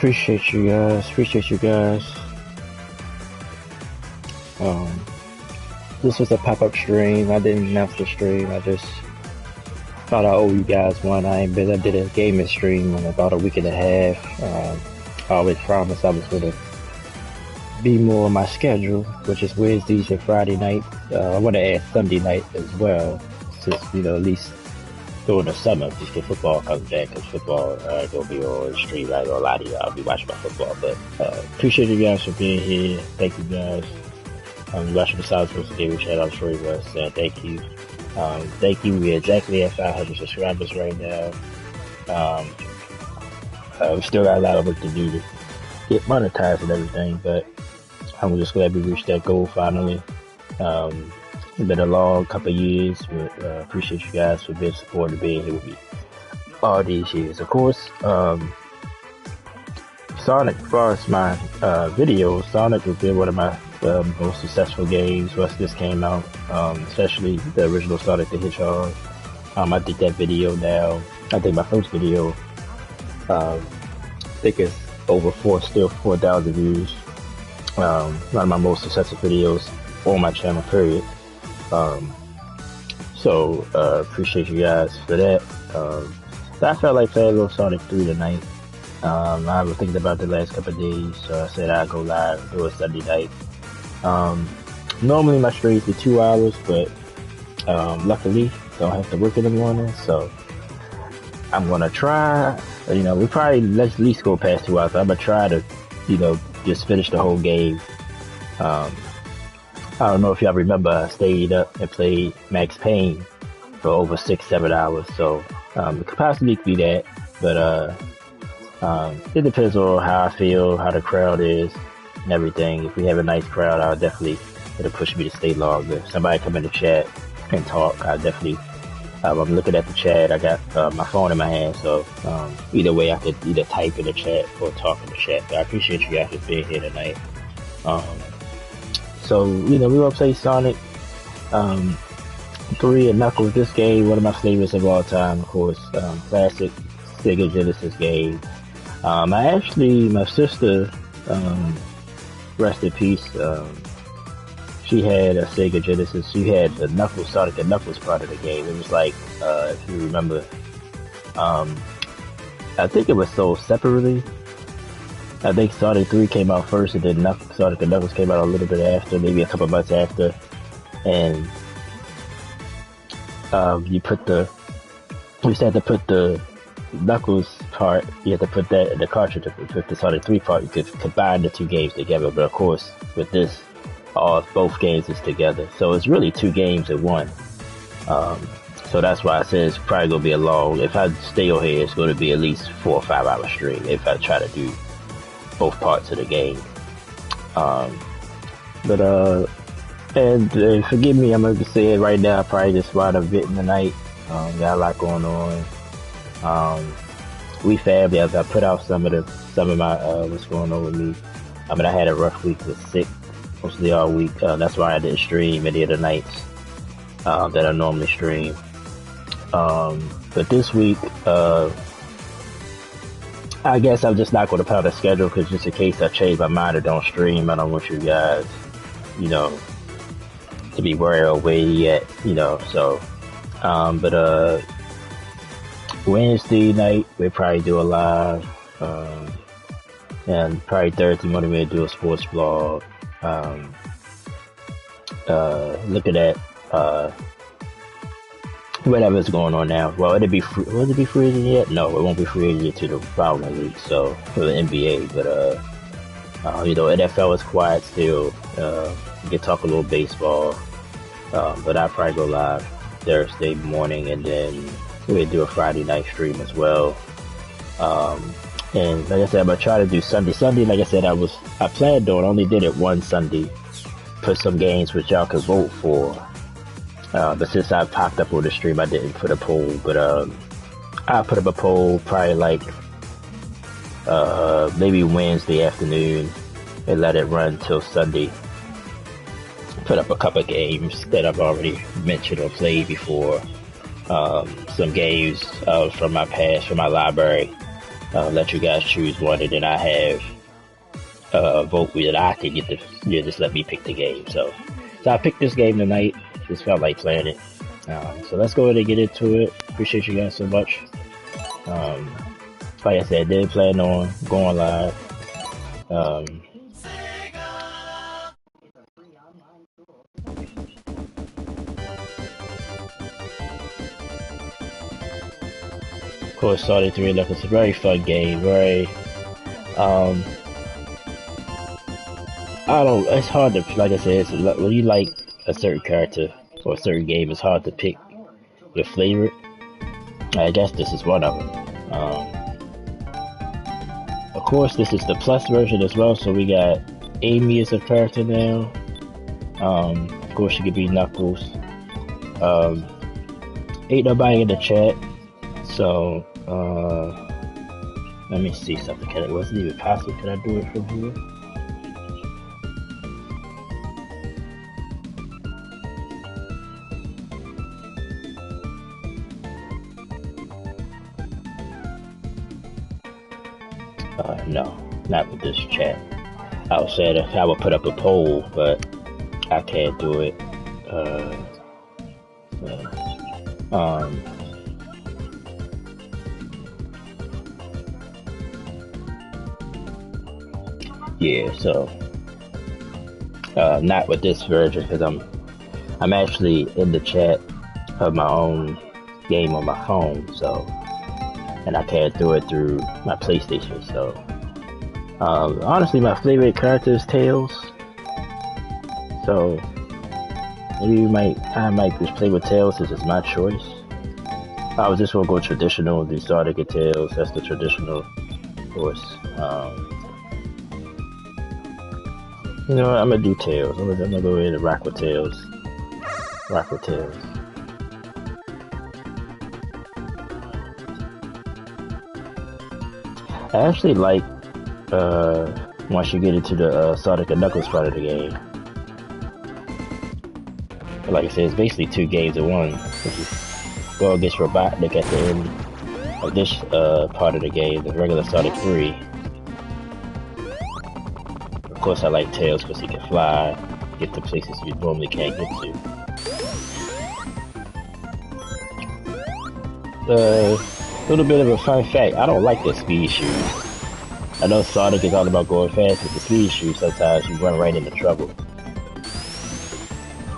Appreciate you guys. Appreciate you guys. Um, this was a pop-up stream. I didn't announce the stream. I just thought I owe you guys one. I did a gaming stream in about a week and a half. I always promised I was gonna be more on my schedule, which is Wednesdays and Friday night. I want to add Sunday night as well, since at least during the summer, just the football comes back, because football gonna be on the stream. I ain't gonna lie to you, I'll be watching my football. But appreciate you guys for being here. Thank you guys. Watching the South Coast today, which I'm sure you was. Thank you. Thank you. We're exactly at 500 subscribers right now. We still got a lot of work to do to get monetized and everything, but I'm just glad we reached that goal finally. It's been a long couple of years, but appreciate you guys for being supportive and being here with me all these years. Of course, Sonic, as far as my videos, Sonic has been one of my most successful games once this came out, especially the original Sonic the Hedgehog. I think that video now, I think my first video, I think it's over 4,000 views. One of my most successful videos on my channel, period. So appreciate you guys for that. I felt like playing a little Sonic 3 tonight. I was thinking about the last couple of days, so I said I'd go live, do it Sunday night. Normally my streams are 2 hours, but luckily don't have to work in the morning, so I'm gonna try. We probably let's at least go past 2 hours. I'm gonna try to, just finish the whole game. I don't know if y'all remember, I stayed up and played Max Payne for over 6-7 hours, so it could possibly be that, but it depends on how I feel, how the crowd is, and everything. If we have a nice crowd, it'll push me to stay longer. If somebody come in the chat and talk, I definitely, I'm looking at the chat. I got my phone in my hand, so either way, I could either type in the chat or talk in the chat. But I appreciate you guys for being here tonight. So, we're gonna play Sonic 3 and Knuckles. This game, one of my favorites of all time, of course. Classic Sega Genesis game. My sister, rest in peace, she had a Sega Genesis. She had the Sonic and Knuckles part of the game. It was like, if you remember, I think it was sold separately. I think Sonic 3 came out first, and then Sonic and Knuckles came out a little bit after, maybe a couple months after. And you just had to put the Knuckles part, you had to put that in the cartridge. With the Sonic 3 part, you could combine the two games together. But of course, with this, both games is together. So it's really two games in one. So that's why I said it's probably going to be a long, if I stay on here, it's going to be at least 4 or 5 hour stream if I try to do both parts of the game. And forgive me, I'm going to say it right now, I probably just wound up getting tonight. Got a lot going on. We family, as I put out some of my, what's going on with me. I had a rough week, was sick mostly all week. That's why I didn't stream any of the nights that I normally stream. But this week, I guess I'm just not going to put out a schedule, because just in case I change my mind or don't stream, I don't want you guys, to be worried or where yet, so, but, Wednesday night, we'll probably do a live, and probably Thursday morning we'll do a sports vlog, looking at, whatever's going on now. Well, will it be free agent yet? No, it won't be free agent to the following week, so, for the NBA, but, NFL is quiet still. We can talk a little baseball, but I'll probably go live Thursday morning, and then we'll do a Friday night stream as well. And like I said, I'm gonna try to do Sunday. Like I said, I planned on, only did it one Sunday, put some games which y'all could vote for. But since I popped up on the stream, I didn't put a poll, but I put up a poll probably like maybe Wednesday afternoon and let it run till Sunday. Put up a couple of games that I've already mentioned or played before. Some games from my past, from my library. let you guys choose one, and then I have a vote that I could get just let me pick the game. So I picked this game tonight. Just felt like playing it. So let's go ahead and get into it. Appreciate you guys so much. Like I said, I did plan on going live. Of course, started 3 look. It's a very fun game. Very, it's hard to, like I said, when you like a certain character or a certain game, it's hard to pick your favorite. I guess this is one of them. Of course, this is the plus version as well, so we got Amy as a character now. Of course, she could be Knuckles. Ain't nobody in the chat, so let me see something. It wasn't even possible. Can I do it from here? No, not with this chat. I was saying I would put up a poll, but I can't do it. Yeah, so not with this version because I'm actually in the chat of my own game on my phone, so and I can't do it through my PlayStation. So honestly, my favorite character is Tails. So I might just play with Tails since it's my choice. I was just gonna go traditional, do Sonic and Tails. That's the traditional, of course. You know what, I'm gonna do Tails. I'm gonna go ahead and rock with Tails. Rock with Tails. I actually like once you get into the Sonic and Knuckles part of the game. But like I said, it's basically 2 games in one. If you go against Robotnik at the end of this part of the game, the regular Sonic 3. Of course, I like Tails because he can fly, get to places you normally can't get to. A little bit of a fun fact, I don't like the speed shoes. I know Sonic is all about going fast, with the speed shoes sometimes you run right into trouble.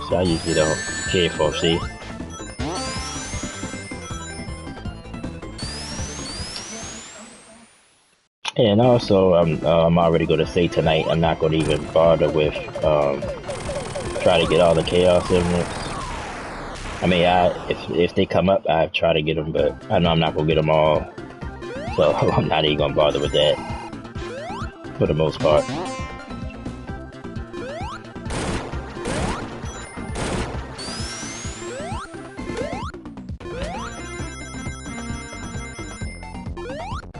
So I usually don't care for them, see? And also, I'm already going to say tonight, I'm not going to even bother with try to get all the Chaos Emeralds. I mean, if they come up, I try to get them, but I know I'm not going to get them all. So I'm not even going to bother with that, for the most part.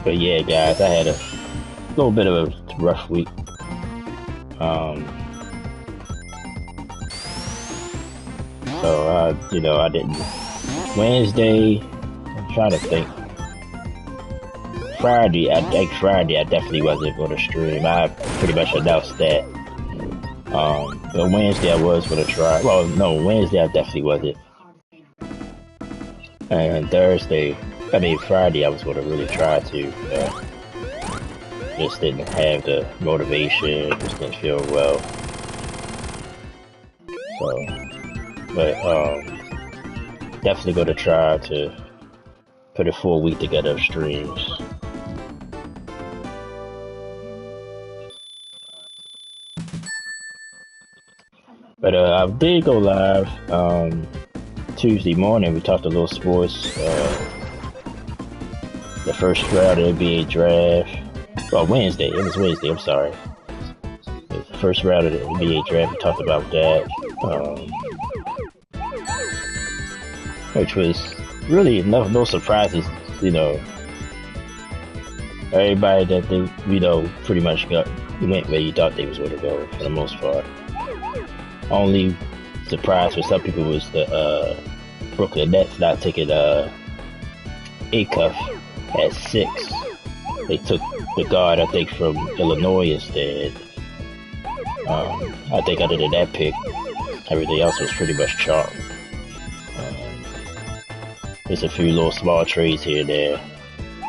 But yeah, guys, I had a little bit of a rough week. So you know, I didn't. Wednesday, I'm trying to think. Friday, I definitely wasn't going to stream. I pretty much announced that. But Wednesday I was going to try. Well, no, Wednesday I definitely wasn't. And Friday I was going to really try to. Just didn't have the motivation. Just didn't feel well. So, but definitely going to try to put a full week together of streams. But I did go live Tuesday morning. We talked a little sports. The first round of the NBA draft. Well, Wednesday. It was Wednesday. I'm sorry. The first round of the NBA draft. We talked about that, which was really no surprises. You know, everybody that they pretty much went where you thought they was going to go for the most part. Only surprise for some people was the Brooklyn Nets not taking Acuff at 6. They took the guard, I think, from Illinois instead. I think other than that pick, everything else was pretty much chalk. There's a few little small trades here and there.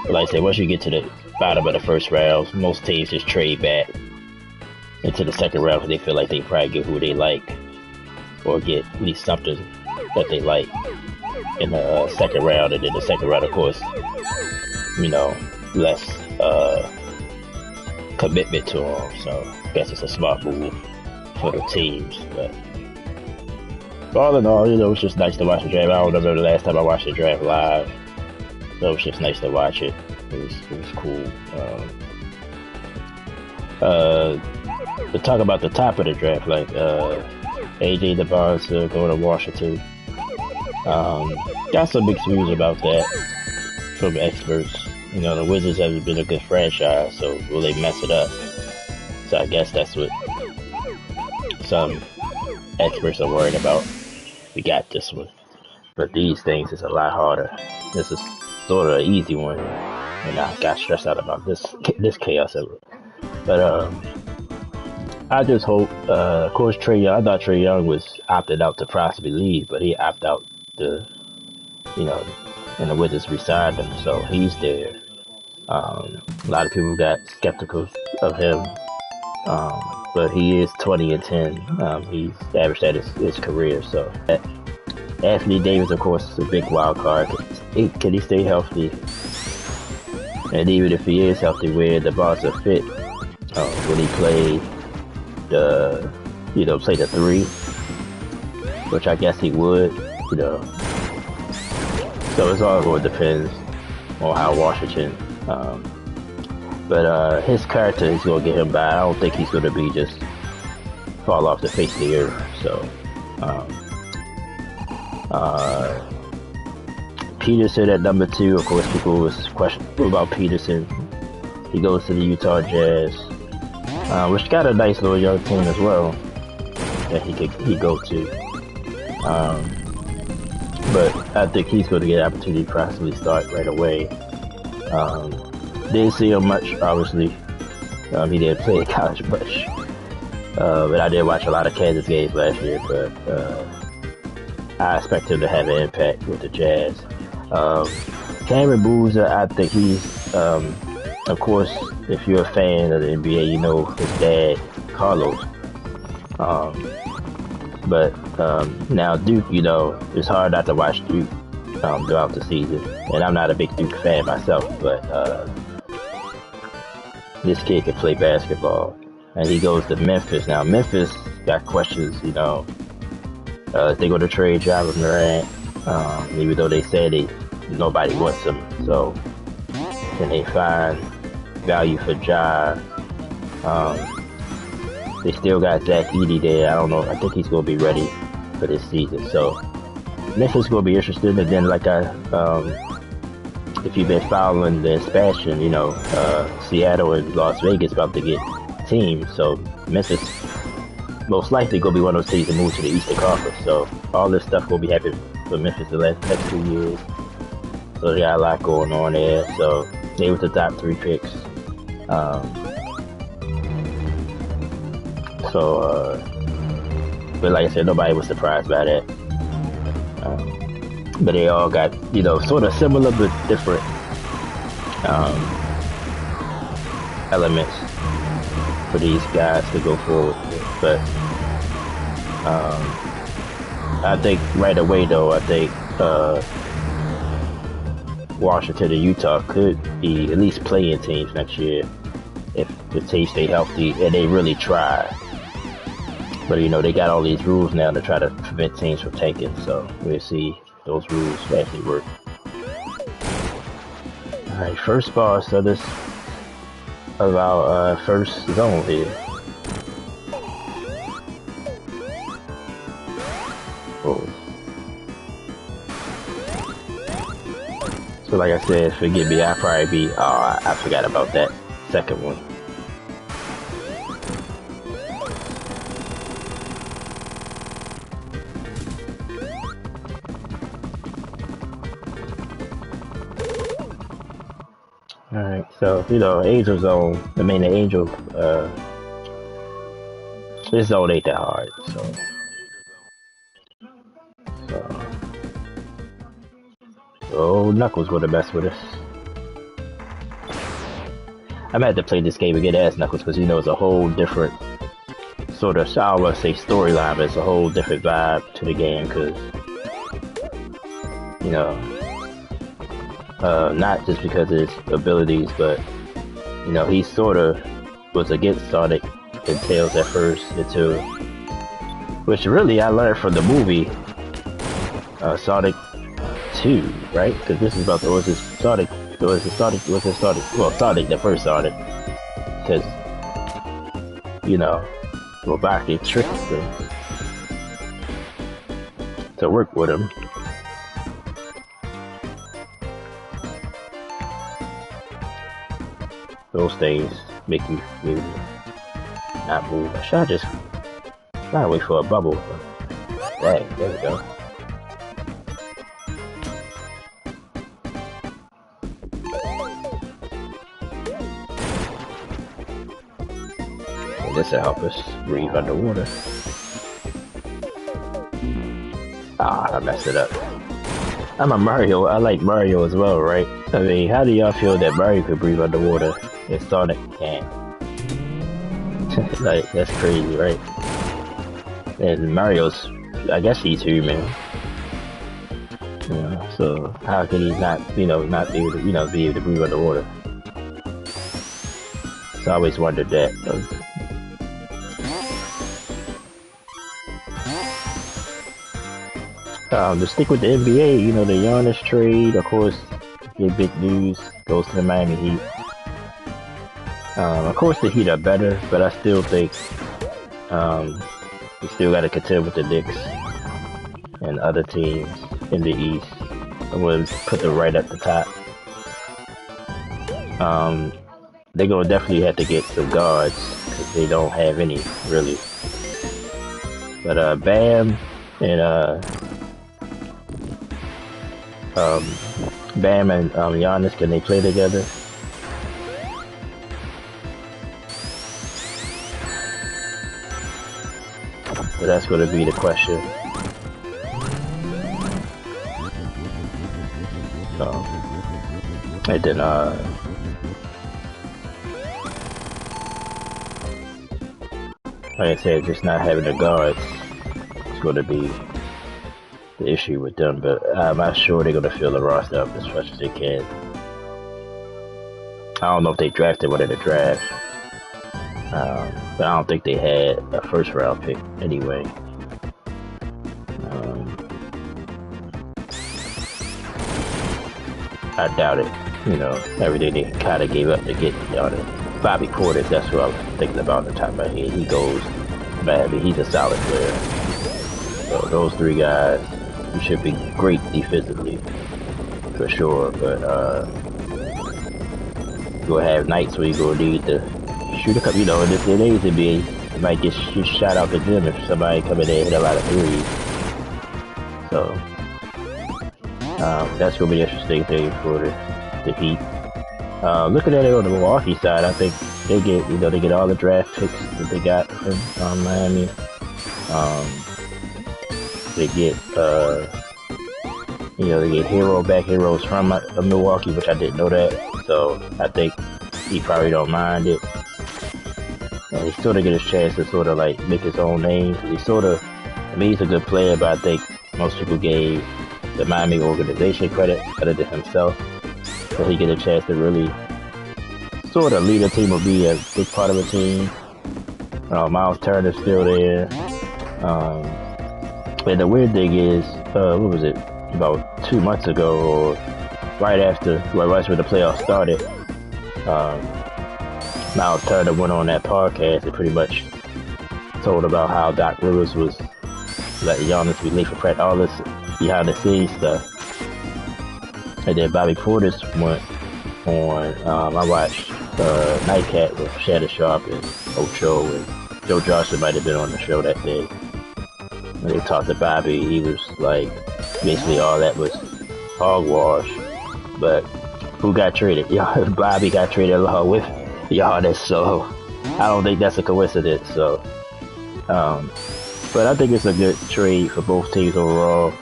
But like I said, once you get to the bottom of the first round, most teams just trade back into the second round because they feel like they probably get who they like or get at least something that they like in the second round. And then the second round, of course, you know, less commitment to them. So I guess it's a smart move for the teams. But all in all, you know, it's just nice to watch the draft. I don't remember the last time I watched the draft live, so it's just nice to watch it. It was cool. To talk about the top of the draft, like AJ DeBonza going to Washington. Got some mixed views about that from experts. You know, the Wizards haven't been a good franchise, so will they mess it up? So I guess that's what some experts are worried about. We got this one, but these things is a lot harder. This is sort of an easy one, and I got stressed out about this chaos ever. But I just hope. Of course, Trae Young. I thought Trae Young was opted out to possibly leave, but he opted out to, you know, and the Wizards re-signed him, so he's there. A lot of people got skeptical of him, but he is 20 and 10. He's averaged that his career. So Anthony Davis, of course, is a big wild card. Can he stay healthy? And even if he is healthy, where the bars are fit, will he play play the 3, which I guess he would, you know. So it's all going to depend on how Washington. But his character is going to get him by. I don't think he's going to be just fall off the face of the earth. So Peterson at number 2. Of course, people was questioning about Peterson. He goes to the Utah Jazz, which got a nice little young team as well that he go to. But I think he's going to get an opportunity to possibly start right away. Didn't see him much, obviously. He didn't play college much. But I did watch a lot of Kansas games last year, but I expect him to have an impact with the Jazz. Cameron Boozer, I think he's, of course, if you're a fan of the NBA, you know his dad, Carlos. But now Duke, you know, it's hard not to watch Duke throughout the season. And I'm not a big Duke fan myself, but this kid can play basketball. And he goes to Memphis. Now, Memphis got questions, you know. If they're going to trade Ja Morant, even though they said nobody wants him. So, can they find value for Ja? They still got Zach Edey there. I don't know. I think he's going to be ready for this season. So, Memphis is going to be interesting. And then, if you've been following the expansion, you know, Seattle and Las Vegas about to get teams. So, Memphis most likely going to be one of those teams that move to the Eastern Conference. So, all this stuff will be happening for Memphis the next 2 years. So, they got a lot going on there. So, they were the top 3 picks. But like I said, nobody was surprised by that. But they all got, you know, sort of similar but different elements for these guys to go forward with. But I think right away, though, I think Washington and Utah could be at least playing teams next year if the teams stay healthy and they really try. But, you know, they got all these rules now to try to prevent teams from tanking. So we'll see if those rules actually work. All right, first ball, so this of our first zone here. Oh. So like I said, forgive me, I'll probably be, I forgot about that second one. Alright, so, you know, Angel Zone, I mean, the Angel, this zone ain't that hard, so. Oh, Knuckles would have messed with us. I'm gonna have to play this game again as Knuckles, because, you know, it's a whole different sort of, I don't want to say storyline, but it's a whole different vibe to the game, because, you know, not just because of his abilities, but, you know, he sort of was against Sonic and Tails at first, until, which really I learned from the movie, Sonic 2, right? Because this is about the, Sonic, well, Sonic, the first Sonic, because, you know, Robotnik tricked him to work with him. Those things make you not move. I should just try to wait for a bubble. Dang, there we go. This will help us breathe underwater. Ah, I messed it up. I'm a Mario. I like Mario as well, right? I mean, how do y'all feel that Mario could breathe underwater and Sonic can't? Like, that's crazy, right? And Mario's, I guess he's human. You know, so how can he not, not be able to, be able to breathe underwater? So I always wondered that. To stick with the NBA, the Giannis trade, of course, the big news goes to the Miami Heat. Of course, the Heat are better, but I still think we still got to contend with the Knicks and other teams in the East. I'm going to put them right at the top. They're going to definitely have to get some guards because they don't have any, really. But Bam and Bam and Giannis, can they play together? So that's going to be the question. And then like I said, just not having the guards is going to be the issue with them, but I'm not sure they're going to fill the roster up as much as they can. I don't know if they drafted one in the draft, but I don't think they had a first round pick anyway. I doubt it. Everything they kind of gave up to get Bobby Portis, that's what I was thinking about on the top of my head. He goes, man, he's a solid player. So those three guys, you should be great defensively, for sure, but you'll have nights where you're going to need to shoot a couple, in this day and age, you might get shot out the gym if somebody come in there and hit a lot of threes. So, that's going to be an interesting thing for the Heat. Looking at it on the Milwaukee side, I think they get all the draft picks that they got from Miami. They get they get heroes from Milwaukee, which I didn't know that. So I think he probably don't mind it. And he sort of get his chance to sort of like make his own name. He's a good player, but I think most people gave the Miami organization credit other than himself. So he get a chance to really sort of lead a team or be a big part of a team. Miles Turner's still there. And the weird thing is, what was it? About 2 months ago, or right after when the playoffs started, Miles Turner went on that podcast and pretty much told about how Doc Rivers was letting Giannis be late for practice, all this behind the scenes stuff. And then Bobby Portis went on, I watched Nightcat with Shannon Sharp and Ocho, and Joe Johnson might have been on the show that day. When they talked to Bobby, he was like, basically all that was hogwash. But Who got traded? Y'all, Bobby got traded along with Giannis, so I don't think that's a coincidence. So, but I think it's a good trade for both teams overall.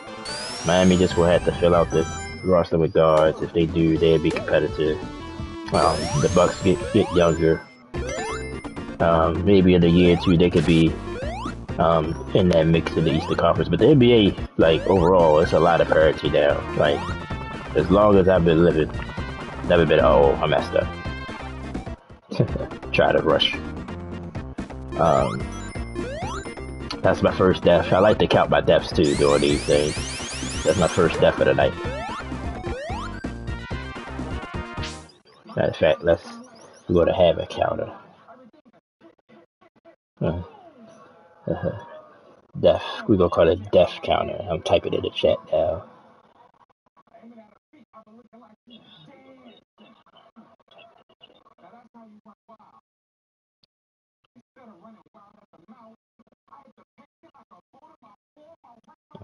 Miami just will have to fill out the roster with guards. If they do, they'll be competitive. The Bucks get younger. Maybe in a year or two they could be in that mix in the Eastern Conference. But the NBA, like overall, it's a lot of parity now. Like as long as I've been living, never been. Oh, I messed up. Try to rush. That's my first death. I like to count my deaths too doing these things. That's my first death of the night. Matter of fact, let's go to have a counter. Death. We're gonna call it death counter. I'm typing in the chat now.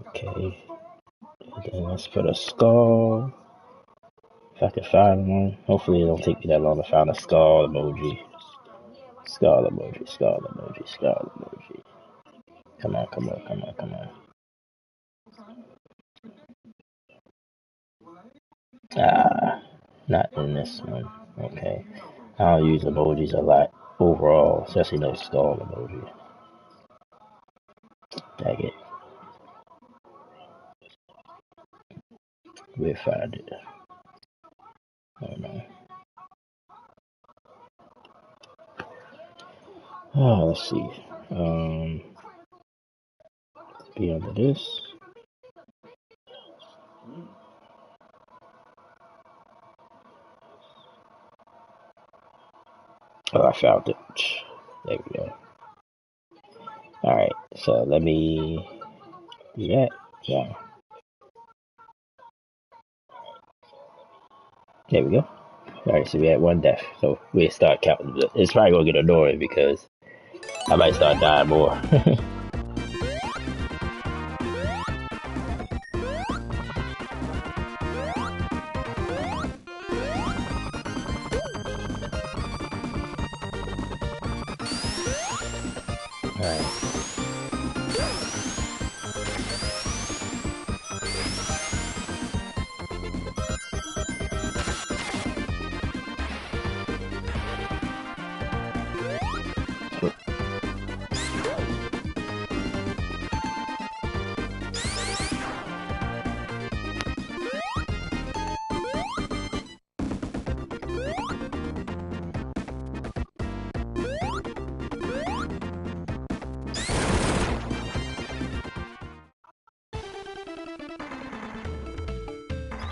Okay. And then let's put a skull. If I can find one. Hopefully it don't take me that long to find a skull emoji. Skull emoji, skull emoji, skull emoji. Come on, come on, come on, come on. Not in this one. Okay. I don't use emojis a lot overall, especially no skull emoji. Dang it. We'll find it. Oh no. Oh, let's see. Be under this. Oh, I found it. There we go. Alright, so let me do that. Yeah. There we go. Alright, so we had one death. So we start counting. It's probably gonna get annoying because I might start dying more. Alright.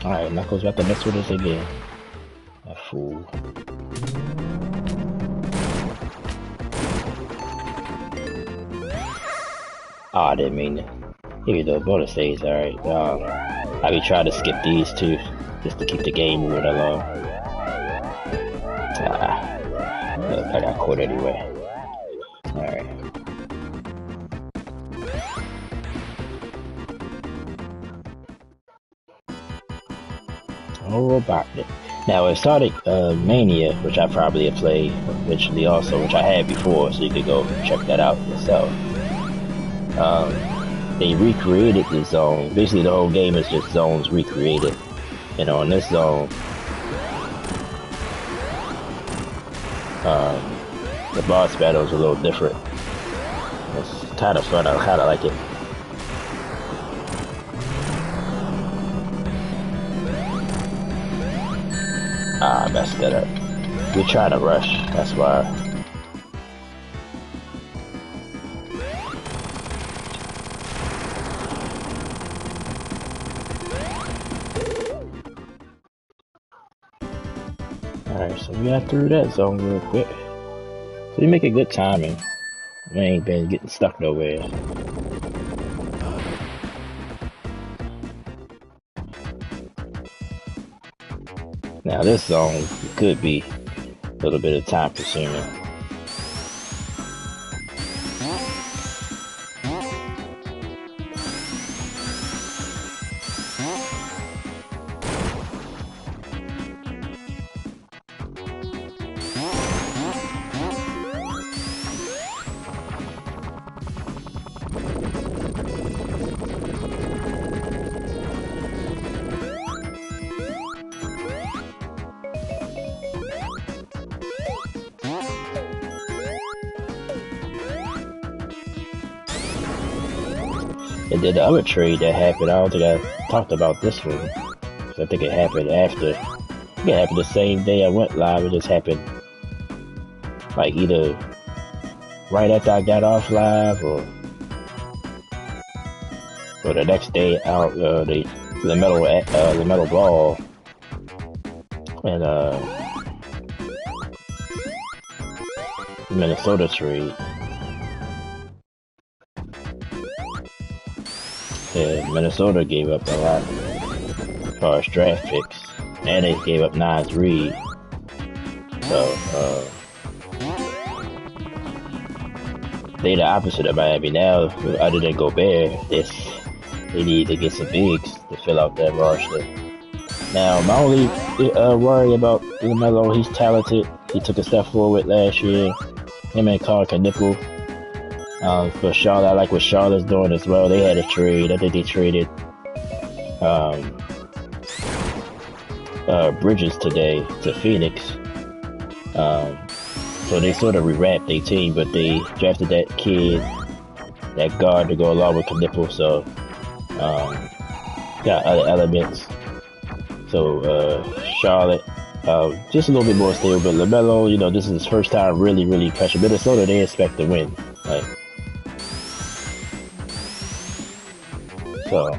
Alright, Knuckles got to mess with us again. A fool. Oh, I didn't mean to. Here we go, bonus stage, alright. I be trying to skip these too, just to keep the game moving along. Look, I got caught anyway. Alright. Oh, about it. Now, with Sonic Mania, which I probably have played eventually also, which I had before, so you could go check that out yourself. They recreated the zone. Basically, the whole game is just zones recreated. And on this zone, the boss battle is a little different. It's kind of fun. I kind of like it. I messed that up. We're trying to rush, that's why. Alright, so we got through that zone real quick. So we make a good timing. We ain't been getting stuck nowhere. Now this zone could be a little bit of time consuming. And then the other trade that happened, I don't think I talked about this one. I think it happened after. I think it happened the same day I went live. It just happened like either right after I got off live or the next day out. The metal ball and Minnesota trade. And Minnesota gave up a lot as far as draft picks, and they gave up Nas Reed. So they the opposite of Miami now. Other than Gobert, they need to get some bigs to fill out that roster. Now, my only worry about LaMelo, he's talented. He took a step forward last year. Him and Carl Nickel. For Charlotte, I like what Charlotte's doing as well. They had a trade. I think they traded Bridges today to Phoenix. So they sort of rewrapped their team, but they drafted that kid, that guard, to go along with Knipple. So got other elements. So Charlotte, just a little bit more stable. But LaMelo, this is his first time really pressure. Minnesota, they expect to win. Right? So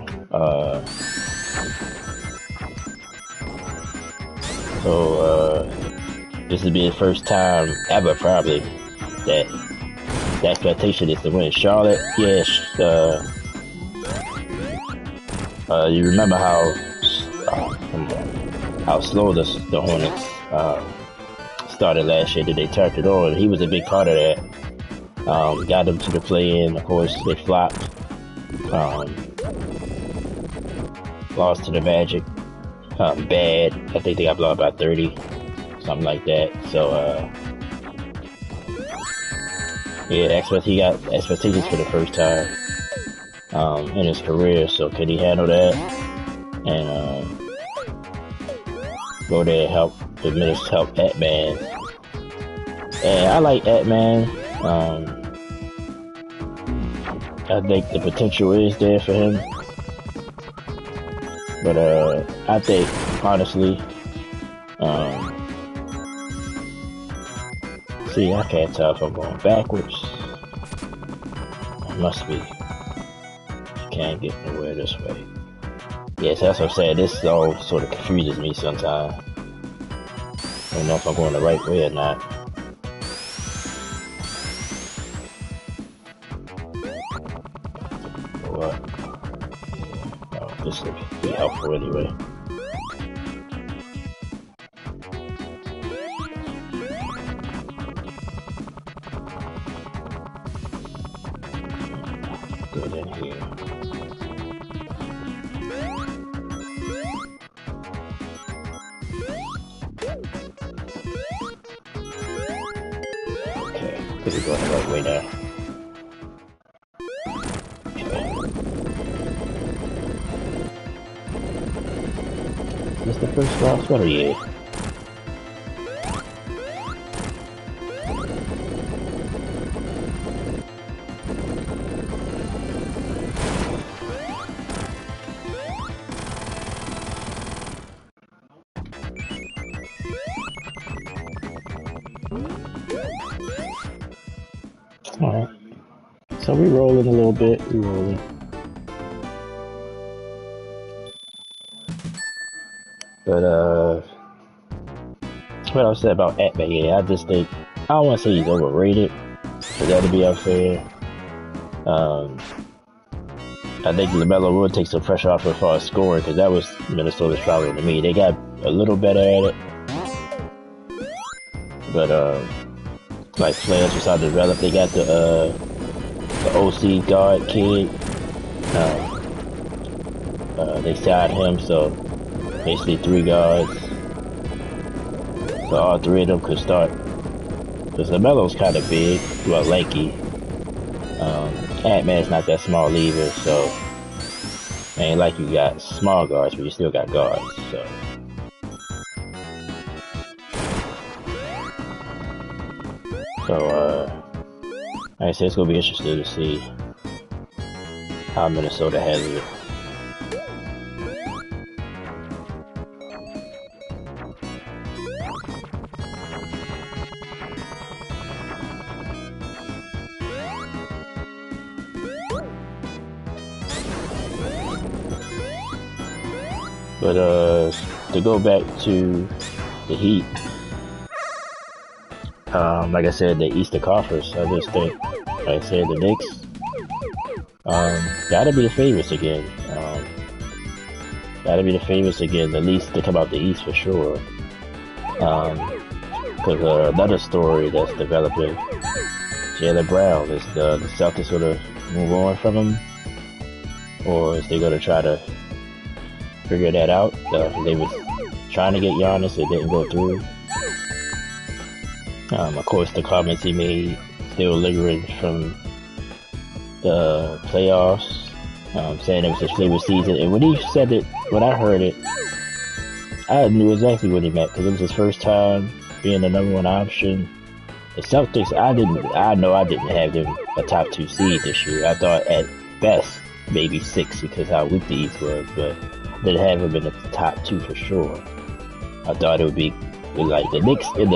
this will be the first time ever, probably, that the expectation is to win. Charlotte, yes. You remember how slow the Hornets started last year? That they turned it on. He was a big part of that. Got them to the play-in. Of course, they flopped. Lost to the Magic. Bad. I think they got blown by 30. Something like that. So, yeah, he got expectations for the first time in his career. So, can he handle that? And go there and help Ant-Man. And I like Ant-Man. I think the potential is there for him. But I think, honestly, see, I can't tell if I'm going backwards. It must be. You can't get nowhere this way. Yes, that's what I'm saying. This all sort of confuses me sometimes. I don't know if I'm going the right way or not. What? No, this would be helpful anyway. Good in here. Okay, could be going the right way now. Is this the first loss? What are you? Alright. So we rolling a little bit. We rolling. But what I said about Ant-Man, yeah, I just think I don't want to say he's overrated, because that'd be unfair. I think LaMelo would take some pressure off as far as scoring, because that was Minnesota's problem to me. They got a little better at it, but like players was how to develop. They got the OC guard kid. They signed him, so basically 3 guards. So all 3 of them could start. Because LaMelo's kind of big, well, lanky. Ant-Man's not that small either, so ain't like you got small guards, but you still got guards. So. Like I said, it's gonna be interesting to see how Minnesota has it. But to go back to the Heat, like I said, the Eastern Conference, I just think, like I said, the Knicks gotta be the favorites again. Gotta be the favorites again, at least to come out the East for sure. Because another story that's developing, Jaylen Brown, is the Celtics gonna move on from him, or is they gonna try to figure that out? They was trying to get Giannis, it didn't go through. Of course, the comments he made still lingering from the playoffs, saying it was his favorite season. And when he said it, when I heard it, I knew exactly what he meant, because it was his first time being the number one option. The Celtics, I know I didn't have them a top 2 seed this year. I thought at best maybe 6 because how weak the East was, but didn't have them in the top 2 for sure. I thought it would be like the Knicks and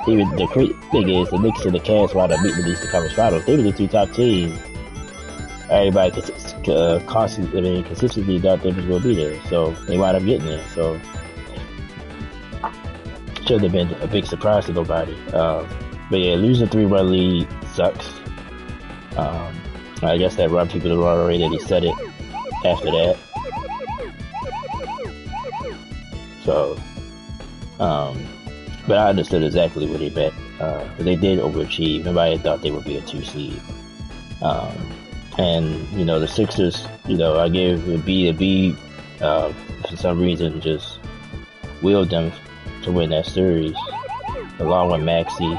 even the great thing is the Knicks and the Cavs wound up meeting the Eastern Conference Finals. They were the 2 top teams. Everybody consistently thought they was going to be there, so they wound up getting there. So should have been a big surprise to nobody. But yeah, losing a 3-run lead sucks. I guess that run people the wrong way that he said it after that. So, but I understood exactly what he meant. They did overachieve. Nobody thought they would be a 2 seed. And, you know, the Sixers, you know, I gave a B to B, for some reason just willed them to win that series, along with Maxey.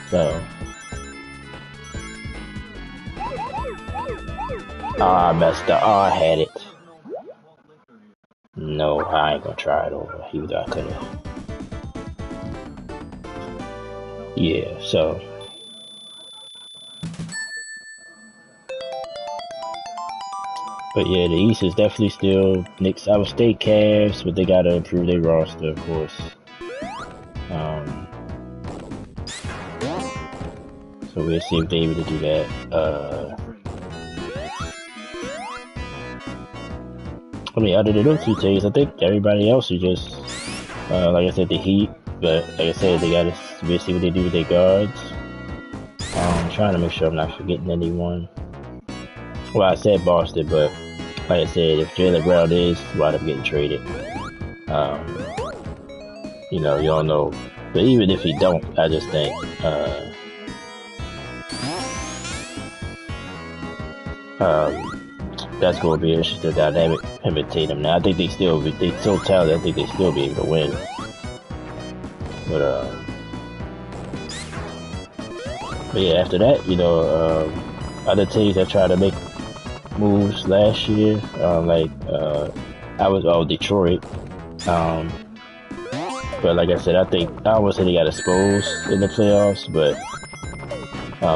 So, I messed up. I had it. No, I ain't gonna try it over, even though I could've. Yeah, so. But yeah, the East is definitely still Knicks. I would stay Cavs, but they gotta improve their roster, of course. So we'll see if they're able to do that. I mean, other than those 2 teams, I think everybody else is just, like I said, the Heat. But like I said, they gotta see what they do with their guards. I'm trying to make sure I'm not forgetting anyone. Well, I said Boston, but like I said, if Jaylen Brown is wound up getting traded, you know, you don't know. But even if he don't, I just think, that's going to be an interesting dynamic, him and Tatum. Now, I think they so talented, I think they still be able to win. But yeah, after that, you know, other teams that tried to make moves last year, like, Detroit. But like I said, I almost say they got exposed in the playoffs, but,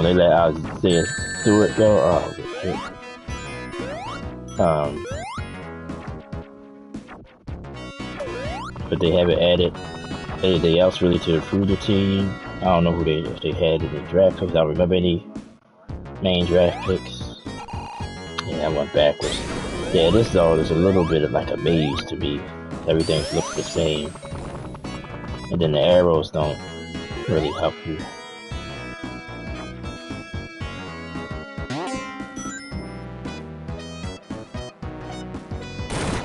they let Isaiah Stewart go. Oh, shit. But they haven't added anything else really to improve the team. I don't know if they had any draft picks. I don't remember any main draft picks. Yeah, I went backwards. Yeah, this zone is a little bit of like a maze to me. Everything looks the same. And then the arrows don't really help you.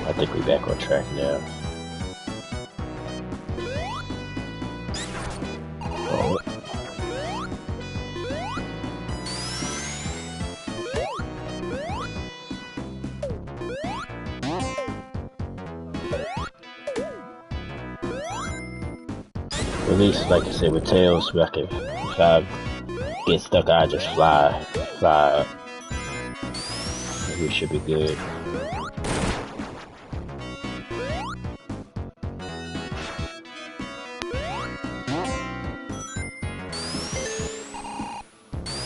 I think we're back on track now. Oh. At least, like I said, with Tails, if I get stuck, I just fly up. We should be good.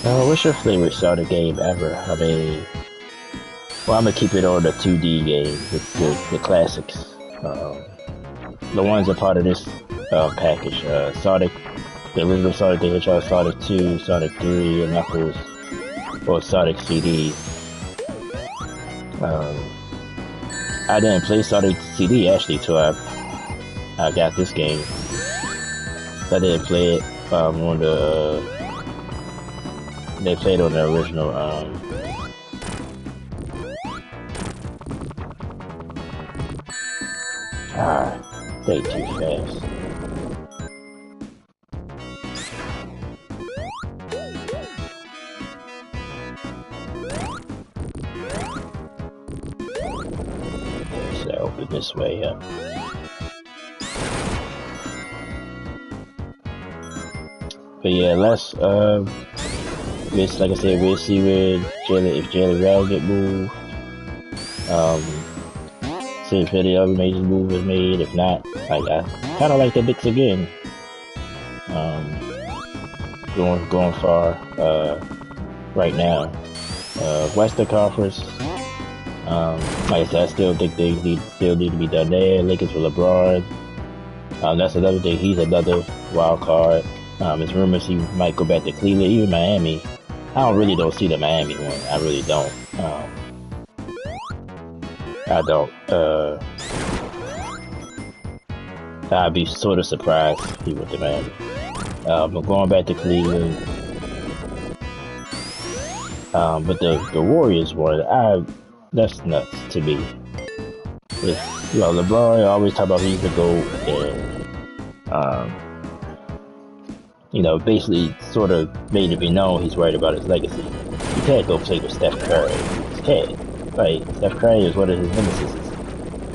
What's your favorite Sonic game ever? I mean, well, I'm gonna keep it on the 2D game, the classics. The ones that are part of this package. Sonic, the original Sonic the Hedgehog, Sonic 2, Sonic 3, and Knuckles, or Sonic CD. I didn't play Sonic CD actually till I got this game. I didn't play it on the. They played on the original. They too fast. So open this way up. But yeah, let's like I said, we'll see if Jelly Roll get moved. See if any other major move is made. If not, like I kind of like the Dix again. Going far right now. Western Conference. Like I said, I still think things still need to be done there. Lakers for LeBron. That's another thing. He's another wild card. It's rumors he might go back to Cleveland, even Miami. I don't see the Miami one. I really don't. I don't. I'd be sort of surprised if he went to Miami. But going back to Cleveland. But the Warriors one, that's nuts to me. If, LeBron always talk about he's the GOAT, and basically sort of made it be known he's worried about his legacy. You can't go play with Steph Curry. You can't. Like, Steph Curry is one of his nemesis.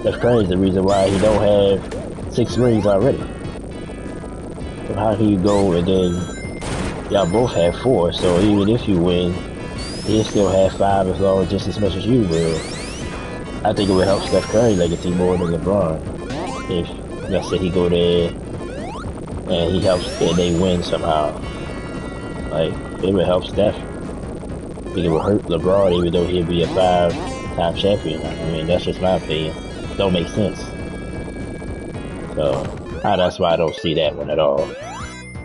Steph Curry is the reason why he don't have 6 rings already. So how can you go and then y'all both have 4, so even if you win, he'll still have 5 as long just as much as you will. I think it would help Steph Curry legacy more than LeBron. If, let's say he go there and he helps and they win somehow. Like, it would help Steph. I think it would hurt LeBron even though he'd be a 5-time champion. I mean, that's just my opinion. Don't make sense. So, that's why I don't see that one at all.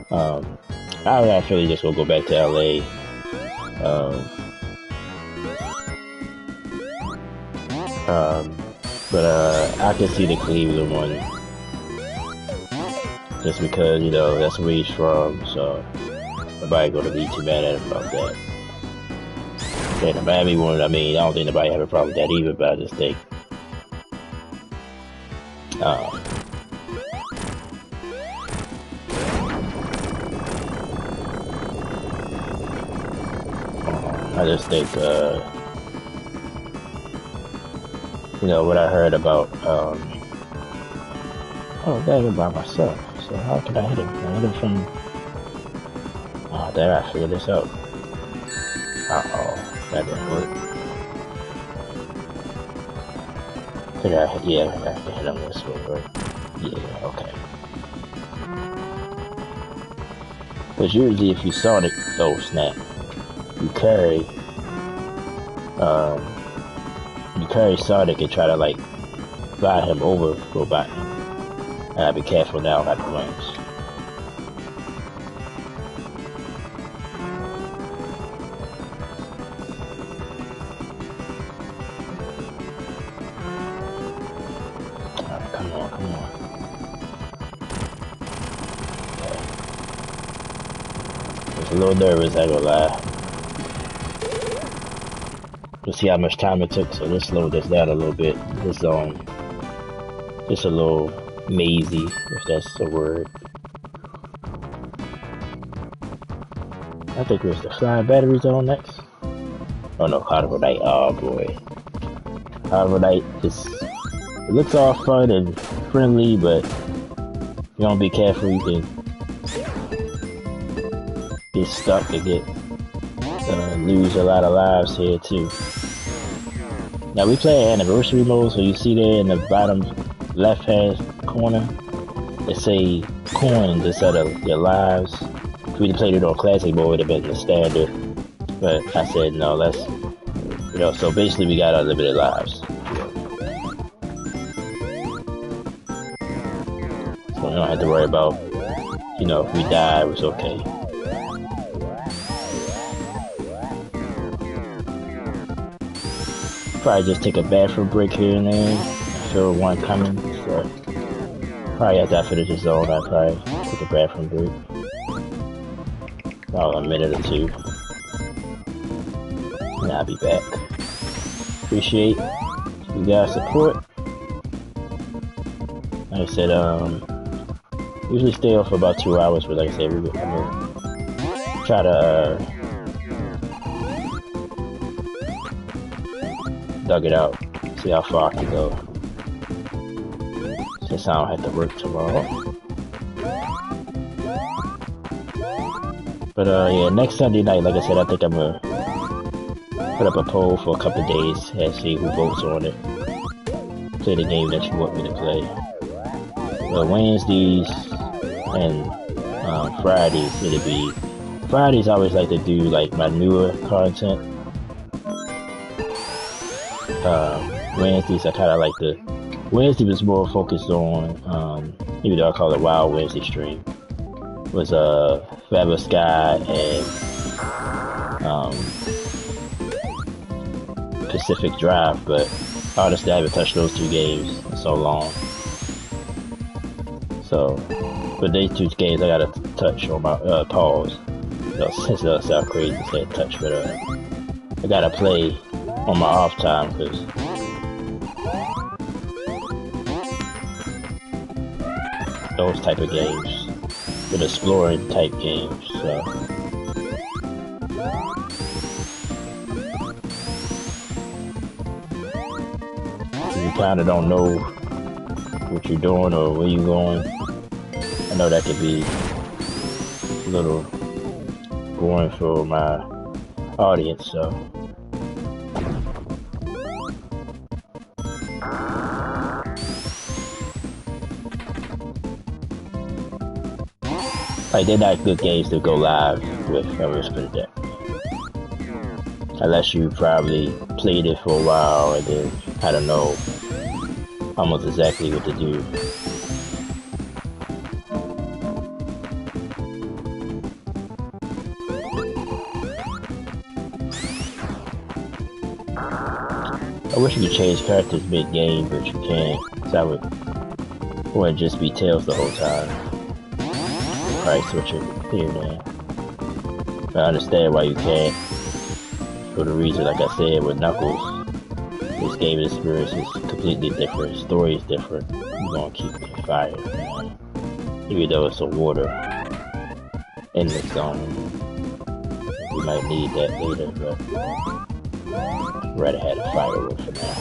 I feel just gonna go back to LA. But I can see the Cleveland one. Just because, that's where he's from, so nobody gonna be too mad at him about that. And the Miami one, I mean, I don't think nobody have a problem with that either, but I just think what I heard about, oh, that hit by myself, so how can I hit him? I hit him from, oh, there, I figured this out. Uh-oh, that didn't work. I think I have to hit him this way, right? Yeah, okay. Because usually if you Sonic, oh snap, you carry Sonic and try to like fly him over Robot. And I be careful now about the wings. Alright, come on. Okay. Just a little nervous, I ain't gonna lie. We'll see how much time it took, so let's slow this down a little bit. This just a little mazy, if that's a word. I think it was the flying battery zone next. Oh no, Carnival Night. Oh boy. Carnival Night it looks all fun and friendly, but if you don't be careful, you can get stuck and lose a lot of lives here too. Now we play anniversary mode, so you see there in the bottom left hand corner, it say coins instead of your lives. If we played it on classic mode, it would have been the standard But I said no, let's, you know, so basically we got unlimited lives. So we don't have to worry about, you know, if we die, it was okay. Probably just take a bathroom break here and there. I feel one coming, so probably after I finish the zone, I'll probably take a bathroom break. About a minute or two. And I'll be back. Appreciate you guys' support. Like I said, usually stay off for about 2 hours, but like I said, I'm gonna try to dug it out, see how far I can go. Since I don't have to work tomorrow. But yeah, next Sunday night, like I said, I think I'm gonna put up a poll for a couple of days and see who votes on it. Play the game that you want me to play. But Wednesdays and Fridays, it'll be Fridays. I always like to do like my newer content. Wednesdays I kind of like to. Wednesday was more focused on, even though I call it Wild Wednesday stream, was Forever Sky and Pacific Drive, but honestly I haven't touched those two games in so long. So, but these two games I gotta touch on my pause. You know, since it sounds crazy to say touch, but I gotta play on my off time because those type of games, with exploring type games. So if you kind of don't know what you're doing or where you're going, I know that could be a little boring for my audience. So like, they're not good games to go live with, I'll just put it that. Unless you probably played it for a while and then I don't know almost exactly what to do. I wish you could change characters mid-game, but you can't. So I wouldn't just be Tails the whole time. Probably switch it here and there. But I understand why you can't. For the reason, like I said, with Knuckles, this game experience is completely different. Story is different. You're gonna keep the fire, man. Even though it's a water in the zone. We might need that later, but I'd rather have a firework for now.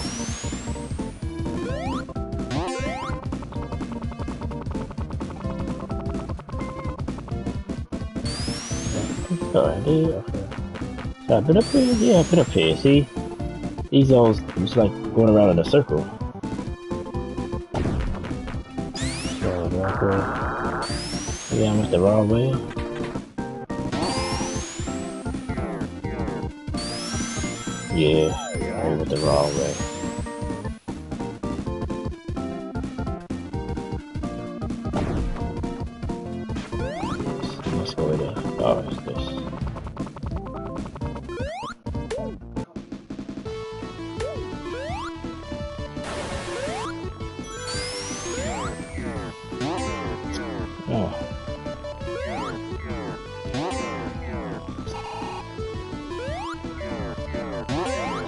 Alright, okay. So I've been up here? Yeah, I've been up here. See? These zones, it's like going around in a circle. So, do I go? Yeah, I went the wrong way. Yeah, I went the wrong way. Let's go with it. Oh, it's this. Oh.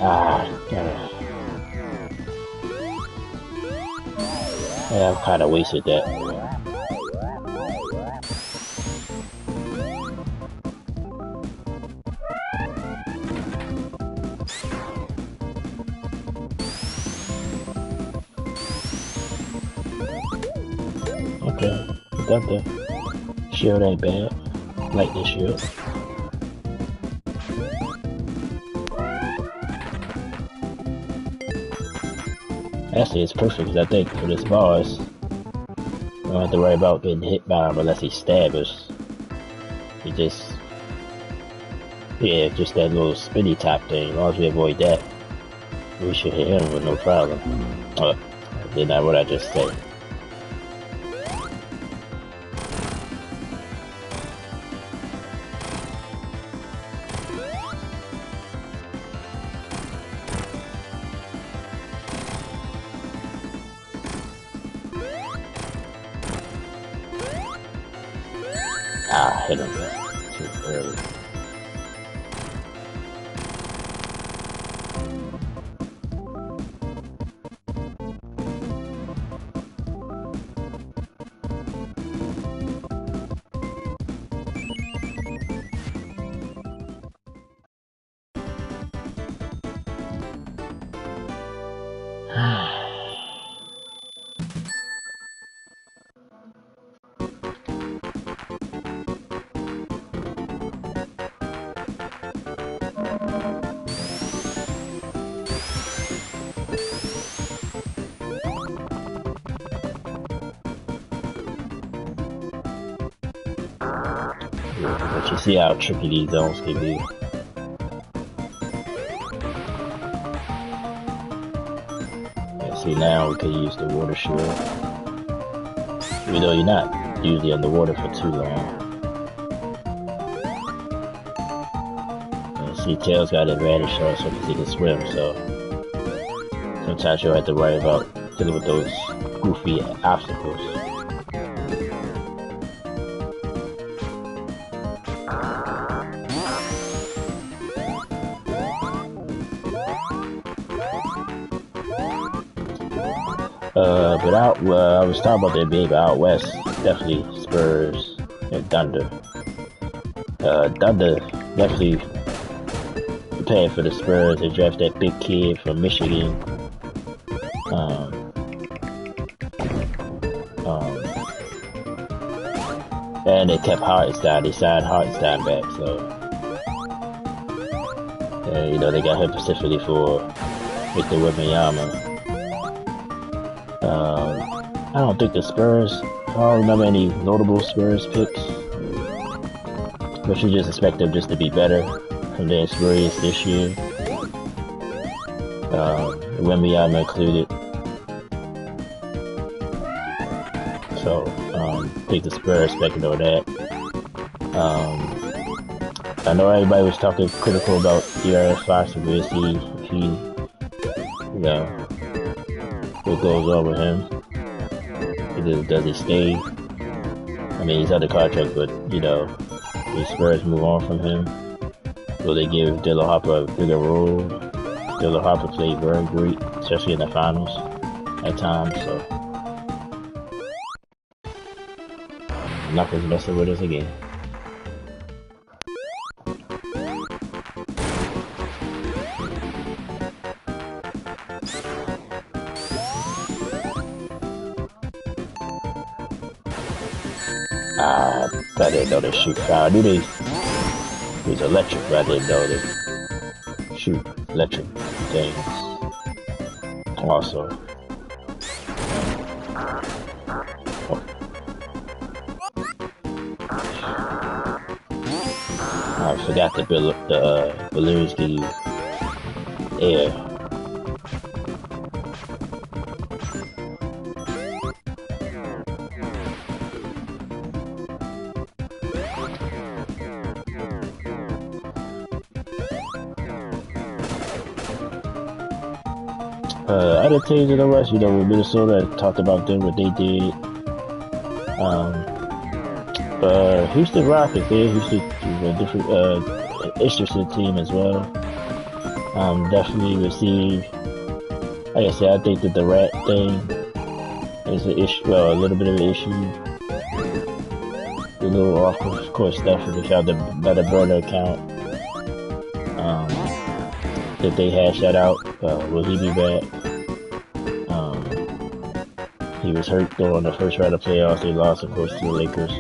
Ah, damn it. Yeah, I've kind of wasted that. Okay, got the shield ain't bad. Like this shield. Actually, it's perfect because I think for this boss, we don't have to worry about getting hit by him unless he stabs us. He Yeah, just that little spinny top thing. As long as we avoid that, we should hit him with no problem. Did not what I just said. Ah, hit him too early. But you see how tricky these zones can be. And see, now we can use the water shield. Even though you're not usually underwater for too long. And see, Tails got an advantage also because he can swim, so sometimes you'll have to worry about dealing with those goofy obstacles. But I was talking about that being out west, definitely Spurs and Thunder. Thunder definitely preparing for the Spurs. They drafted that big kid from Michigan. And they kept Hartenstein. They signed Hartenstein back, so you know, they got him specifically for Victor Wembanyama. I don't think the Spurs, I don't remember any notable Spurs picks, but you just expect them just to be better from their experience this year. Wembanyama included. So, I think the Spurs expecting on that. I know everybody was talking critical about DRS Fox, but we'll see if he, you know, what goes on with him. Does he stay? I mean, he's under contract, but, you know, the Spurs move on from him. Will they give Dylan Harper a bigger role? Dylan Harper played very great, especially in the finals at times, so. Knuckles messing with us again. I didn't know they shoot fire. I knew they was electric, but I didn't know they shoot electric things. Also, I forgot the balloons give you air. Other teams in the West, you know, with Minnesota, I talked about them, what they did. Houston Rockets, Houston is a different, interesting team as well. Definitely received, like I said, I think that the rat thing is an issue, well, a little bit of an issue. A little off course stuff, if they found the better burner account. If they hash that out, will he be back? He was hurt during the first round of playoffs. They lost, of course, to the Lakers.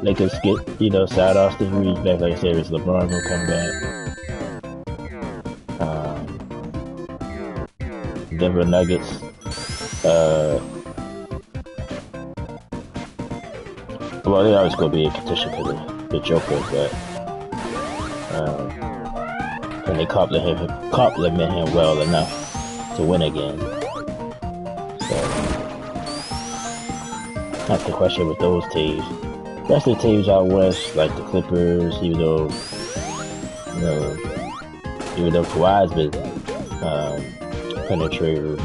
Lakers get, you know, side Austin Reeves back. Like I said, it's LeBron will come back. Denver Nuggets. Well, they always going to be a contention for the Joker, but they compliment him well enough to win again. So that's the question with those teams. That's the teams out west, like the Clippers, even though Kawhi's been penetrators.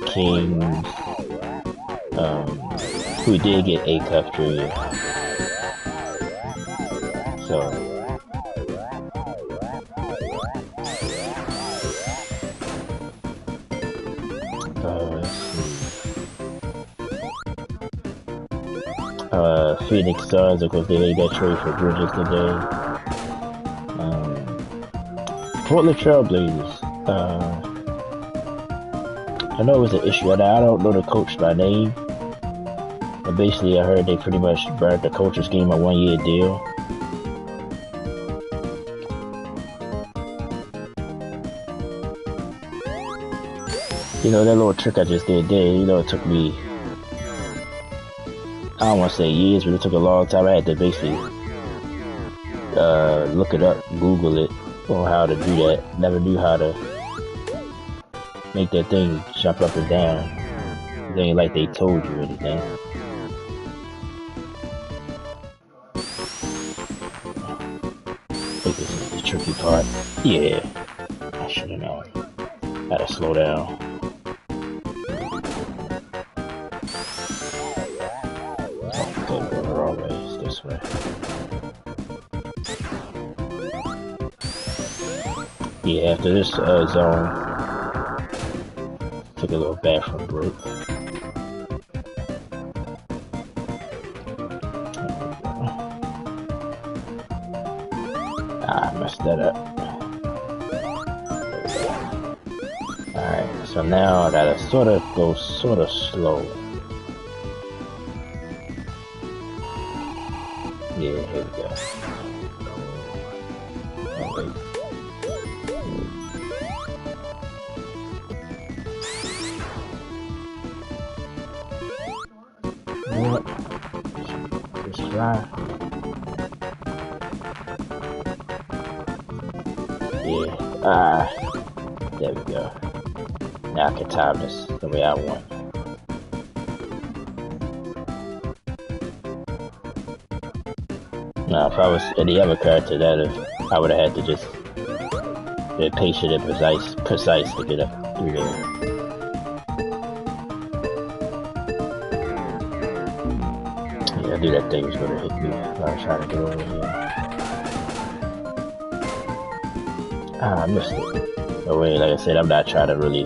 Kings, who did get a cup 3 years. So let's see. Phoenix Suns, of course, they made that trade for Bridges today. Portland Trailblazers. I know it was an issue. I don't know the coach by name. But basically, I heard they pretty much burned the coaching scheme a 1-year deal. You know, that little trick I just did there, you know, it took me, I don't want to say years, but it took a long time. I had to basically look it up, Google it, on how to do that. Never knew how to make that thing jump up and down. It ain't like they told you anything. I think this is the tricky part. Yeah, I should have known. Gotta slow down. Oh, go the wrong way. It's this way. Yeah, after this zone, took a little bathroom break. I messed that up. Alright, so now I gotta go sort of slow. Yeah, here we go. Oh, wait. What? Just try. Yeah. There we go. Now I can time this the way I want. Now, if I was any other character, I would have had to just be patient and precise to get up through there. Yeah, I knew that thing was gonna hit me if I was trying to get over here. I missed it. But wait, like I said, I'm not trying to really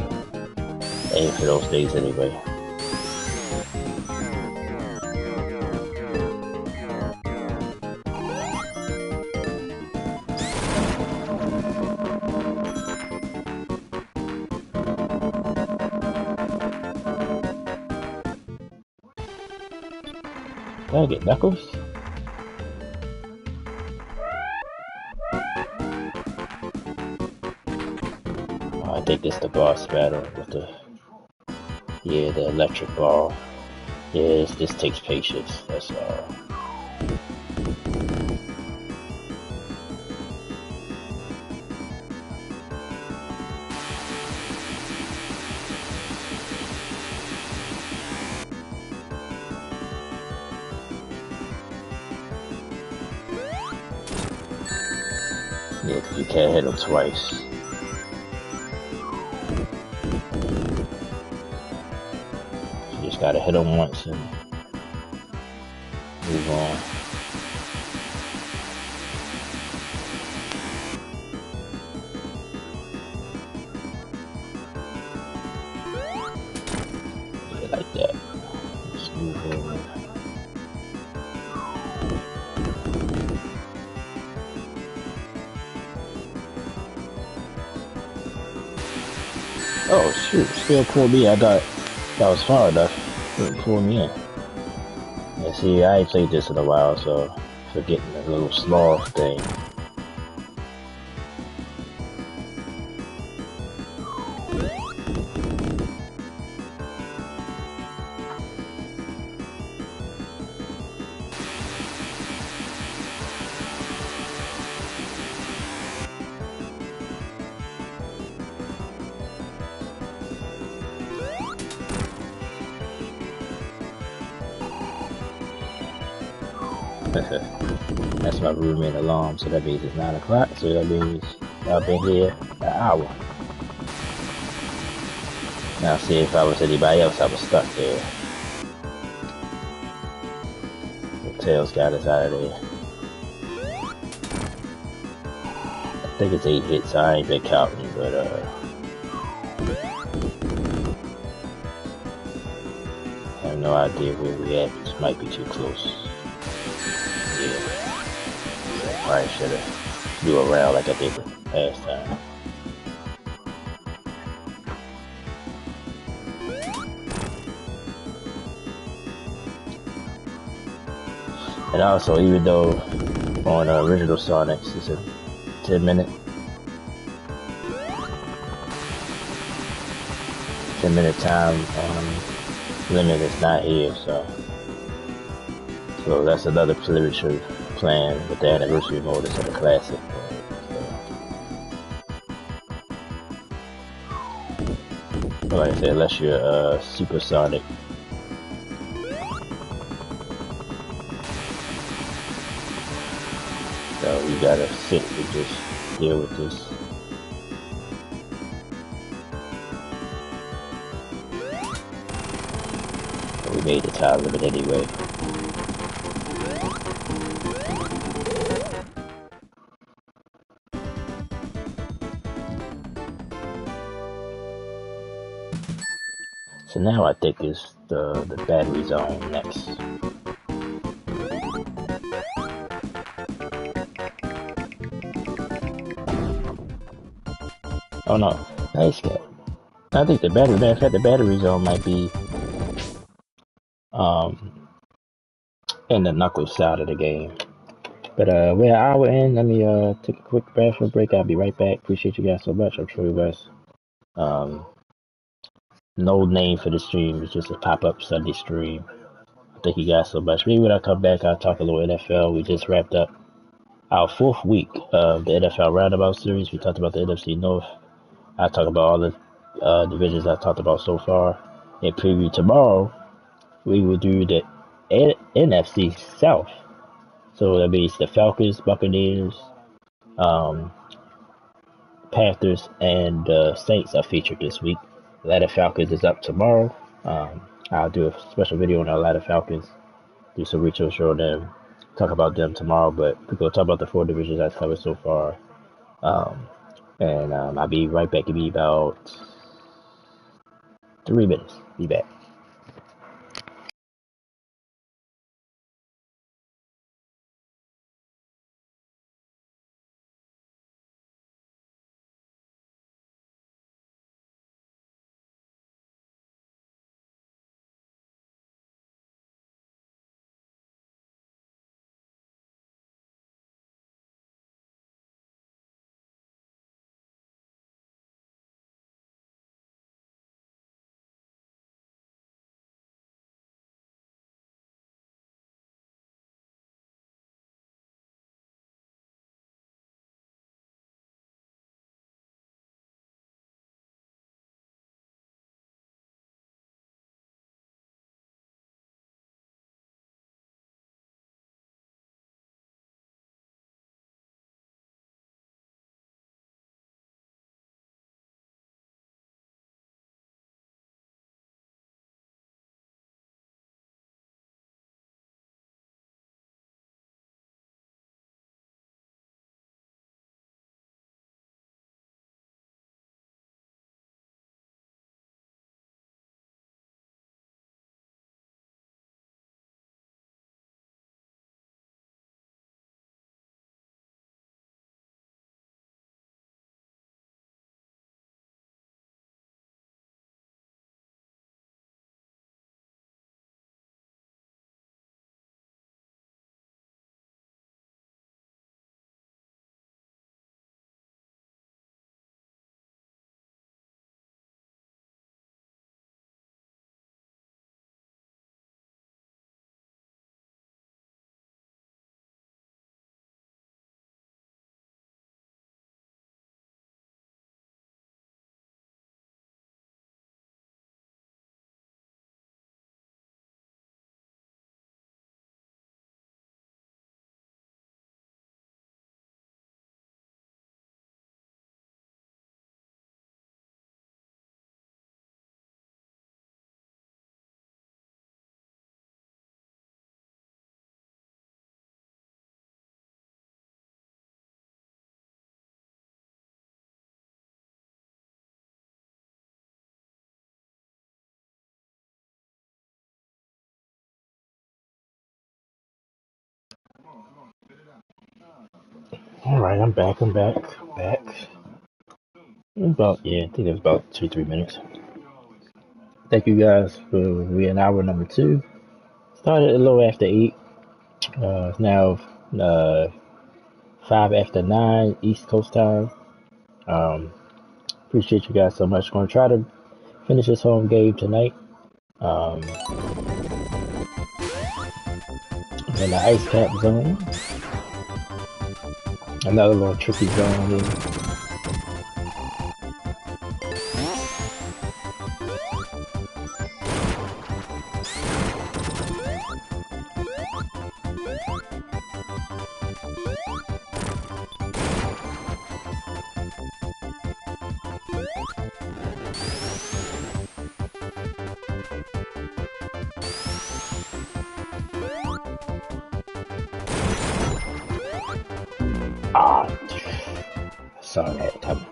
aim for those things anyway. Did I get Knuckles? Oh, I think this is the boss battle with the electric ball. Yeah, this takes patience, that's all. Yeah, because you can't hit him twice. You just gotta hit him once and move on. Yeah, like that. Just move over. Oh shoot, still pulled me. I thought that was far enough. It pulled me in. Yeah, see, I ain't played this in a while, so forgetting the little small thing. That's my roommate alarm, so that means it's 9 o'clock, so that means I've been here an hour. Now see if I was anybody else, I was stuck there. The Tails got us out of there. I think it's 8 hits, I ain't been counting, but I have no idea where we at. This might be too close. Yeah. Probably should have do a round like I did the last time. And also, even though on original Sonics it's a 10-minute time limit, is not here, so that's another literature plan with the anniversary mode instead of classic. But like I said, unless you're supersonic. So you gotta sit and just deal with this. But we made the time limit anyway. So now I think it's the battery zone next. Oh no, nice guy. I think the battery zone might be in the Knuckles side of the game. But we're an hour in. Let me take a quick bathroom break. I'll be right back. Appreciate you guys so much. I'm sure you guys. No name for the stream. It's just a pop-up Sunday stream. Thank you guys so much. Maybe when I come back, I'll talk a little NFL. We just wrapped up our 4th week of the NFL Roundabout Series. We talked about the NFC North. I talk about all the divisions I've talked about so far. In preview tomorrow, we will do the NFC South. So that means the Falcons, Buccaneers, Panthers, and Saints are featured this week. Atlanta Falcons is up tomorrow. I'll do a special video on the Atlanta Falcons, do some research on them, talk about them tomorrow, but we're going to talk about the 4 divisions I've covered so far. And I'll be right back. It'll be about 3 minutes. Be back. Alright, I'm back. Back. I think it was about 2, 3 minutes. Thank you guys for in hour number 2. Started a little after 8. It's now 5 after 9 East Coast time. Appreciate you guys so much. Gonna try to finish this home game tonight. In the ice cap zone. Another little tricky zone here. Saw that coming.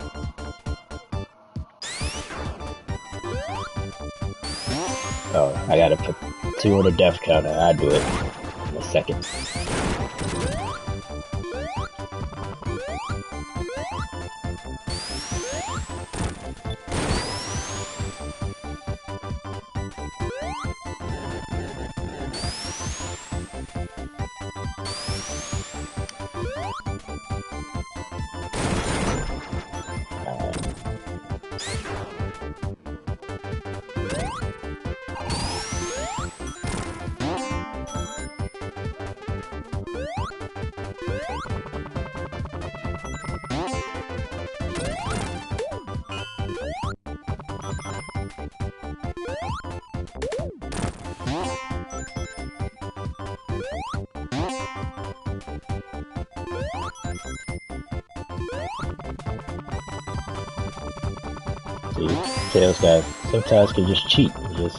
Oh, I gotta put 2 on the death counter. I'll do it in a second. See, Tails guy sometimes can just cheat and just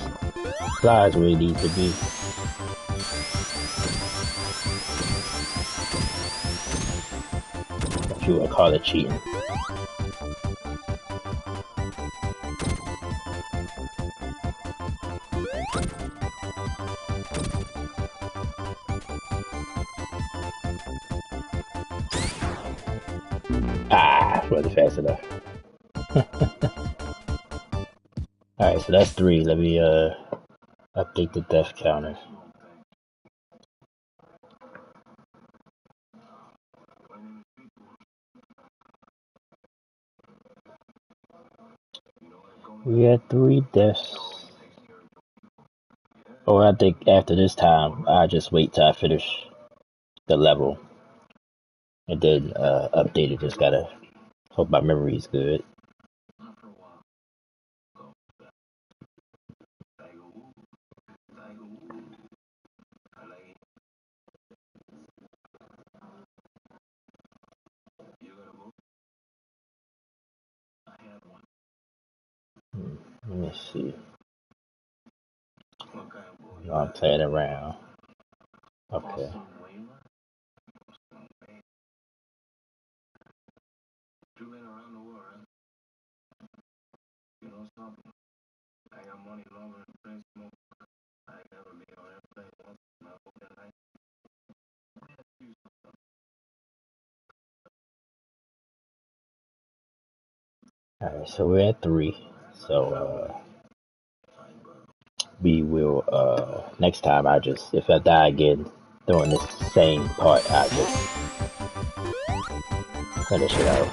flies where he needs to be. If you would call it cheating. Wasn't fast enough. Alright, so that's 3. Let me update the death counter. We had 3 deaths. Oh, I think after this time, I'll just wait till I finish the level. And then update it. Just gotta hope my memory is good. Let me see. No, I'm playing around. Okay. Alright, so we're at 3. So we will next time I just, if I die again doing this same part, I just finish it out.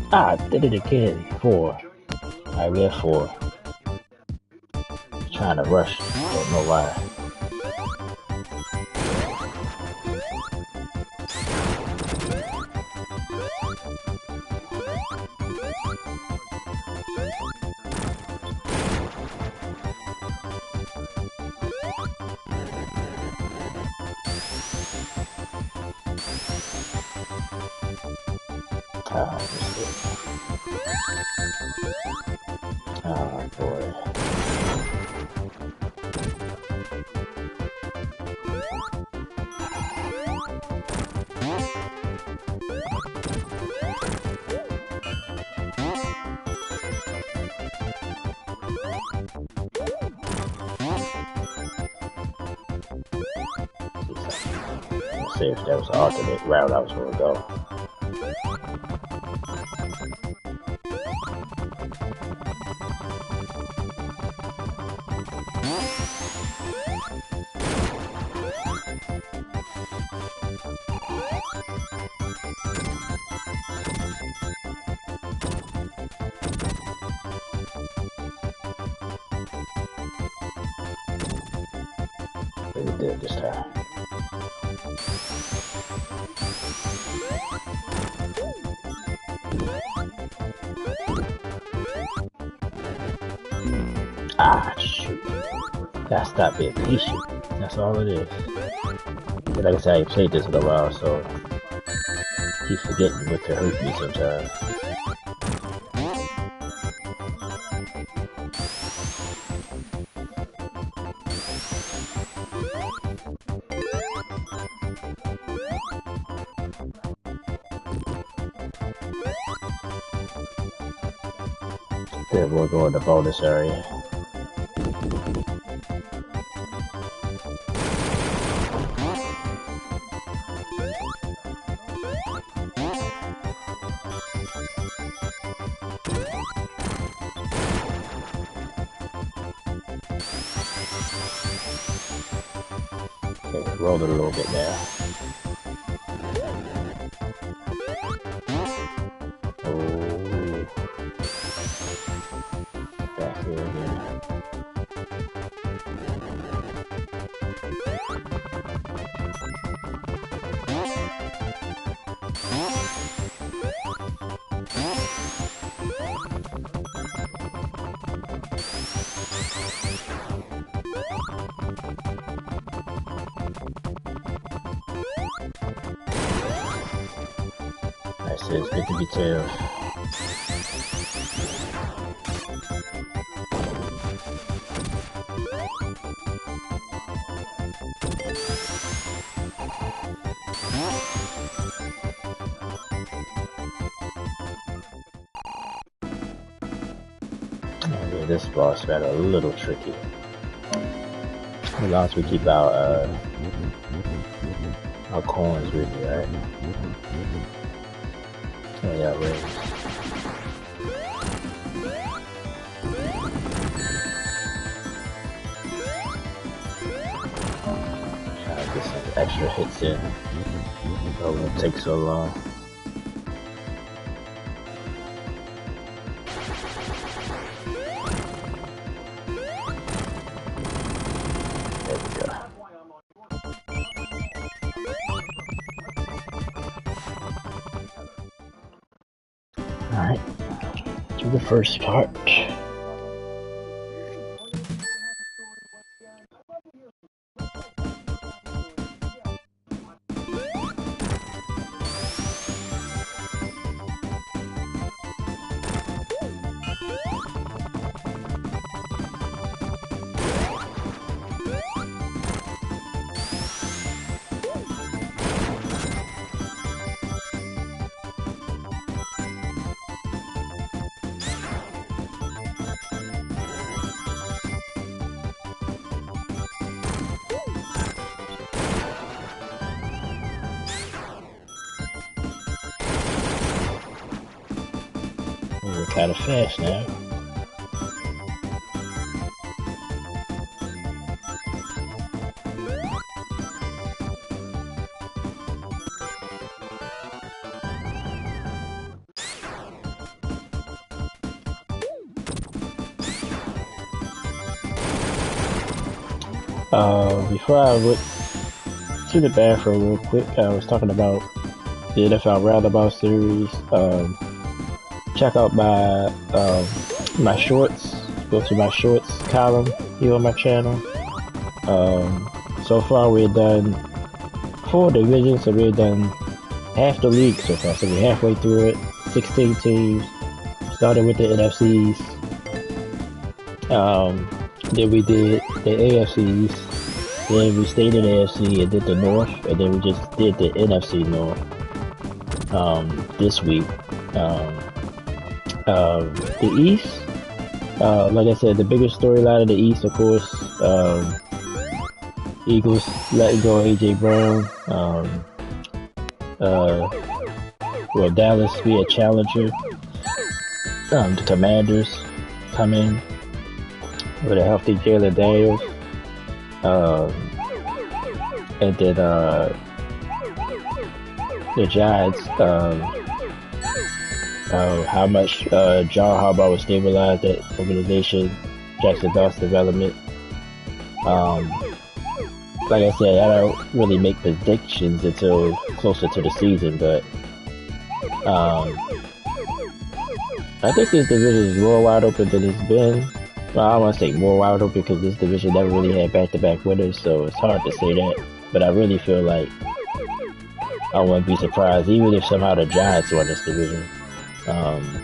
I did it again. 4. Alright, we're at 4. Trying to rush. Don't know why. Oh boy. say if that was the alternate route I was going to go. We did this time. Ah, shoot. Gotta stop being patient. That's all it is. But like I said, I ain't played this in a while, so I keep forgetting what to hurt me sometimes. Then we'll go in the bonus area. Okay, roll it a little bit now. Back here again. Nice, it's good to be tailed. Yeah, this boss got a little tricky. As long as we keep our coins with me, right? Oh yeah, rings. Trying to get some extra hits in. It won't take so long. Alright, to the first part. We're kind of fast now. Before I went to the bathroom real quick, I was talking about the NFL Roundabout series. Check out my shorts. Go to my shorts column here on my channel. So far we've done 4 divisions, so we've done half the league so far. So we're halfway through it. 16 teams. Started with the NFCs. Then we did the AFCs. Then we stayed in the AFC and did the North, and then we just did the NFC North this week. The East, like I said, the biggest storyline of the East, of course, Eagles letting go AJ Brown. Uh, will Dallas be a challenger? The Commanders come in with a healthy Jalen Daniels. And then the Giants. How much John Harbaugh will stabilize that organization, Jackson Dawson development. Like I said, I don't really make predictions until closer to the season, but I think this division is more wide open than it's been. Well, I don't want to say more wide open because this division never really had back-to-back winners, so it's hard to say that. But I really feel like I wouldn't be surprised even if somehow the Giants won this division.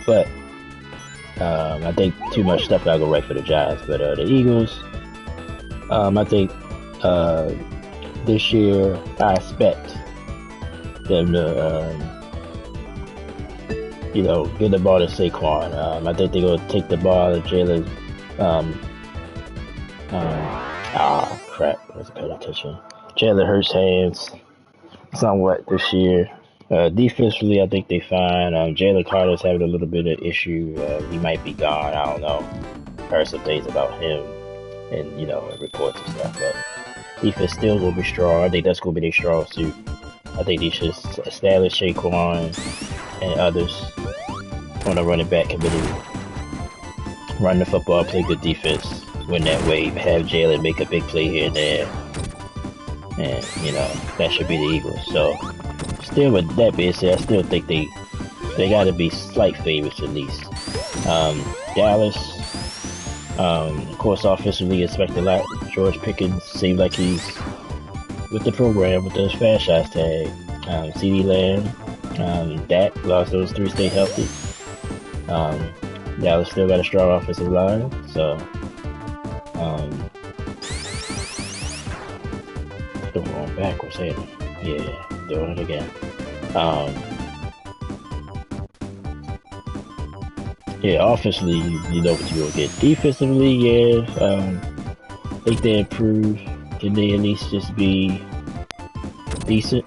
But I think too much stuff gotta go right for the Giants. But the Eagles, I think this year I expect them to, give the ball to Saquon. I think they're gonna take the ball to Jalen. Crap! I wasn't paying attention. Jalen Hurts' hands somewhat this year. Defensively, I think they fine. Jalen Carter's having a little bit of issue. He might be gone. I don't know. Heard some things about him and, reports and stuff. But defense still will be strong. I think that's going to be their strong suit. I think they should establish Saquon and others on the running back committee. Run the football, play good defense. Win that way. Have Jalen make a big play here and there. And, that should be the Eagles. So, still with that being said, I still think they got to be slight favorites at least. Dallas, of course, offensively expect a lot. George Pickens seems like he's with the program with those franchise tag. CeeDee Lamb, Dak, lost those three, stay healthy. Dallas still got a strong offensive line, so still going backwards, ain't it? Yeah, doing it again. Offensively, you know what you're gonna get. Defensively, think they improve. Can they at least just be decent?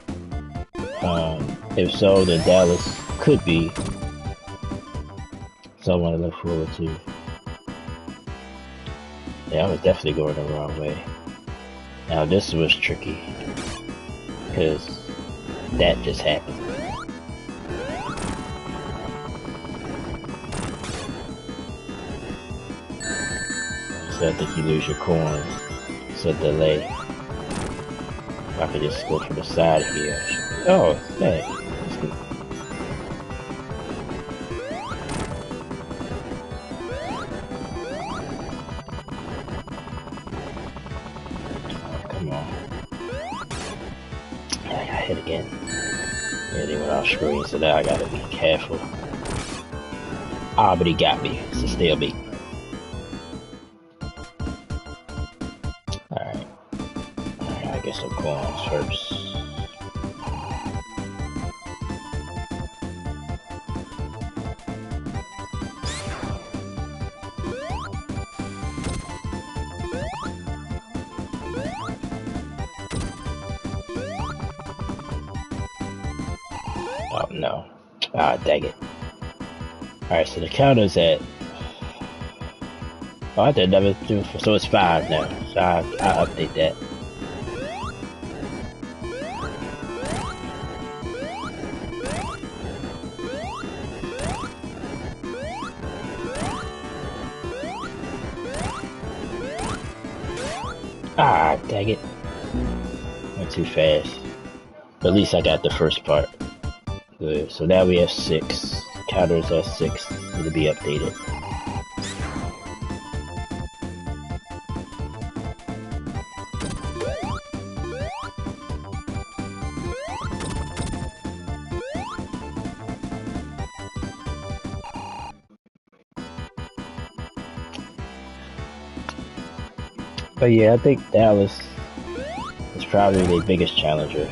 If so, then Dallas could be someone to look forward to. Yeah, I was definitely going the wrong way. Now this was tricky because that just happened. So I think you lose your coins. It's a delay. If I could just go from the side here. Oh, hey. That's good. Come on. I got hit again. Yeah, they went off screen, so now I gotta be careful. But he got me. It's a stalemate. Alright. I gotta get some coins first. Oh no. Dang it. Alright, so the counter's at... Oh, I did number 2, so it's 5 now. So I'll update that. Dang it. Went too fast. But at least I got the first part. Good. So now we have 6. Counters at 6. It'll be updated. But yeah, I think Dallas is probably their biggest challenger.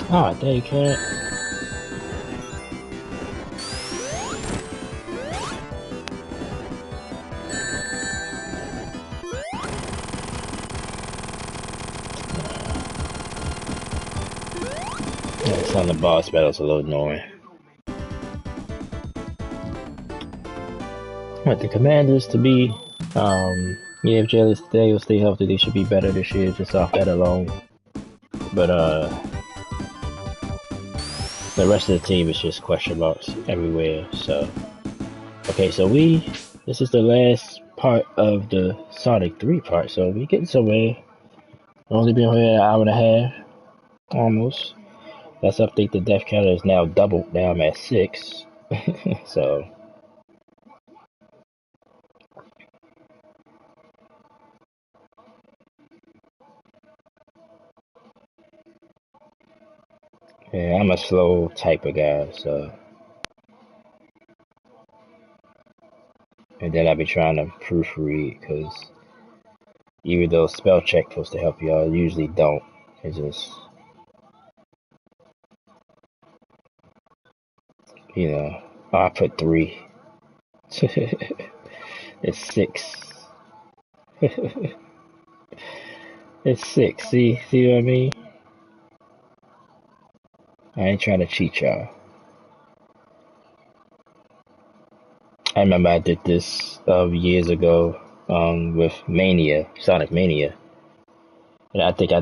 Oh, they can't. Yeah, some of the boss battles a little annoying. Want the commanders to be, yeah, if Jelly will stay healthy, they should be better this year just off that alone. But the rest of the team is just question marks everywhere. So, okay, so this is the last part of the Sonic 3 part, so we getting somewhere. Only been here an hour and a half, almost. Let's update the death counter is now doubled. Now I'm at 6. So. Yeah, I'm a slow type of guy, so. And then I be trying to proofread, because even though spell check supposed to help you out, I usually don't. It just, you know, oh, I put 3. It's 6. It's 6. See what I mean? I ain't trying to cheat y'all. I remember I did this years ago with Mania, Sonic Mania. And I think I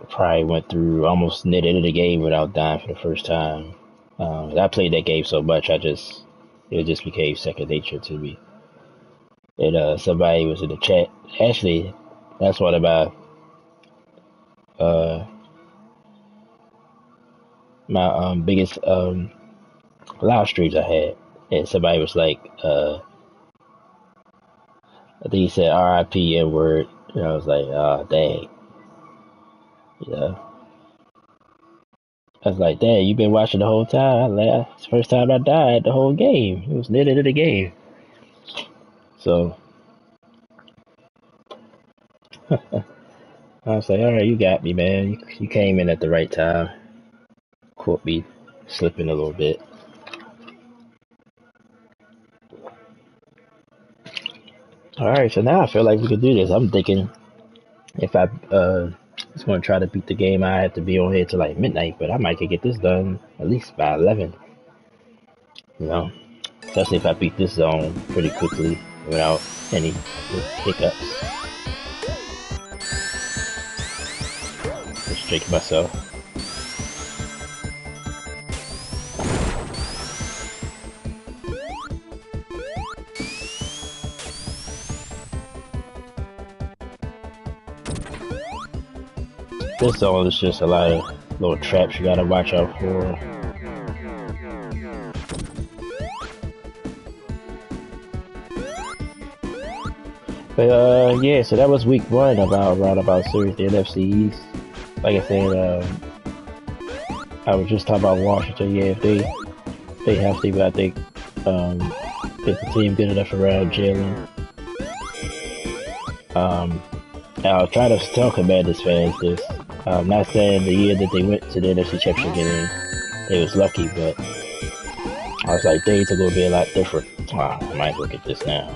probably went through almost near the end of the game without dying for the first time. I played that game so much, it just became second nature to me. And somebody was in the chat. Actually, that's one of my biggest live streams I had. And somebody was like, I think he said R.I.P. N-word. And I was like, oh, dang. You know? I was like, dang, you been watching the whole time? It's the first time I died the whole game. It was near the end of the game. So, I was like, alright, you got me, man. You came in at the right time. Caught me slipping a little bit. Alright, so now I feel like we can do this. I'm thinking if I just want to try to beat the game, I have to be on here till like midnight, but I might could get this done at least by 11. You know? Especially if I beat this zone pretty quickly without any hiccups. Restrict myself. This zone is just a lot of little traps you gotta watch out for. But yeah, so that was week 1 about series, the NFC East. Like I said, I was just talking about Washington. Yeah, if they healthy, but I think if the team good enough around Jalen. I'll try to tell Commanders fans this. I'm not saying the year that they went to the NFC Championship game, they was lucky, but I was like, things are gonna be a lot different. Wow, I might look at this now.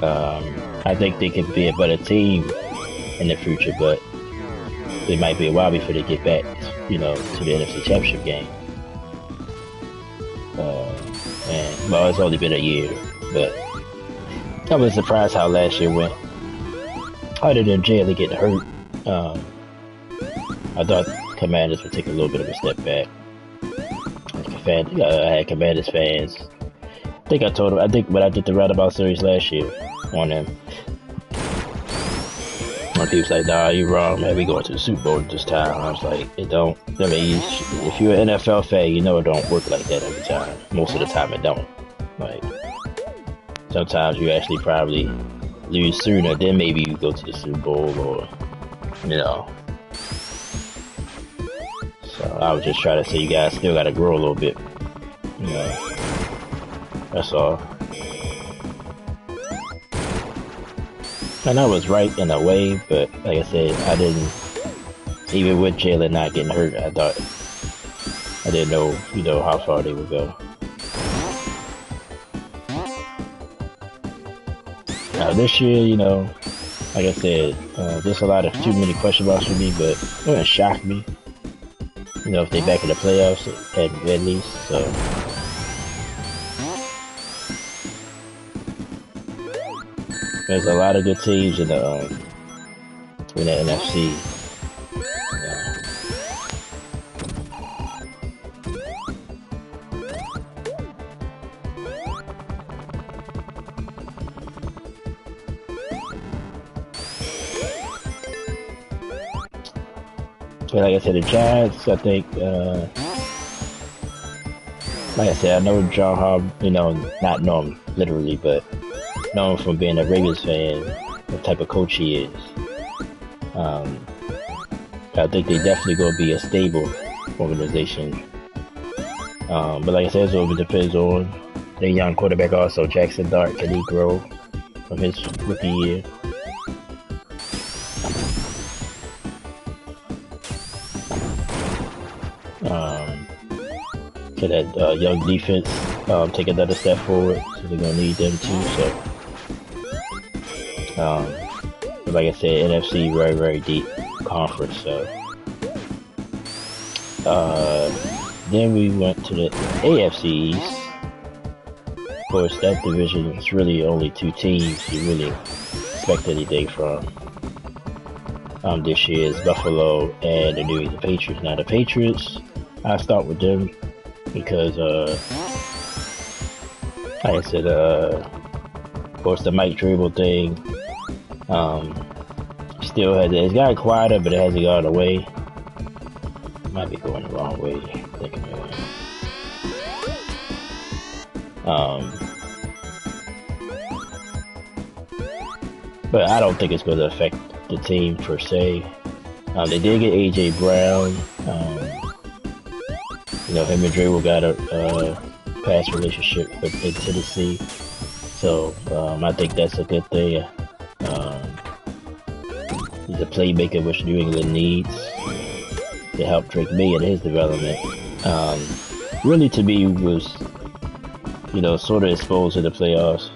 I think they could be a better team in the future, but it might be a while before they get back, you know, to the NFC Championship game. And well, it's only been a year, but I was surprised how last year went. Other than Jalen getting hurt, I thought Commanders would take a little bit of a step back. I had Commanders fans. I think I told them. I think when I did the Roundabout series last year on them, when people was like, "Nah, you wrong, man. We going to the Super Bowl this time." I was like, "It don't." I mean, if you're an NFL fan, you know it don't work like that every time. Most of the time, it don't. Like sometimes you actually probably lose sooner, then maybe you go to the Super Bowl, or you know. So I was just trying to say you guys still gotta grow a little bit. You know. That's all. And I was right in a way, but like I said, I didn't. Even with Jalen not getting hurt, I thought I didn't know, how far they would go. Now this year, like I said, there's a lot of too many question marks for me, but it wouldn't shock me. If they back in the playoffs at least. So there's a lot of good teams in the NFC. But like I said, the Giants, I think, like I said, I know John Harbaugh, not know him literally, but know him from being a Ravens fan, what type of coach he is. I think they definitely going to be a stable organization. But like I said, it's over depends on the young quarterback also, Jackson Dart. Can he grow from his rookie year? Can that young defense take another step forward? So they're going to need them too. So, but like I said, NFC very, very deep conference. So, then we went to the AFC East. Of course, that division is really only two teams you really expect anything from. This year is Buffalo and the New England Patriots. Now the Patriots, I start with them because, like I said, of course the Mike Dribble thing, still it's gotten quieter, but it hasn't gone away. Might be going the wrong way, thinking of it. But I don't think it's going to affect the team per se. They did get AJ Brown. Him and Dribble got a past relationship in Tennessee, so I think that's a good thing. He's a playmaker which New England needs to help Drake May in his development. Really, to me, was sort of exposed to the playoffs.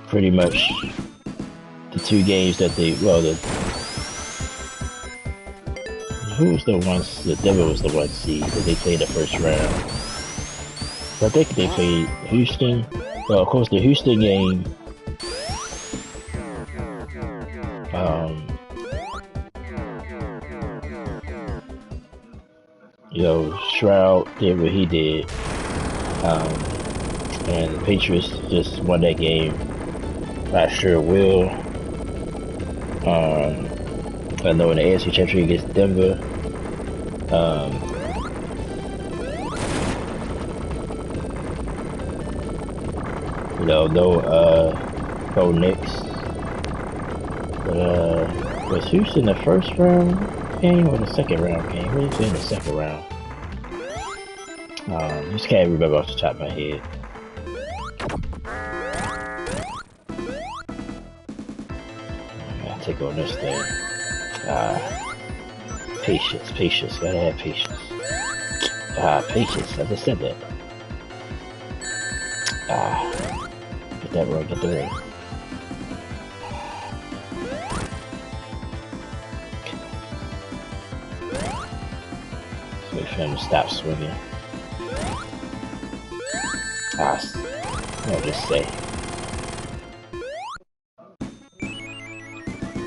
Pretty much the two games that who was the ones? The Denver was the 1 seed that they played the first round. I think they played Houston. Well, of course, the Houston game. Stroud did what he did, and the Patriots just won that game. Not sure will. I know in the AFC Championship against Denver, no Knicks. But was Houston the first round game or the second round game? What is in the second round? Just can't remember off the top of my head. I'll take on this thing. Patience, gotta have patience. Patience, I just said that. Get that wrong, get the ring. Wait for him to stop swinging. I'll just say.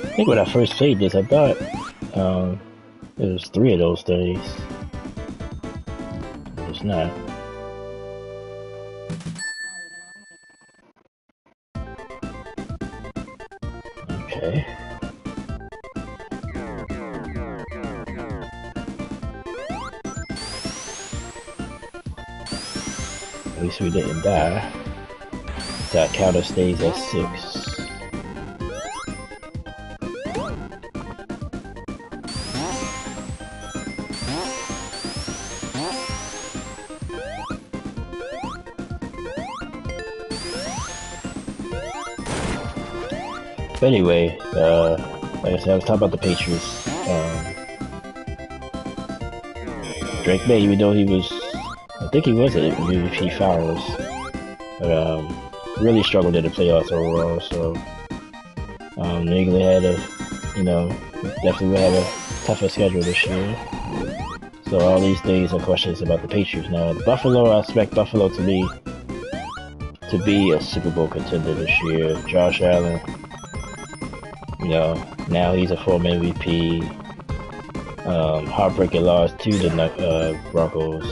I think when I first played this, I thought it was 3 of those things. It's not. Okay. At least we didn't die. That counter stays at 6. anyway, like I said, I was talking about the Patriots. Drake May, even though he was, I think he was an MVP finalist, but really struggled in the playoffs overall. So New England had a, definitely will have a tougher schedule this year. So all these things are questions about the Patriots. Now, Buffalo, I expect Buffalo to be a Super Bowl contender this year. Josh Allen, now he's a former MVP. Heartbreaking loss to the Broncos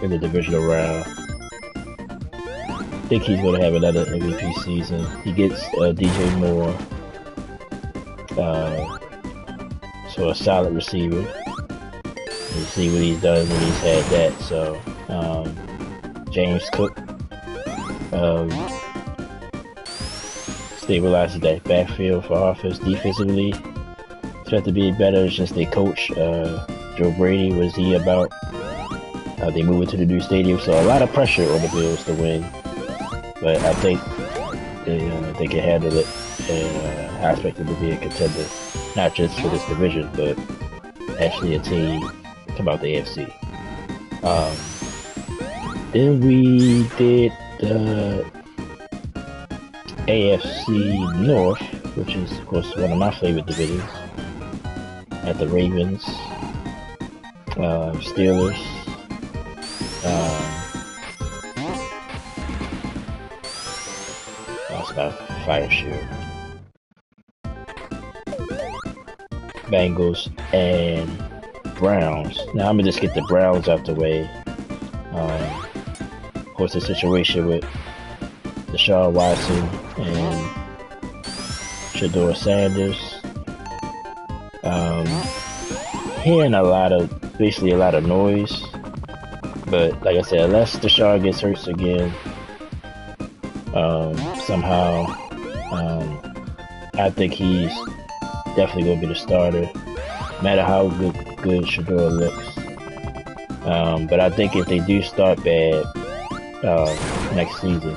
in the divisional round. I think he's going to have another MVP season. He gets DJ Moore, so a solid receiver. You see what he's done when he's had that. So James Cook stabilizes that backfield for offense. Defensively, expect to be better since they coach Joe Brady. Was he about? They move into the new stadium, so a lot of pressure on the Bills to win. But I think they can handle it, and I expect them to be a contender, not just for this division, but actually a team come out the AFC. Then we did the AFC North, which is of course one of my favorite divisions. At the Ravens, Steelers, lost my fire shield, Bengals, and Browns. Now I'm gonna just get the Browns out the way. Of course, the situation with Deshaun Watson and Shador Sanders. Hearing basically a lot of noise, but like I said, unless Deshaun gets hurt again, somehow, I think he's definitely going to be the starter, no matter how good Shador looks. But I think if they do start bad next season,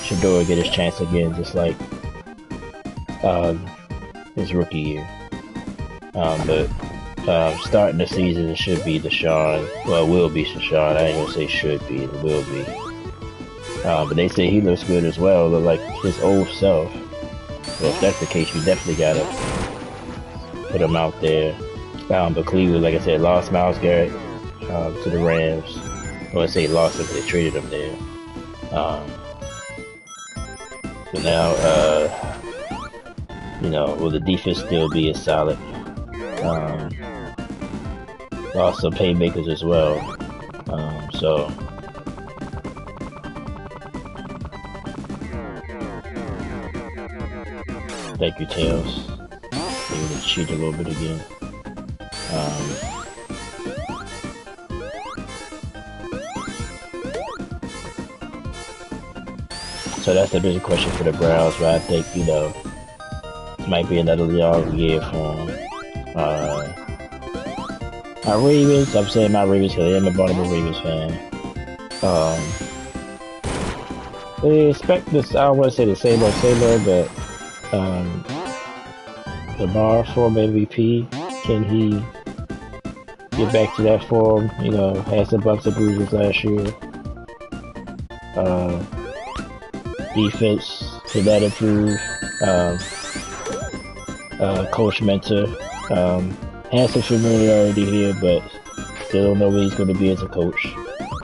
Shador will get his chance again, just like his rookie year. But starting the season, it should be Deshaun. Well, it will be Deshaun. I ain't gonna say should be, it will be. But they say he looks good as well, look like his old self. So if that's the case, we definitely gotta put him out there. But Cleveland, like I said, lost Myles Garrett to the Rams. Well, I say lost him, but they traded him there. So now, will the defense still be as solid? Lost some playmakers as well. So thank you, Tails. Maybe to cheat a little bit again. So that's the big question for the Browns, but I think, it might be another long year for them. My Ravens, I'm saying my Ravens because I am a Baltimore Ravens fan. They expect this, I don't want to say the same old, but Lamar, former MVP, can he get back to that form? Had some bumps and bruises last year. Defense, can that improve? Coach mentor, has some familiarity here, but still don't know where he's going to be as a coach.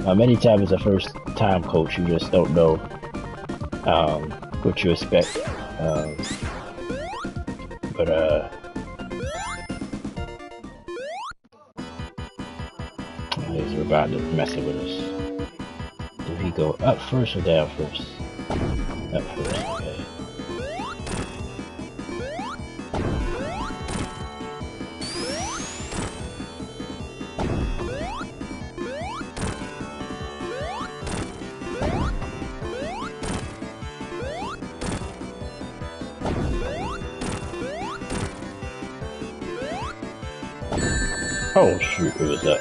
Anytime as a first-time coach, you just don't know what you expect. He's about to messing with us. Did he go up first or down first? Up first, okay. Oh shoot, it was up.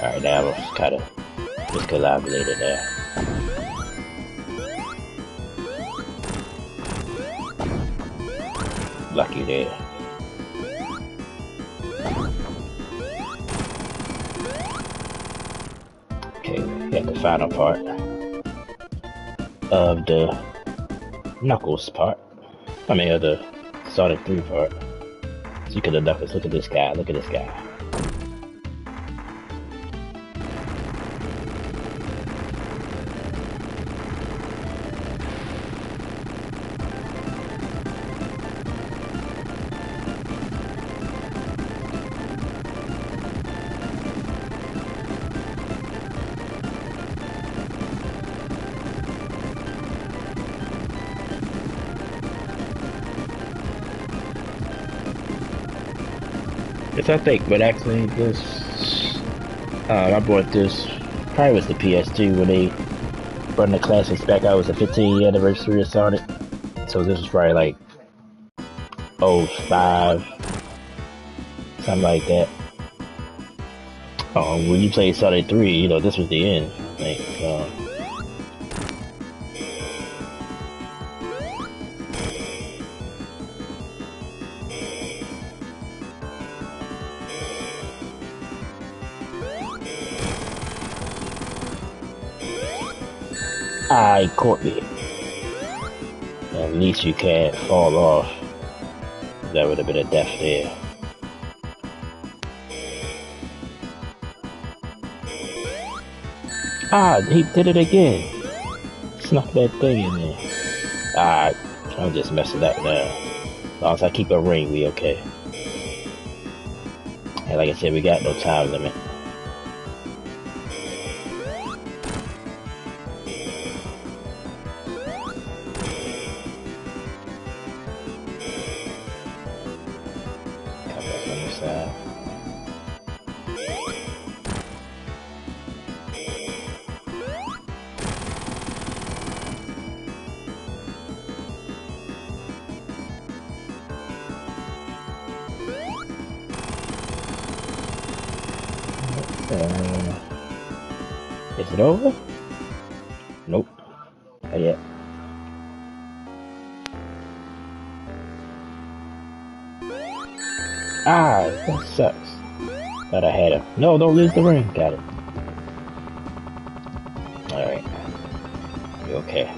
Alright, now I was kinda Just collaborated there. Lucky there. Okay, at the final part of the Knuckles part. I mean, of the Sonic 3 part. Speaking of Knuckles, look at this guy, look at this guy. Yes, I think, but actually this, I bought this, probably was the PS2 when they brought the classics back out. It was the 15th anniversary of Sonic. So this was probably like, '05, something like that. When you played Sonic 3, you know, this was the end. Like, I caught me. At least you can't fall off. That would have been a death there. Ah, he did it again. Snuck that thing in there. Ah, I'm just messing up now. As long as I keep a ring, we okay. And like I said, we got no time limit. Is it over? Nope. Not yet. Ah, that sucks. Thought I had him. No, don't lose the ring. Got it. Alright. You okay?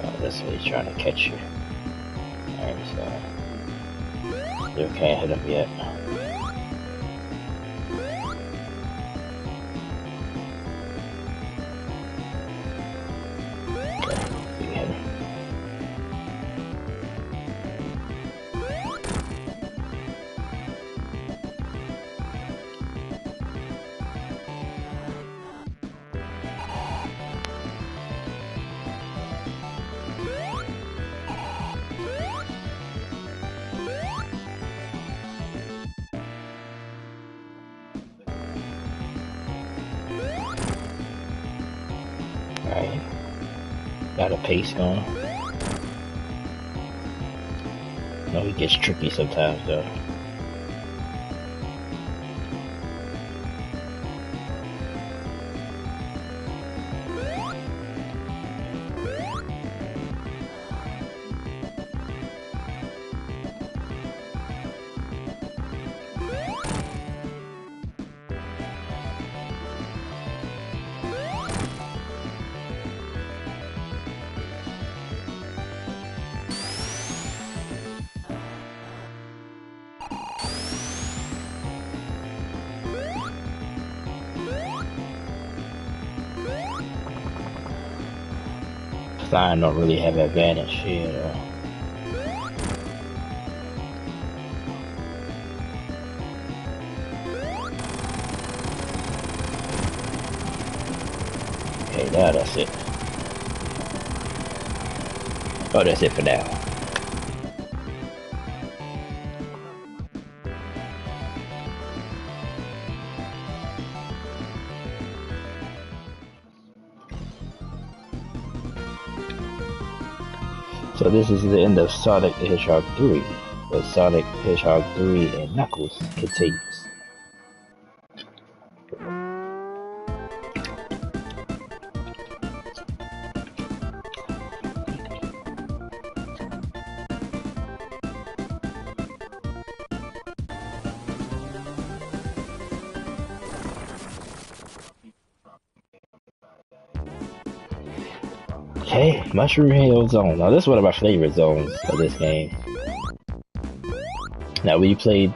Oh, this way he's trying to catch you. Alright, so you can't hit him yet. Alright. Got a pace going. No, he gets tricky sometimes though. Sign don't really have advantage here though. Okay, now that's it. Oh, that's it for now. So this is the end of Sonic the Hedgehog 3, but Sonic the Hedgehog 3 and Knuckles continues. Okay, Mushroom Hill Zone. Now this is one of my favorite zones of this game. Now when you played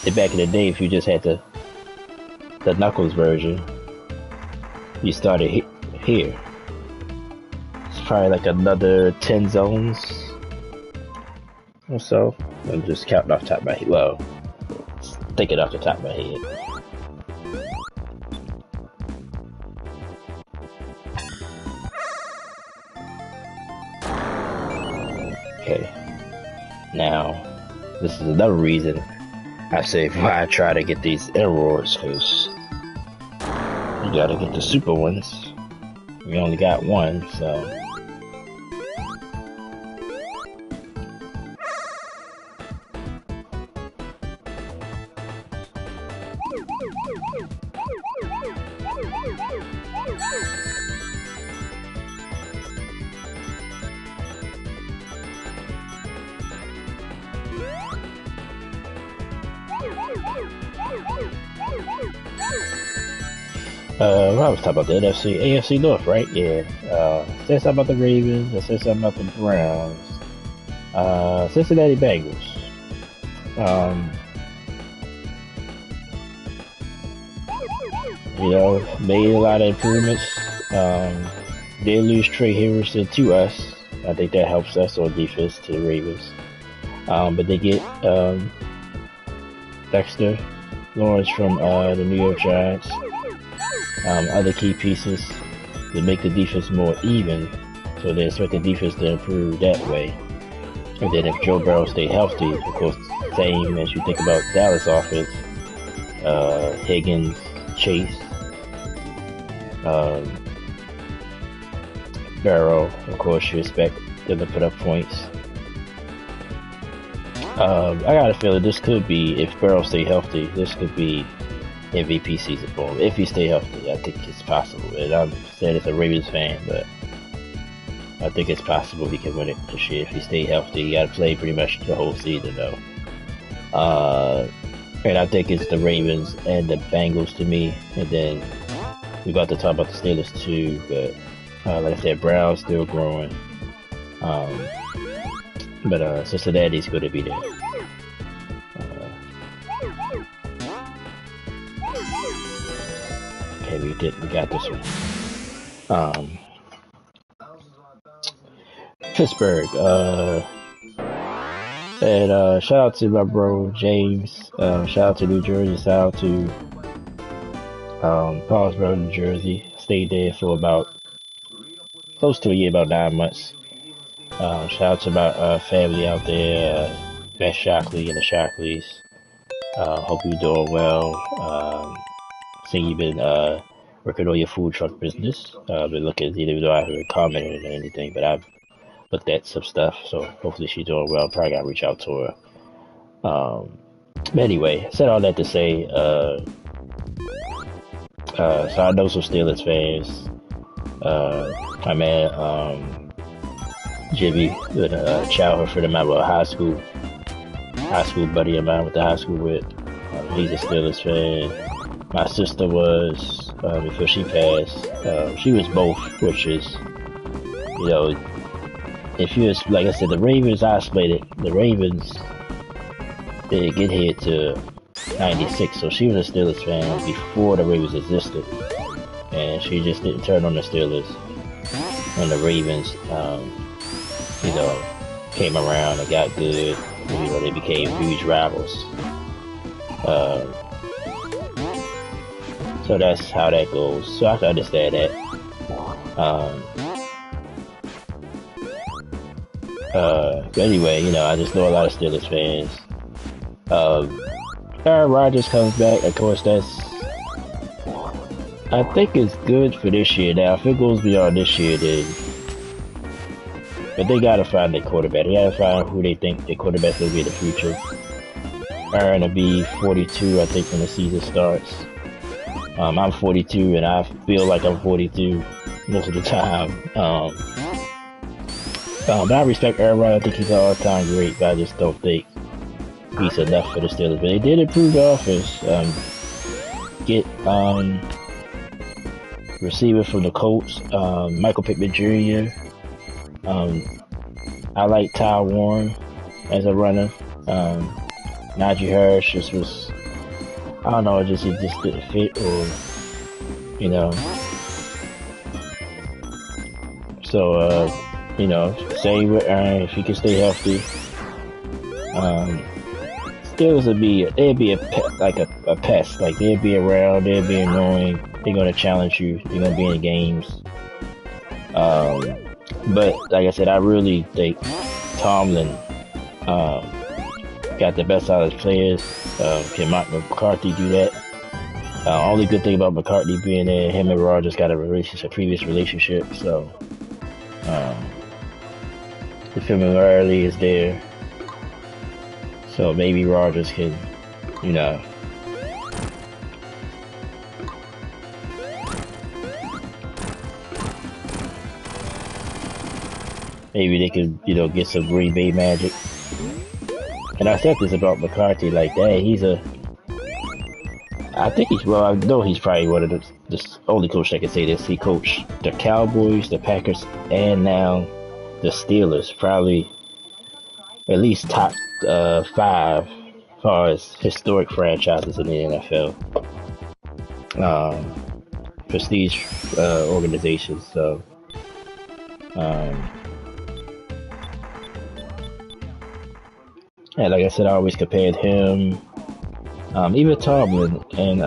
it back in the day, if you just had the Knuckles version, you started here. It's probably like another 10 zones or so. I'm just counting off the top of my head. Well, thinking off the top of my head. Okay. Now, this is another reason I say why I try to get these emeralds, because you gotta get the super ones. We only got one, so. I was talking about the AFC North, right? Yeah. Said something about the Ravens. I said something about the Browns. Cincinnati Bengals. You know, made a lot of improvements. They lose Trey Harrison to us. I think that helps us on defense to the Ravens. But they get Dexter Lawrence from the New York Giants. Other key pieces to make the defense more even, so they expect the defense to improve that way. And then if Joe Burrow stay healthy, of course, same as you think about Dallas offense, Higgins, Chase, Burrow, of course, you expect them to put up points. I got a feeling this could be, if Burrow stay healthy, this could be MVP season for him. If he stay healthy, I think it's possible. And I'm saying it's a Ravens fan, but I think it's possible he can win it this year if he stay healthy. He got to play pretty much the whole season, though. And I think it's the Ravens and the Bengals to me. And then we got to talk about the Steelers too, but like I said, Browns still growing. But Cincinnati's going to be there. Okay, we got this one. Pittsburgh. And shout out to my bro James. Shout out to New Jersey. Shout out to Paulsboro, New Jersey. Stayed there for about close to a year, about 9 months. Shout out to my family out there, Matt Shockley and the Shockleys. Hope you're doing well. Seeing you've been working on your food truck business. Been looking, even though I haven't commented or anything, but I've looked at some stuff, so hopefully she's doing well. Probably gotta reach out to her. But anyway, I said all that to say, so I know some Steelers fans. My man, Jimmy, with a childhood friend of mine, well, high school buddy of mine with the high school with. He's a Steelers fan. My sister was, before she passed, she was both, which is, you know, if you, like I said, the Ravens, I explained it, the Ravens didn't get here to 96, so she was a Steelers fan before the Ravens existed, and she just didn't turn on the Steelers when the Ravens, you know, came around and got good. You know, they became huge rivals. So that's how that goes. So I can understand that. But anyway, you know, I just know a lot of Steelers fans. Aaron Rodgers comes back. Of course, I think it's good for this year. Now, if it goes beyond this year, then. But they gotta find their quarterback. They gotta find who they think their quarterback will be in the future. Aaron will be 42, I think, when the season starts. I'm 42, and I feel like I'm 42 most of the time. But I respect Aaron Rodgers. I think he's an all-time great, but I just don't think he's enough for the Steelers. But they did improve the offense. Get receiver from the Colts, Michael Pittman Jr. I like Ty Warren as a runner. Najee Harris just was, I don't know, it just didn't fit, or you know. So same with Aaron, if he can stay healthy. Steelers would be a pest. Like they'd be around, they'd be annoying. They're gonna challenge you. They're gonna be in games. But like I said, I really think Tomlin got the best out of his players. Can Mike McCarthy do that? Only good thing about McCarthy being there, him and Rodgers got a previous relationship, so the familiarity is there. So maybe Rodgers can, maybe they could, get some Green Bay magic. And I said this about McCarthy, like, hey, I know he's probably one of the only coach that can say this. He coached the Cowboys, the Packers, and now the Steelers, probably at least top 5 as far as historic franchises in the NFL. Prestige organizations, so and like I said, I always compared him, even Tomlin and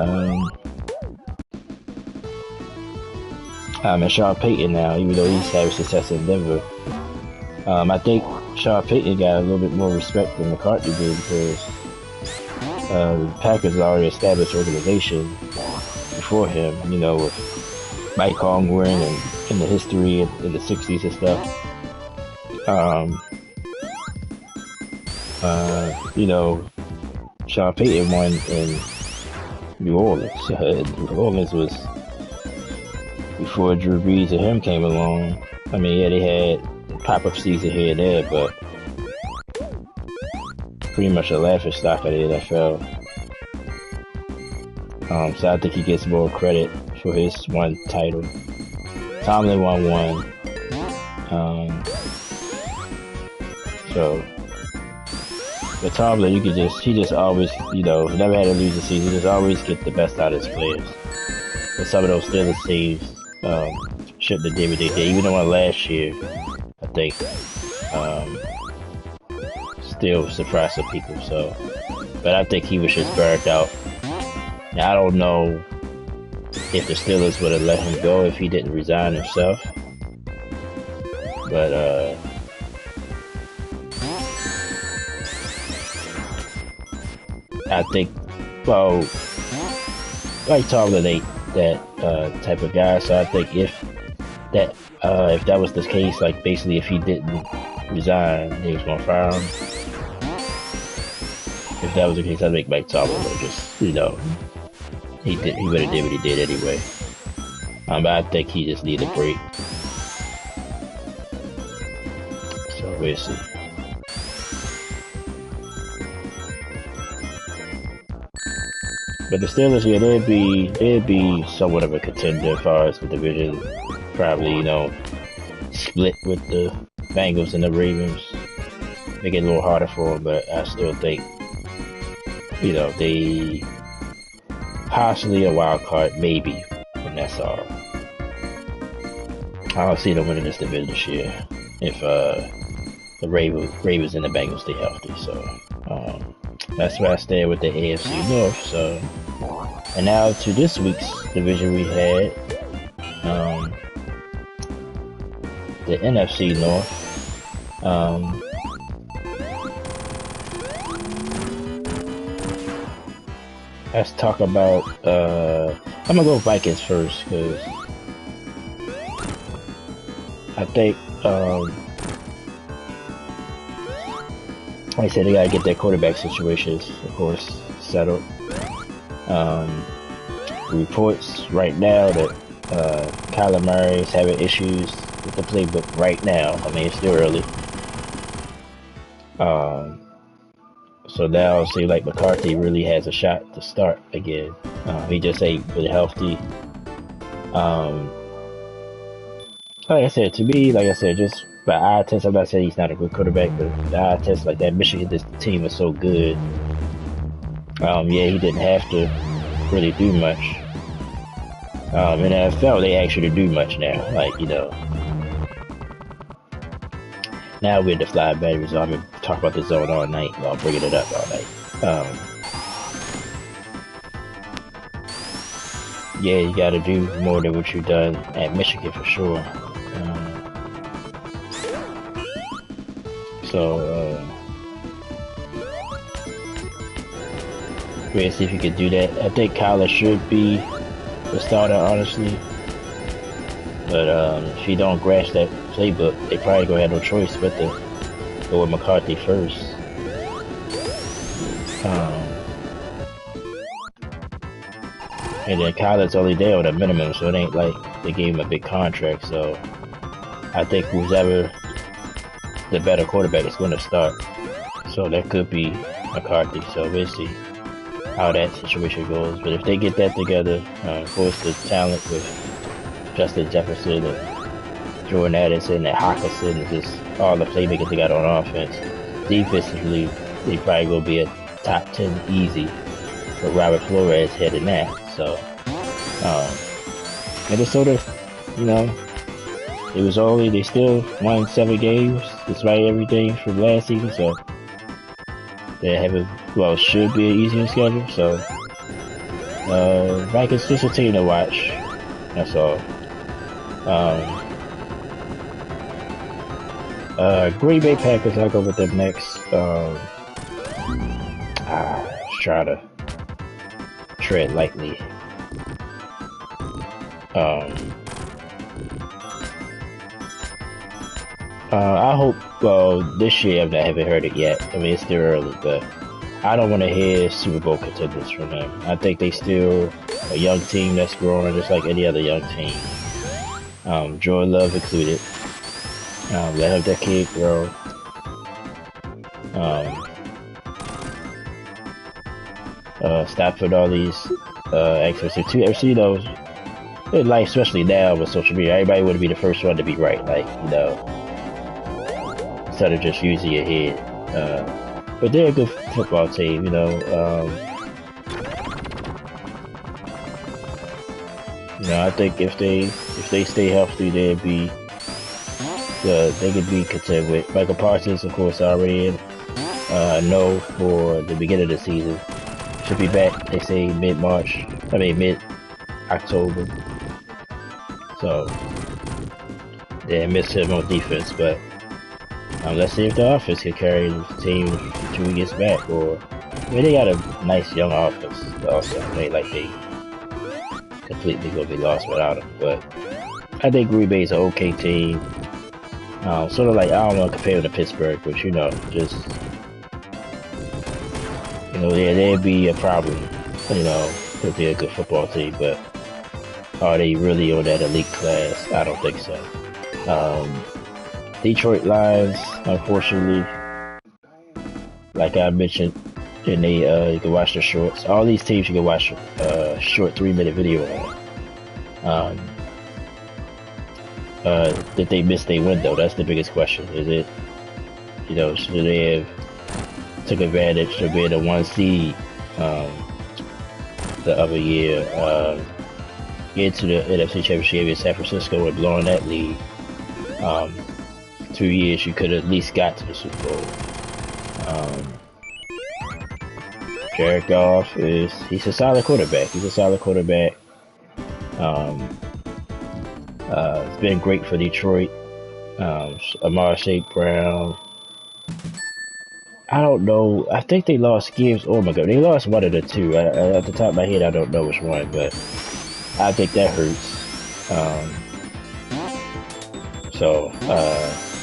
Sean Payton now, even though he's having success in Denver. I think Sean Payton got a little bit more respect than McCarthy did because the Packers already established organization before him, with Mike Holmgren and in the history in the 60s and stuff. Sean Payton won in New Orleans. New Orleans was before Drew Brees and him came along. I mean, yeah, they had pop-up season here and there, but pretty much a laughing stock of the NFL. So I think he gets more credit for his one title. Tomlin won one. But Tomlin, he just always, never had a losing season. He just always get the best out of his players. And some of those Steelers teams shouldn't have did what they did. Even the one last year, I think, still surprised some people. So, but I think he was just burned out. Now, I don't know if the Steelers would have let him go if he didn't resign himself. But I think, like Tomlin ain't that type of guy, so I think if that was the case, like basically if he didn't resign, they was gonna fire him. If that was the case, I'd make Mike Tomlin just, he would have did what he did anyway. But I think he just needed a break. So we'll see. But the Steelers, yeah, they'd be somewhat of a contender as far as the division. Probably, split with the Bengals and the Ravens. Make it a little harder for them, but I still think, they possibly a wild card, maybe, and that's all. I don't see them winning this division this year if the Ravens and the Bengals stay healthy. So that's where I stand with the AFC North. So, and now to this week's division we had, the NFC North. Let's talk about. I'm gonna go Vikings first because I think, like I said, they gotta get their quarterback situations, of course, settled. Reports right now that Kyler Murray is having issues with the playbook right now. I mean, it's still early. So now it seems like McCarthy really has a shot to start again. He just ain't been healthy. Like I said, to me, just By eye test, I'm not saying he's not a good quarterback, but the eye test like that Michigan this team was so good. Yeah, he didn't have to really do much. In the NFL, they ask you to do much now. Like, you know, now we're in the fly battery zone. I'm going to talk about the zone all night while bringing it up all night. Yeah, you got to do more than what you've done at Michigan for sure. We'll see if you can do that. I think Kyler should be the starter, honestly. But if he don't grasp that playbook, they probably gonna have no choice but to go with McCarthy first. And then Kyler's only there with a minimum, so it ain't like they gave him a big contract. So I think who's ever the better quarterback is going to start. So that could be McCarthy. So we'll see how that situation goes. But if they get that together, of course the talent with Justin Jefferson and Jordan Addison and Hawkinson and just all the playmakers they got on offense. Defensively, they probably will be a top 10 easy with Robert Flores heading that. So, Minnesota, you know, they still won 7 games despite everything from last season. So they should be an easier schedule. So, Vikings just a team to watch. That's all. Green Bay Packers, I'll go with them next. Let's try to tread lightly. I hope, this year I haven't heard it yet. I mean, it's still early, but I don't want to hear Super Bowl contenders from them. I think they still a young team that's growing just like any other young team. Jordan Love included. Let him that kid grow. Stop putting all these experts in those in life, especially now with social media. Everybody would be the first one to be right, like, you know, instead of just using your head. But they're a good football team, you know. I think if they stay healthy, they could be content with Michael Parsons, of course, already in. No for the beginning of the season. Should be back, they say mid-October. So, they miss him on defense, but let's see if the offense can carry the team until he gets back. Or, I mean, they got a nice young offense also. They completely gonna be lost without him. But I think Green Bay's an okay team. Sort of like, I don't want to compare them to Pittsburgh, but they'd be a problem, if they're a good football team, but are they really on that elite class? I don't think so. Detroit Lions, unfortunately, like I mentioned, and you can watch the shorts. All these teams you can watch a short 3-minute video on. Did they miss their window? That's the biggest question. Is it, should they have took advantage of being a 1 seed the other year, get to the NFC Championship in San Francisco and blowing that lead? 2 years you could have at least got to the Super Bowl. Jared Goff he's a solid quarterback. It's been great for Detroit. Amar St. Brown. I don't know. I think they lost games. Oh my god, they lost one of the two. At the top of my head, I don't know which one, but I think that hurts.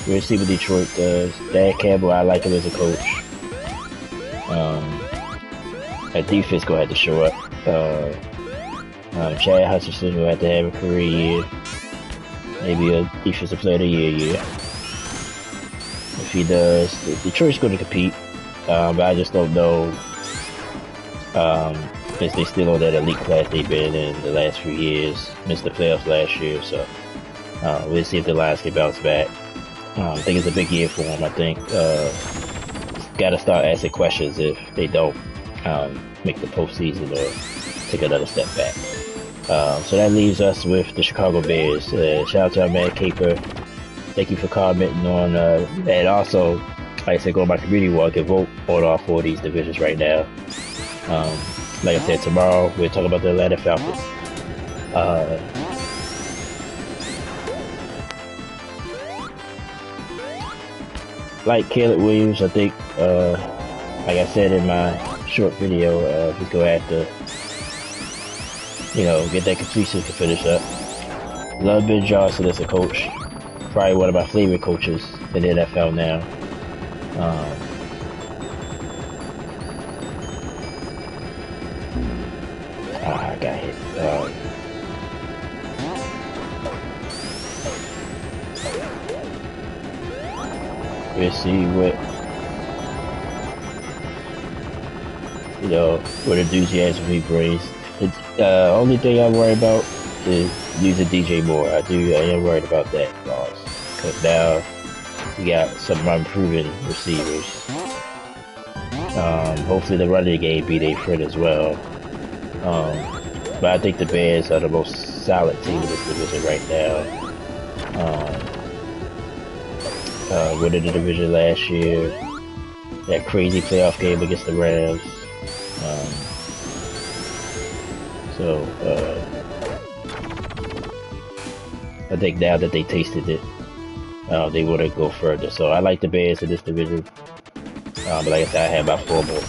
We'll see what Detroit does. Dan Campbell, I like him as a coach. That defense gonna have to show up. Chad Hutchinson will have to have a career year. Maybe a defensive player of the year. If he does, Detroit's going to compete, but I just don't know if they still on that elite class they've been in the last few years. Missed the playoffs last year, so we'll see if the Lions can bounce back. I think it's a big year for them. I think got to start asking questions if they don't make the postseason or take another step back. So that leaves us with the Chicago Bears. Shout out to our man Caper. Thank you for commenting on, and also, like I said, go to my community where I can vote on all 4 of these divisions right now. Like I said, tomorrow we'll talk about the Atlanta Falcons. Like Caleb Williams, I think, like I said in my short video, he's going to have to, get that completion to finish up. Love Ben Johnson as a coach. Probably one of my favorite coaches in the NFL now. I got hit. We'll see what enthusiasm he brings. It's only thing I'm worried about is using DJ Moore. I am worried about that loss. Because now we got some unproven receivers. Hopefully the running game be their friend as well. But I think the Bears are the most solid team in this division right now. Winning the division last year. That crazy playoff game against the Rams. I think now that they tasted it, they want to go further. So I like the Bears in this division. But like I said, I have my formal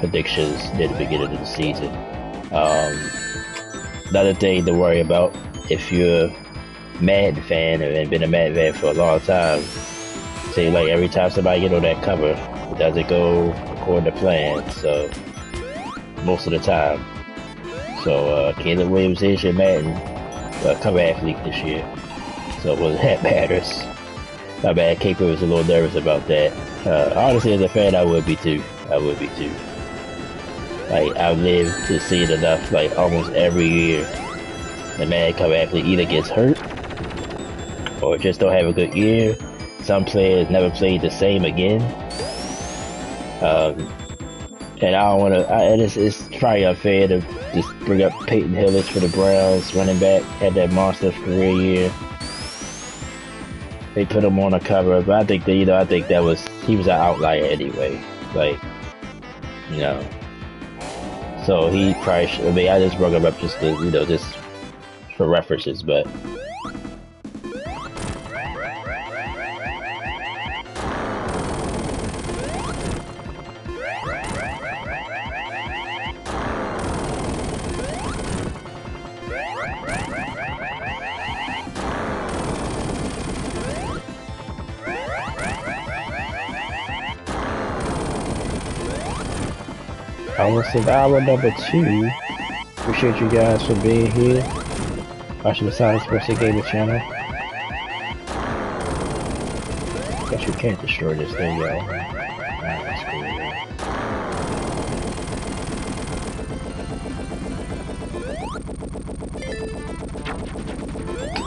predictions near the beginning of the season. Another thing to worry about, if you're a Madden fan and been a Madden fan for a long time, say like every time somebody get on that cover, it doesn't go according to plan. So most of the time. So Caleb Williams is your Madden cover athlete this year. So it wasn't that matters. My bad, Caper was a little nervous about that. Honestly, as a fan, I would be too. Like, I've lived to see it enough, like, almost every year, the man cover athlete either gets hurt, or just don't have a good year. Some players never played the same again. And I don't want to, and it's probably unfair to just bring up Peyton Hillis for the Browns, running back, had that monster career year. They put him on a cover, but I think that, he was an outlier anyway. Like, so he probably should, I just brought him up just to, just for references, but. Our survivor number 2. Appreciate you guys for being here. Watching the Science Sports Gaming channel. Guess you can't destroy this thing, y'all. That's cool, man.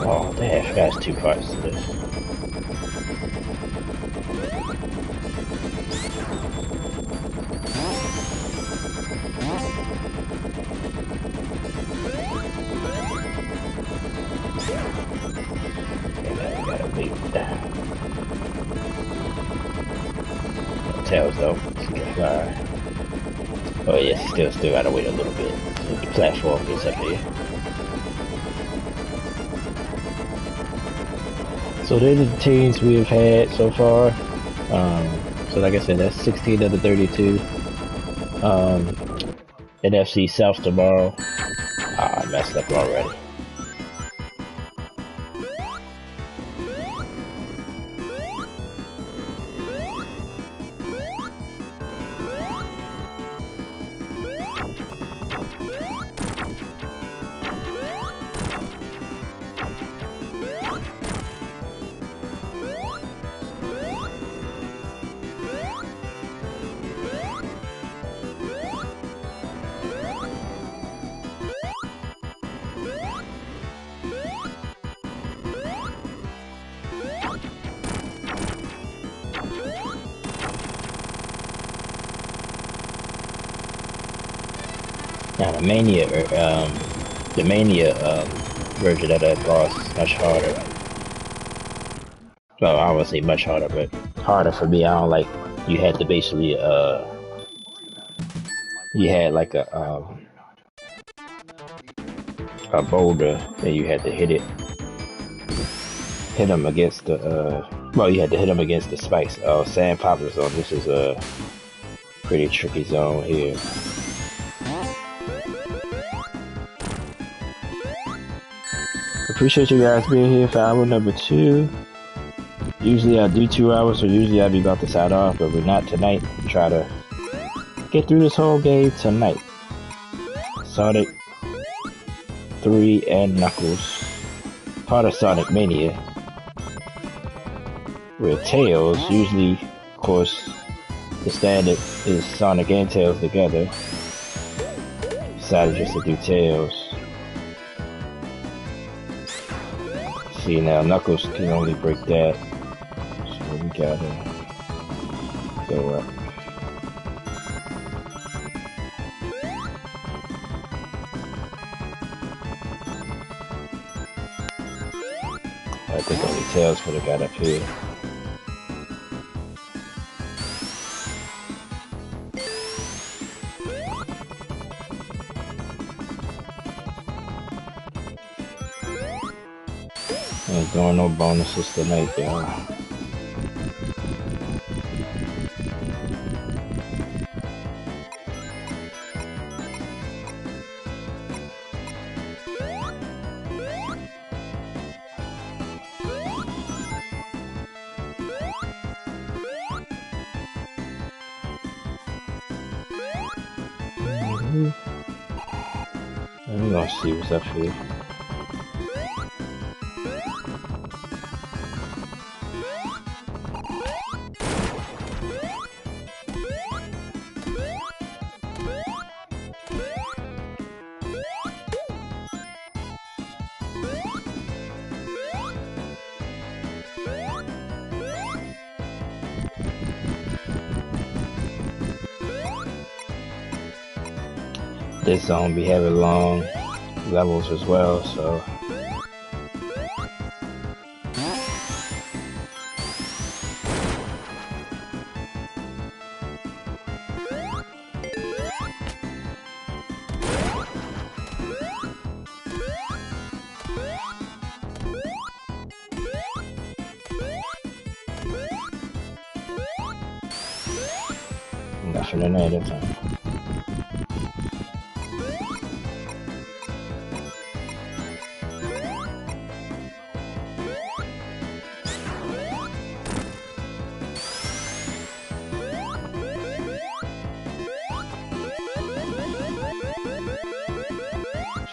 Oh, damn, I forgot there's 2 parts to this. Tails though, so you can fly. Oh yes, still gotta wait a little bit. So the platform gets up here. So they're the teams we've had so far. So like I said, that's 16 of the 32. NFC South tomorrow. I messed up already. Now the Mania version of that boss is much harder. Well, I won't say much harder, but harder for me. I don't like. You had to basically you had like a boulder, and you had to hit them against the well, you had to hit them against the spikes. Sand popper zone. This is a pretty tricky zone here. Appreciate you guys being here for hour number 2. Usually I do 2 hours, so usually I'd be about to sign off, but we're not tonight. Try to get through this whole game tonight. Sonic 3 and Knuckles. Part of Sonic Mania. With Tails, usually, of course, the standard is Sonic and Tails together. Decided just to do Tails. See, now Knuckles can only break that. So we gotta go up. I think only Tails could have got up here. Ain't doing no bonuses tonight, y'all. I'm gonna see what's up here. This zone be having long levels as well, so nothing in there this time.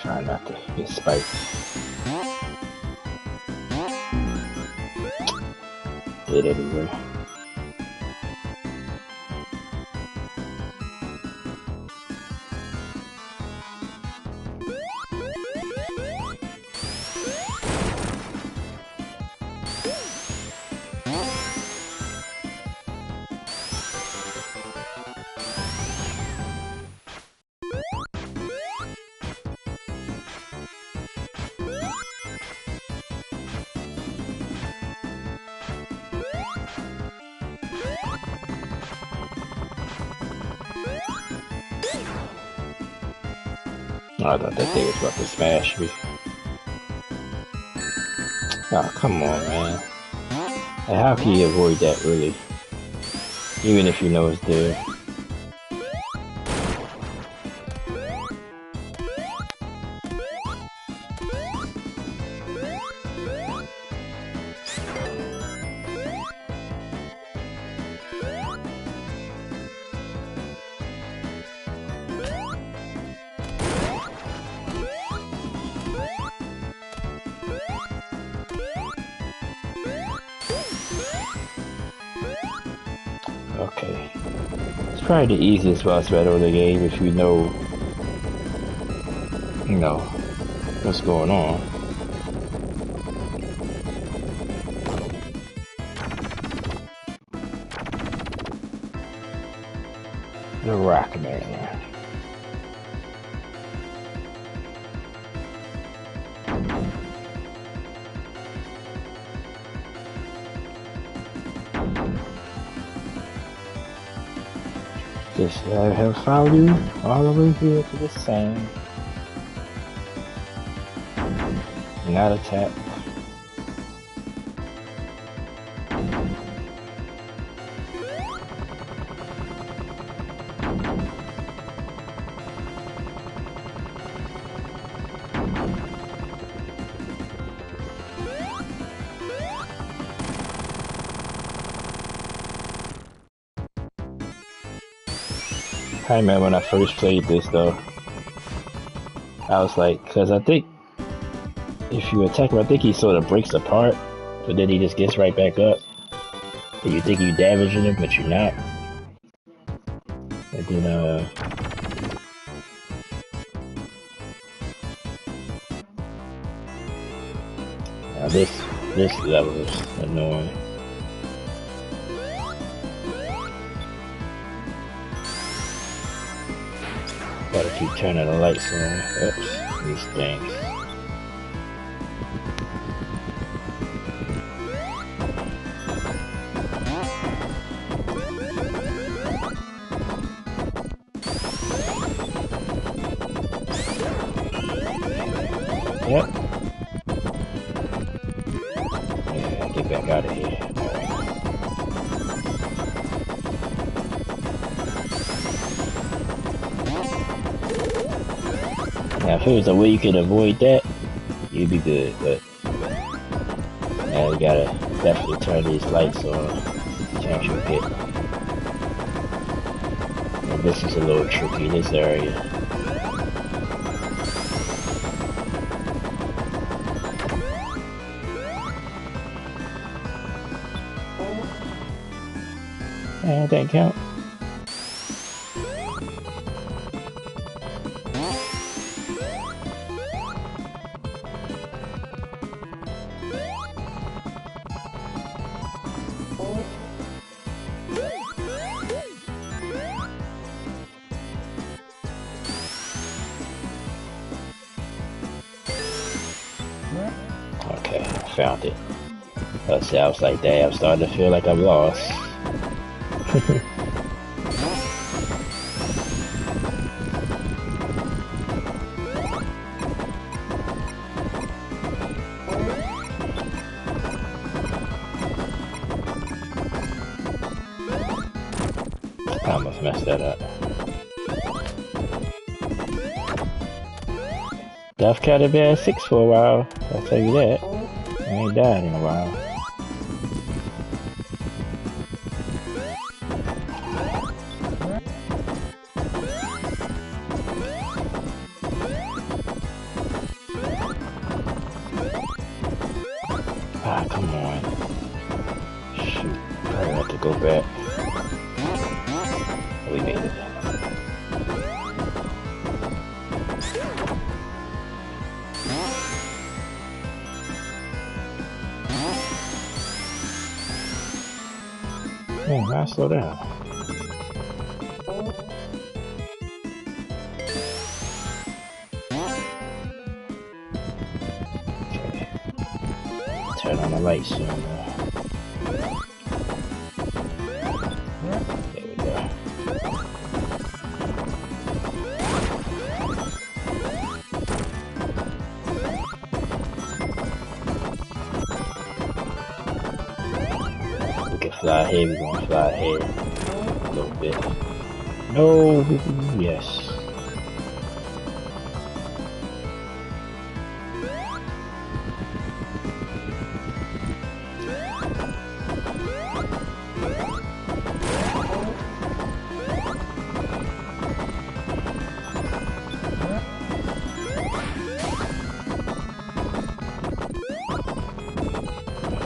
Try not to get spiked. Get everywhere. Oh, I thought that thing was about to smash me. Oh, come on, man. Like, how can you avoid that, really? Even if you know it's there. Okay. It's probably the easiest boss battle in the game if you know, what's going on. The Rock Man. just have followed you all the way here to the sand. Not attack. I remember when I first played this though, I was like, because I think if you attack him, I think he sort of breaks apart, but then he just gets right back up. And you think you're damaging him, but you're not. And then, now this level is annoying. Gotta keep turning the lights on. Oops, these things. Yep. Yeah, get back out of here. Now, if there was a way you could avoid that, you'd be good, but now you gotta definitely turn these lights on. Chance you'll hit. And this is a little tricky, this area. And that count. Okay, I found it. See, I was like, damn, I'm starting to feel like I'm lost. I almost messed that up. I've kind of been at 6 for a while, I'll tell you that. I ain't died in a while. Ah, come on. Shoot, probably have to go back. We made it. Oh, now slow down. Okay. Turn on the lights soon. There we go. We can fly ahead, we're gonna fly ahead a little bit. No, yes.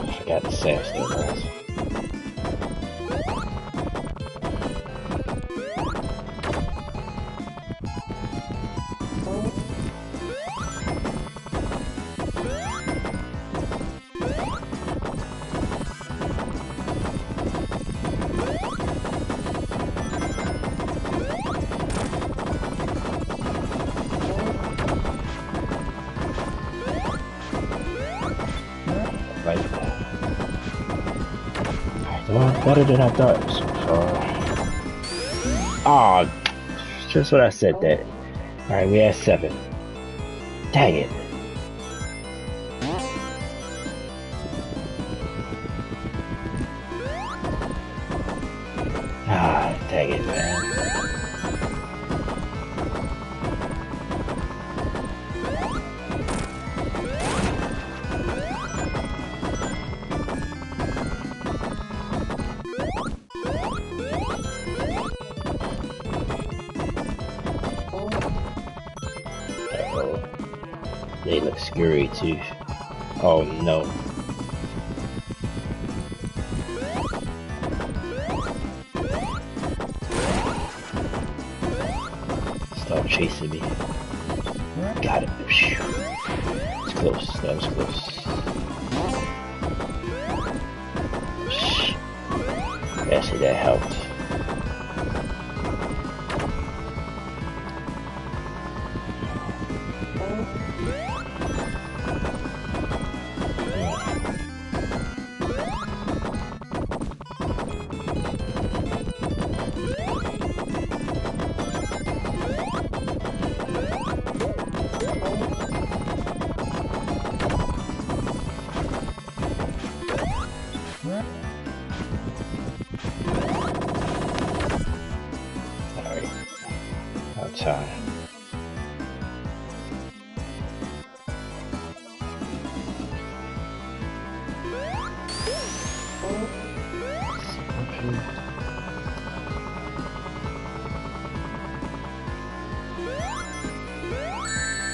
I forgot the sash there, guys. Well, better than I thought so far. Ah, just what I said that. Alright, we had 7. Dang it. Ah, dang it, man. Uh-oh. They look scary too. Oh no. Stop chasing me. Got it. It's close. That was close. Actually, that helped. Time.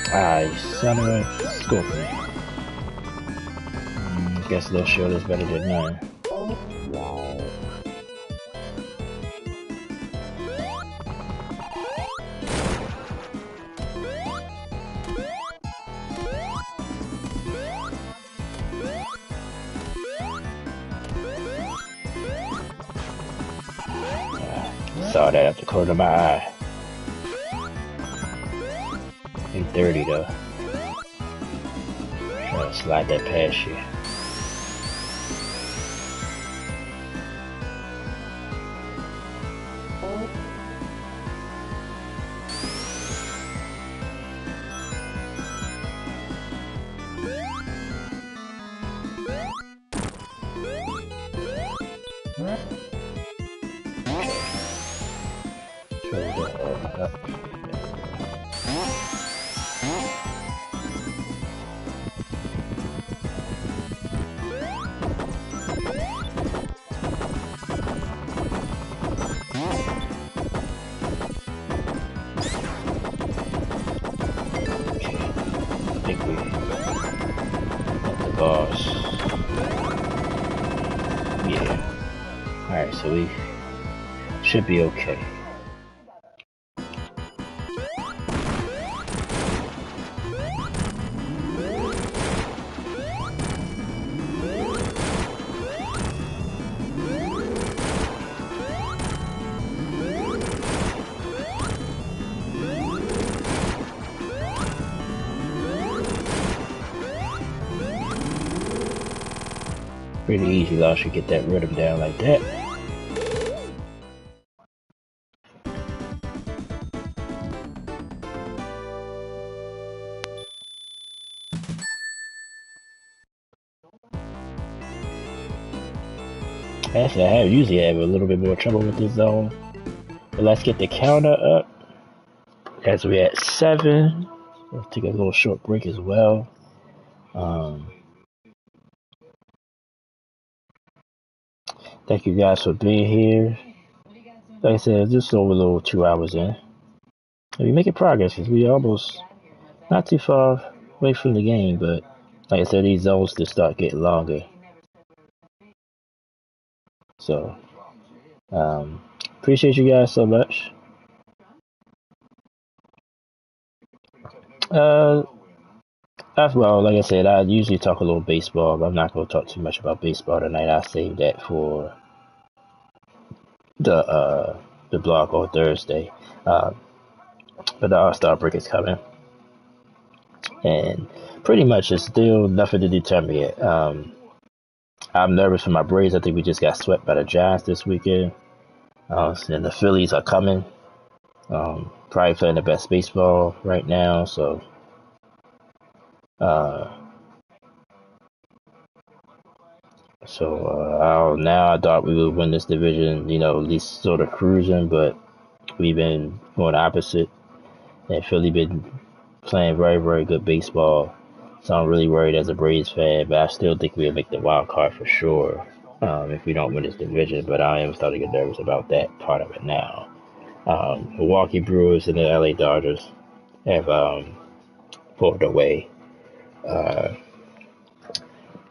Ah, son of a scorpion. Guess they'll show this better than mine. Saw that at the corner of my eye. 830 though. Trying to slide that past you. Yeah. Alright, so we should be okay. Pretty easy, though. I should get that rhythm down like that. Actually, I usually have a little bit more trouble with this zone. But let's get the counter up. As we're at 7. Let's take a little short break as well. Thank you guys for being here. Like I said, just over a little 2 hours in. We're making progress because we almost not too far away from the game, but like I said, these zones just start getting longer. So, appreciate you guys so much. Well, like I said, I usually talk a little baseball, but I'm not going to talk too much about baseball tonight. I'll save that for the blog on Thursday. But the All-Star break is coming. And pretty much it's still nothing to determine yet. I'm nervous for my Braves. I think we just got swept by the Giants this weekend. And the Phillies are coming. Probably playing the best baseball right now. So uh, now I thought we would win this division. You know, at least sort of cruising, but we've been going opposite, and Philly been playing very, very good baseball. So I'm really worried as a Braves fan, but I still think we'll make the wild card for sure if we don't win this division. But I am starting to get nervous about that part of it now. Milwaukee Brewers and the LA Dodgers have pulled away. Uh,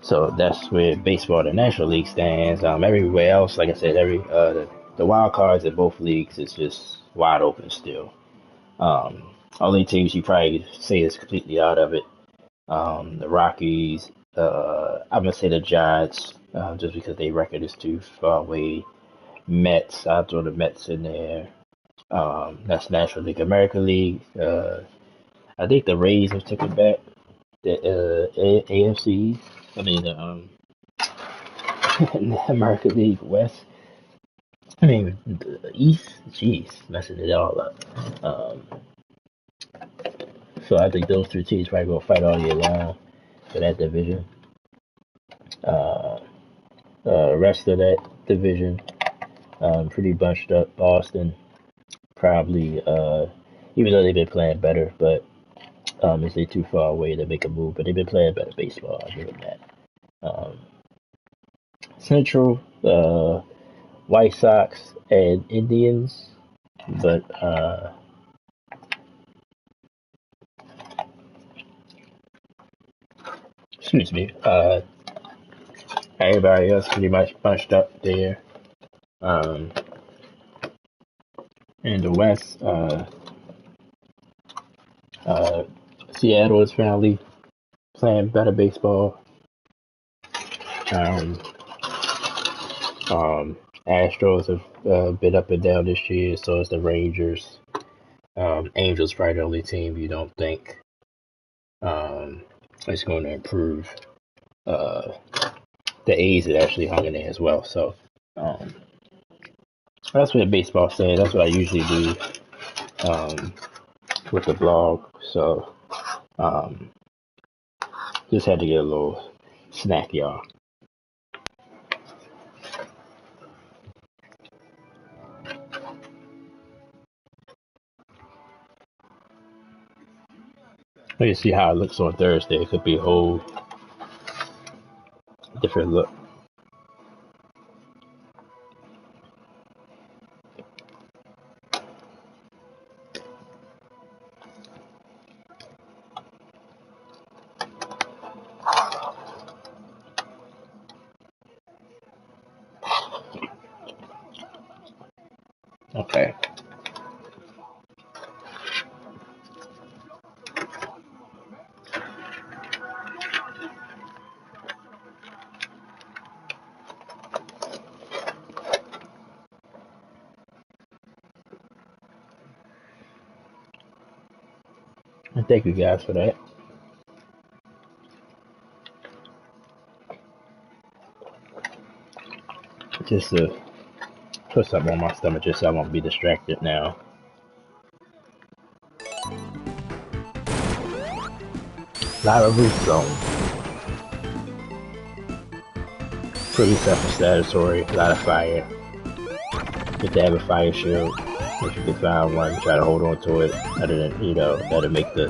so that's where baseball, the National League stands. Everywhere else, like I said, the wild cards in both leagues is just wide open still. Only teams you probably say is completely out of it. The Rockies, I'm gonna say the Giants, just because their record is too far away. Mets, I'll throw the Mets in there. That's National League. American League, I think the Rays have taken back the AFC. I mean the American League West. I mean the East. Jeez, messing it all up. So I think those two teams probably gonna fight all year long for that division. Uh, Rest of that division, pretty bunched up. Boston probably, even though they've been playing better, but is they too far away to make a move? But they've been playing better baseball. I'll give them that. Um, Central, White Sox and Indians, but excuse me. Everybody else pretty much bunched up there. Um, in the West, Seattle is finally playing better baseball. Um, Astros have been up and down this year, so is the Rangers. Angels probably the only team you don't think is going to improve. The A's had actually hung in there as well. So that's what the baseball says. That's what I usually do with the blog. So just had to get a little snack, y'all. Let me see how it looks on Thursday. It could be a whole different look. Okay. And thank you guys for that. Just to put something on my stomach just so I won't be distracted now. Lava Roof Zone. Pretty self-explanatory, a lot of fire. You have to have a fire shield. If you can find one, try to hold on to it. Other than, that'll make the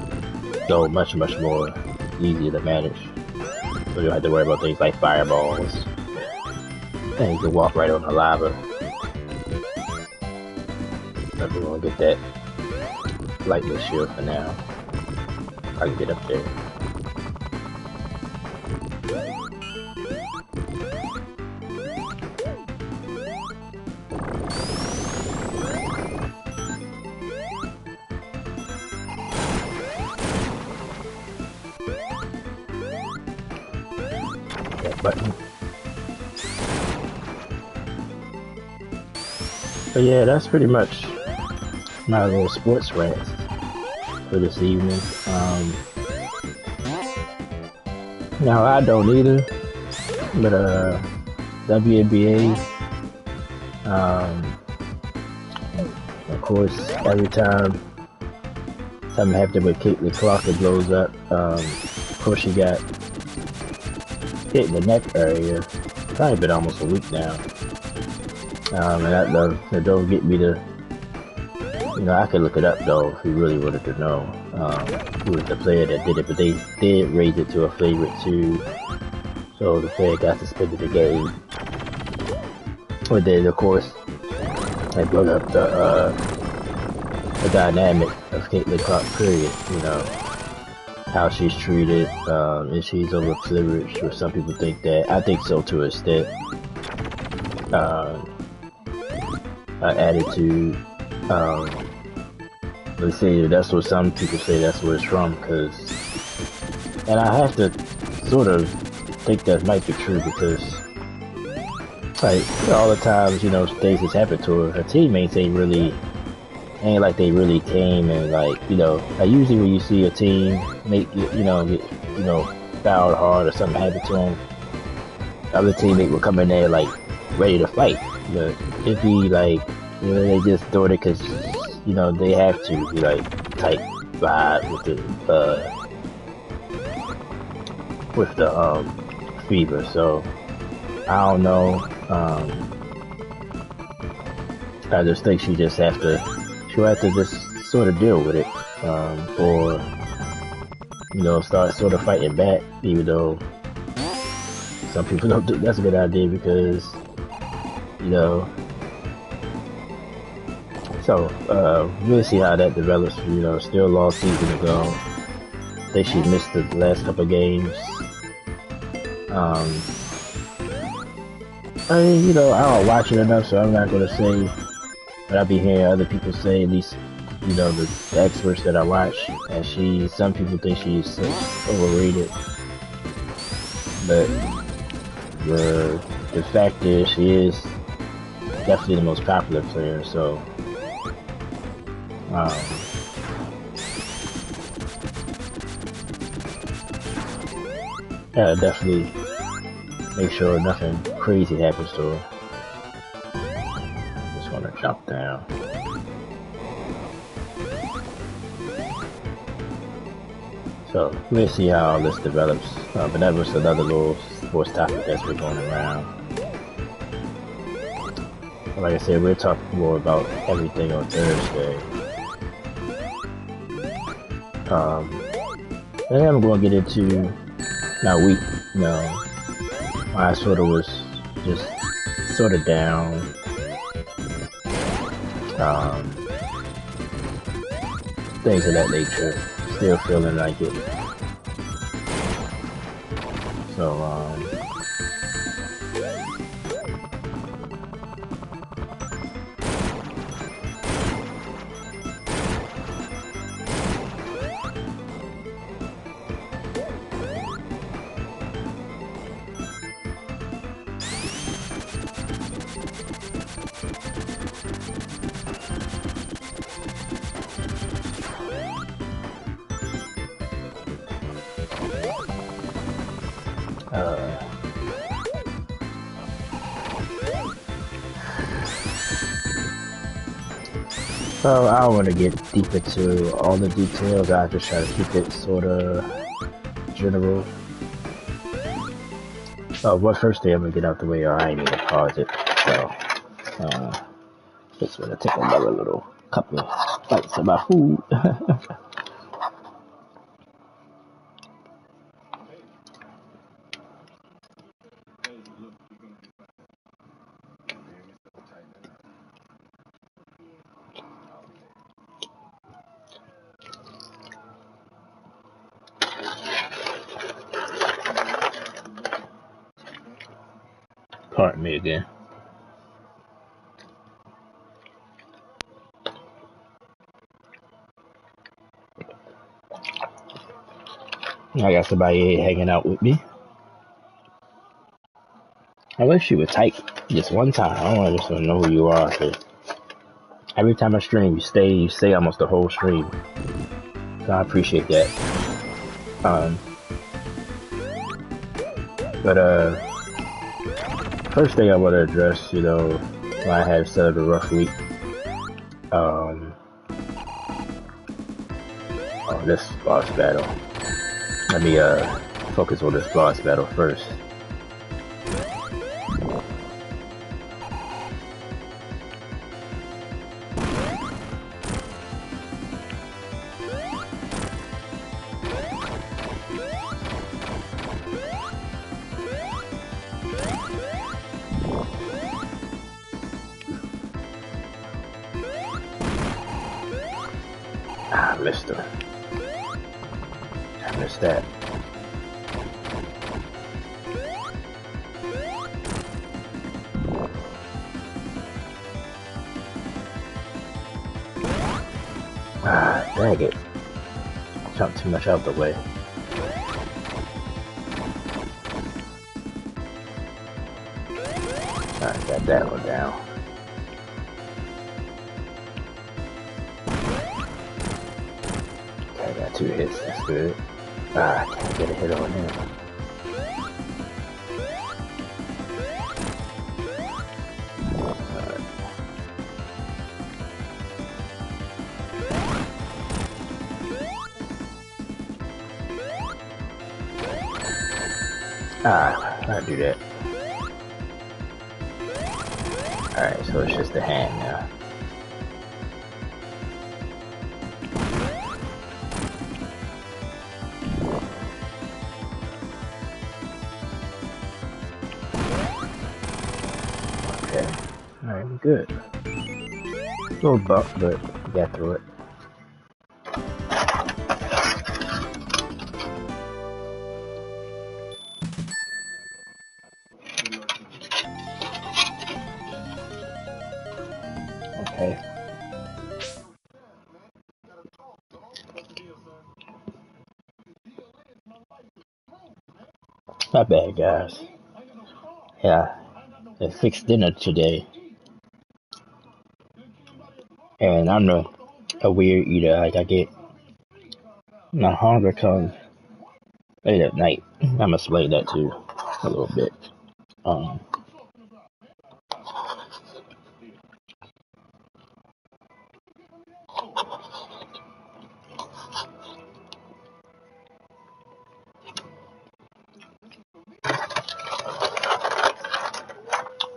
zone much, much more easier to manage. So you don't have to worry about things like fireballs. And you can walk right on the lava. I'm gonna get that lightning shield for now. I can get up there. That button. But yeah, that's pretty much my little sports rant for this evening. Now I don't either, but WNBA, of course, every time something happened with Caitlin Clark, it blows up. Of course, she got hit in the neck area. Probably been almost a week now. And that don't get me to, I could look it up though if you really wanted to know who was the player that did it, but they did raise it to a favorite too. So the player got suspended the game. But then, of course, they brought up the dynamic of Caitlin Clark, period. How she's treated, and she's over privileged, or some people think that. I think so to an extent. Attitude. Let's say that's what some people say that's where it's from, and I have to sort of think that might be true because, like, all the times, things that's happened to her teammates ain't like they really came and like usually when you see a team make get fouled hard or something happen to them, the other teammate will come in there like ready to fight. But it'd be like they just doing it because they have to be like tight vibe with the fever. So I don't know. I just think she'll have to just sort of deal with it, or start sort of fighting back, even though some people don't think that's a good idea because so we'll see how that develops. Still a long season to go. I think she missed the last couple of games. I don't watch it enough, so I'm not gonna say. But I be hearing other people say, at least, the experts that I watch, and some people think she's overrated. But the fact is, she is definitely the most popular player, so, yeah, definitely make sure nothing crazy happens to her. Gonna jump down. So we'll see how all this develops. But that was another little sports topic that's been going around. Like I said, we'll talk more about everything on Thursday. And then I'm going to get into my week. I sort of was just sort of down. Things of that nature. Still feeling like it. So, so I don't want to get deep into all the details. I just try to keep it sort of general. What first thing I'm gonna get out the way, or I ain't even pause it. So, just gonna take another little couple of bites of my food. Pardon me again. I got somebody hanging out with me. I wish you would type just one time. I don't just want to know who you are. Cause every time I stream, you stay almost the whole stream. So I appreciate that. But first thing I want to address, I have said a rough week. Oh, this boss battle. Let me focus on this boss battle first. I missed her. I missed that. Ah, dang it. Jumped too much out the way. Alright, got that one down. Okay, I got 2 hits, that's good. Ah, I can't get a hit on him. Ah, I do that. Alright, so it's just a hand now. Okay. Alright, we're good. A little buff, but we got through it. Okay. Not bad, guys. Yeah, I fixed dinner today. And I'm a weird eater. Like, I get my hunger comes late at night. I'm gonna explain that too a little bit.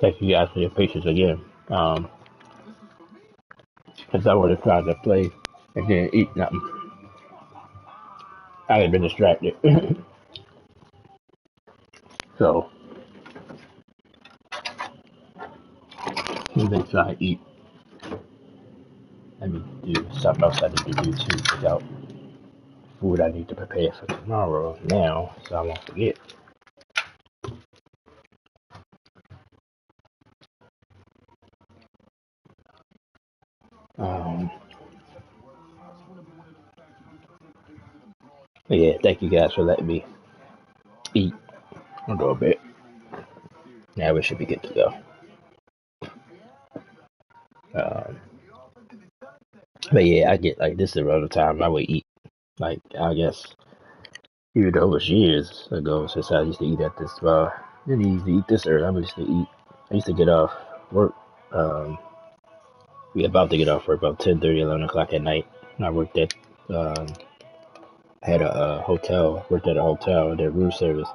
Thank you guys for your patience again. Because I would have tried to play and then eat nothing. I had been distracted. So, make sure I eat. Let me do something else I need to do too. Pick out food I need to prepare for tomorrow now, so I won't forget. But yeah, thank you guys for letting me eat a little bit. Now we should be good to go. But yeah, I get like this around the time I would eat. Like, I guess even though it was years ago since I used to eat at this bar, I didn't used to eat this early. I used to get off work. We about to get off work about 10:30, 11 o'clock at night. And I worked at I had a hotel. Worked at a hotel. Did room service.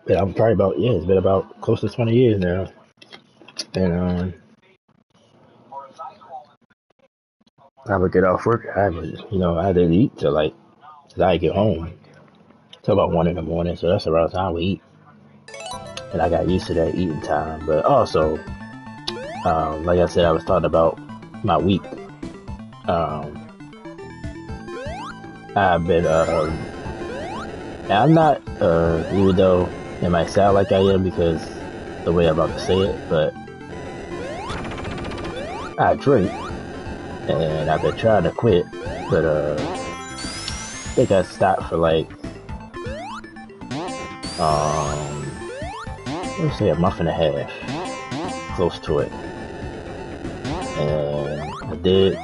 But I'm probably about it's been about close to 20 years now. And I would get off work. I didn't eat till I get home. Till about 1 in the morning. So that's around the time we eat. And I got used to that eating time. But also, like I said, I was talking about my week. I've been, I'm not, even though it might sound like I am because the way I'm about to say it, but I drink and I've been trying to quit, but I think I stopped for let's say a month and a half, close to it. And I did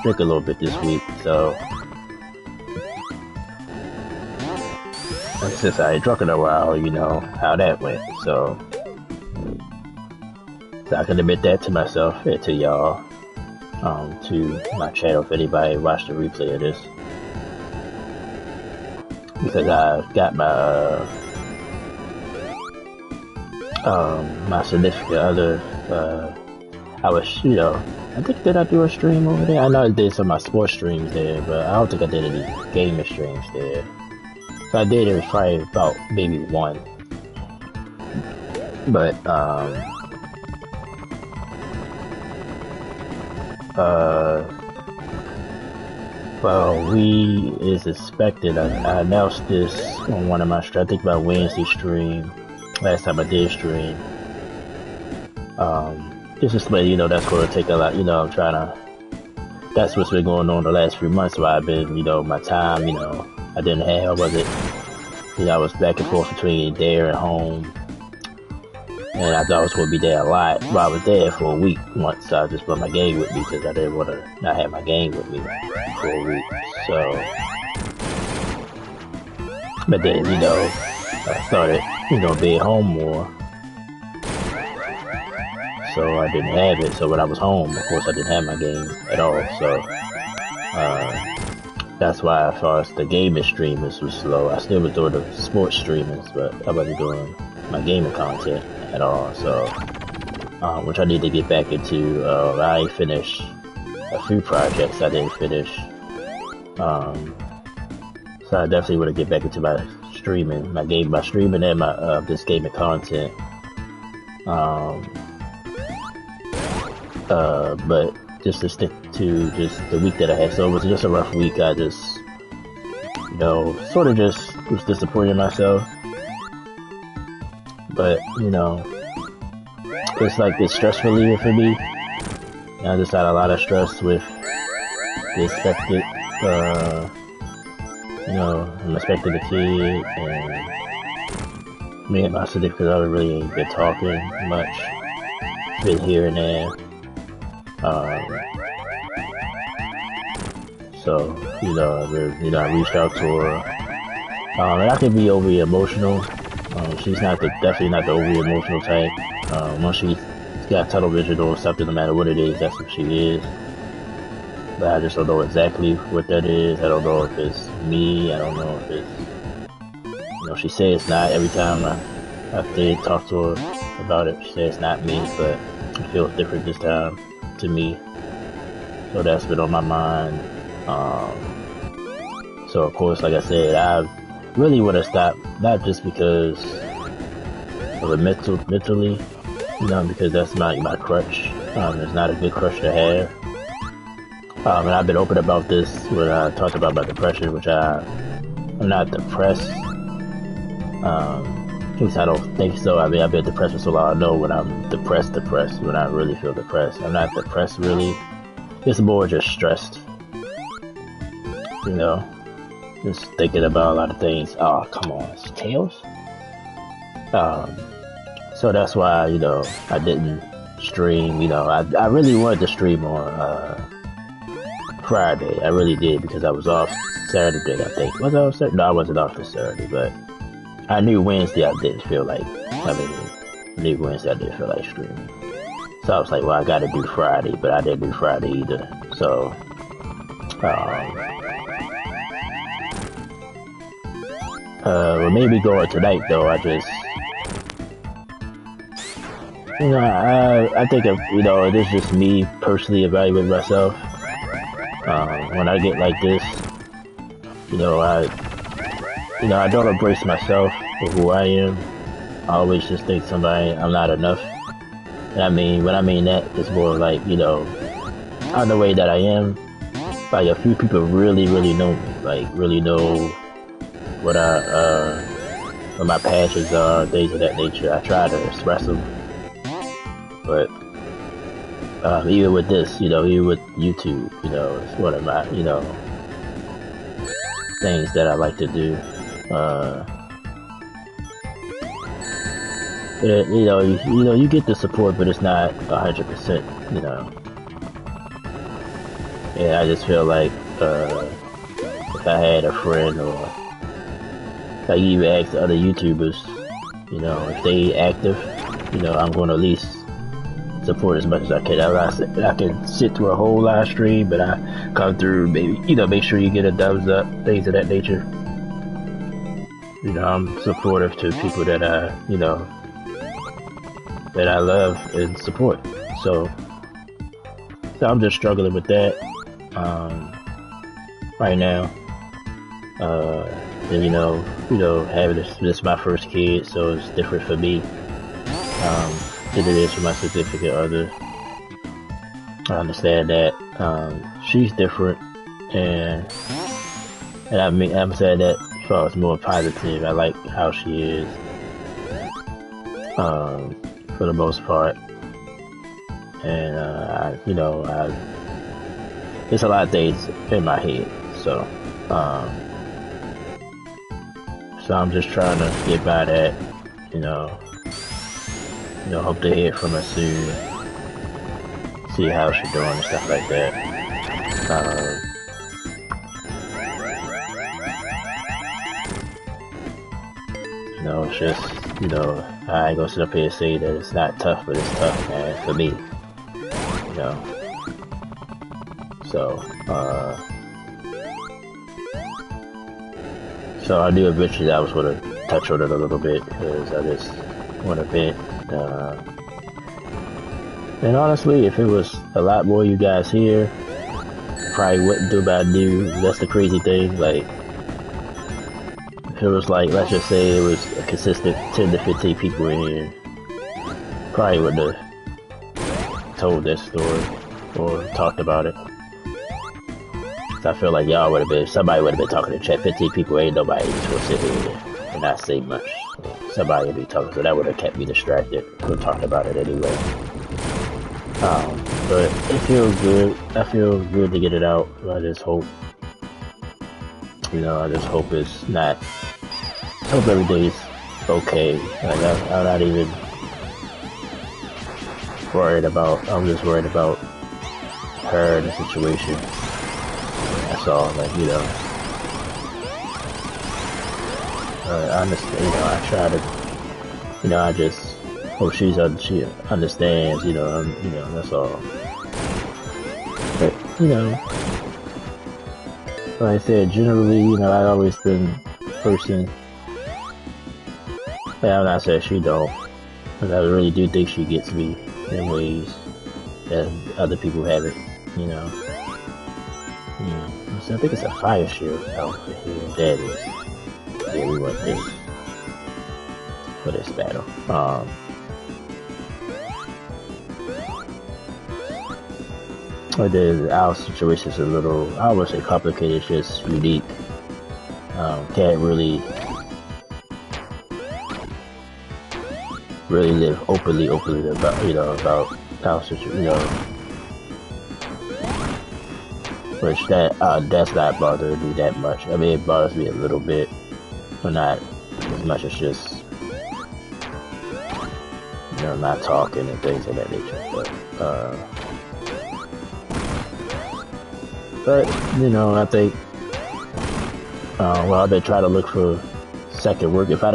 drink a little bit this week, so since I ain't drunk in a while, you know how that went. So So I can admit that to myself and to y'all, to my channel if anybody watched the replay of this. Because I got my significant other, I was, you know, I think, did I do a stream over there? I know I did some of my sports streams there, but I don't think I did any gaming streams there. If I did, it was probably about maybe one. But, well, we is expected. I announced this on one of my streams, I think my Wednesday stream, last time I did stream. Just to let you know, that's going to take a lot, you know, I'm trying to, that's what's been going on the last few months, where I've been, you know, my time, you know, I didn't have, you know, I was back and forth between there and home. And I thought I was going to be there a lot. Well, I was there for a week once, so I just brought my game with me because I didn't want to not have my game with me for a week. So, but then, you know, I started, you know, being home more. So I didn't have it. So when I was home, of course, I didn't have my game at all. So, that's why as far as the gaming streamers was slow. I still was doing the sports streamers, but I wasn't doing my gaming content at all. So, which I need to get back into. I finished a few projects I didn't finish. So I definitely want to get back into my streaming, my streaming and my this gaming content. But just to stick to just the week that I had, so it was just a rough week. I just, you know, sort of just was disappointed in myself. But, you know, it's like this stress reliever for me. And I just had a lot of stress with the expected, you know, I'm expecting a kid, and me and my significant other really ain't been talking much. Been here and there. So, you know, I reached out to her. And I can be overly emotional. She's definitely not the overly emotional type. Once she's got television or something, no matter what it is, that's what she is. But I just don't know exactly what that is. I don't know if it's me. I don't know if it's, you know, she says it's not every time I did talk to her about it. She says it's not me, but it feels different this time to me. So that's been on my mind. So of course, like I said, I really want to stop, not just because of the mentally, you know, because that's not my crutch. It's not a good crutch to have. And I've been open about this when I talked about my depression, which I'm not depressed. At least I don't think so. I mean, I've been depressed for so long. I know when I'm depressed, when I really feel depressed. I'm not depressed really. It's more just stressed. You know, just thinking about a lot of things. Oh, come on, it's Tails. So that's why, you know, I didn't stream. You know, I really wanted to stream on Friday. I really did, because I was off Saturday, I think. Was I off Saturday? No, I wasn't off this Saturday, but I knew Wednesday I didn't feel like, streaming. So I was like, well, I gotta do Friday, but I didn't do Friday either. So, well, maybe going tonight though. I just, you know, I think of, you know, it is just me personally evaluating myself. When I get like this, you know, I don't embrace myself for who I am. I always just think I'm not enough. And I mean, when I mean that, it's more like, you know, on the way that I am, like a few people really, really know me, like really know what my passions are, things of that nature. I try to express them, but even with this, you know, even with YouTube, you know, it's one of my, you know, things that I like to do. You know, you get the support, but it's not 100%, you know. Yeah, I just feel like if I had a friend, or like even ask other YouTubers, you know, if they active, you know, I'm going to at least support as much as I can. I can sit through a whole live stream, but I come through, maybe, make sure you get a thumbs up, things of that nature. I'm supportive to people that that I love and support. So I'm just struggling with that right now. And having this my first kid, so it's different for me than it is for my significant other. I understand that she's different, and I'm saying that as far as more positive. I like how she is for the most part, and there's a lot of things in my head, so I'm just trying to get by that, hope to hear from her soon, see how she's doing and stuff like that. It's just, I ain't gonna sit up here and say that it's not tough, but it's tough, man, for me, So I knew eventually I was going to touch on it a little bit, because I just want to vent. And honestly, if it was a lot more you guys here, probably wouldn't do what I do. That's the crazy thing. Like, if it was like, let's just say it was a consistent 10 to 15 people in here, probably wouldn't have told that story or talked about it. I feel like somebody would have been talking in chat. 15 people, ain't nobody just gonna sit here and not say much. Somebody would be talking, so that would have kept me distracted from talking about it anyway. But it feels good. I feel good to get it out. I just hope, it's not, hope everything's okay. Like, I'm not even worried about, I'm just worried about her and the situation. That's all, like, I understand, I try to, I just hope she understands, that's all. But, like I said, generally, I've always been a person, I'm not saying she don't, but I really do think she gets me in ways that other people haven't, So I think it's a fire shield out here. That is. Yeah, we want this for this battle. But our situation is a little, I would say complicated, it's just unique. Can't really live openly about our situation, which that's not bothering me that much. I mean, it bothers me a little bit, but not as much as just, not talking and things of that nature. But I think, I've been trying to look for second work. If I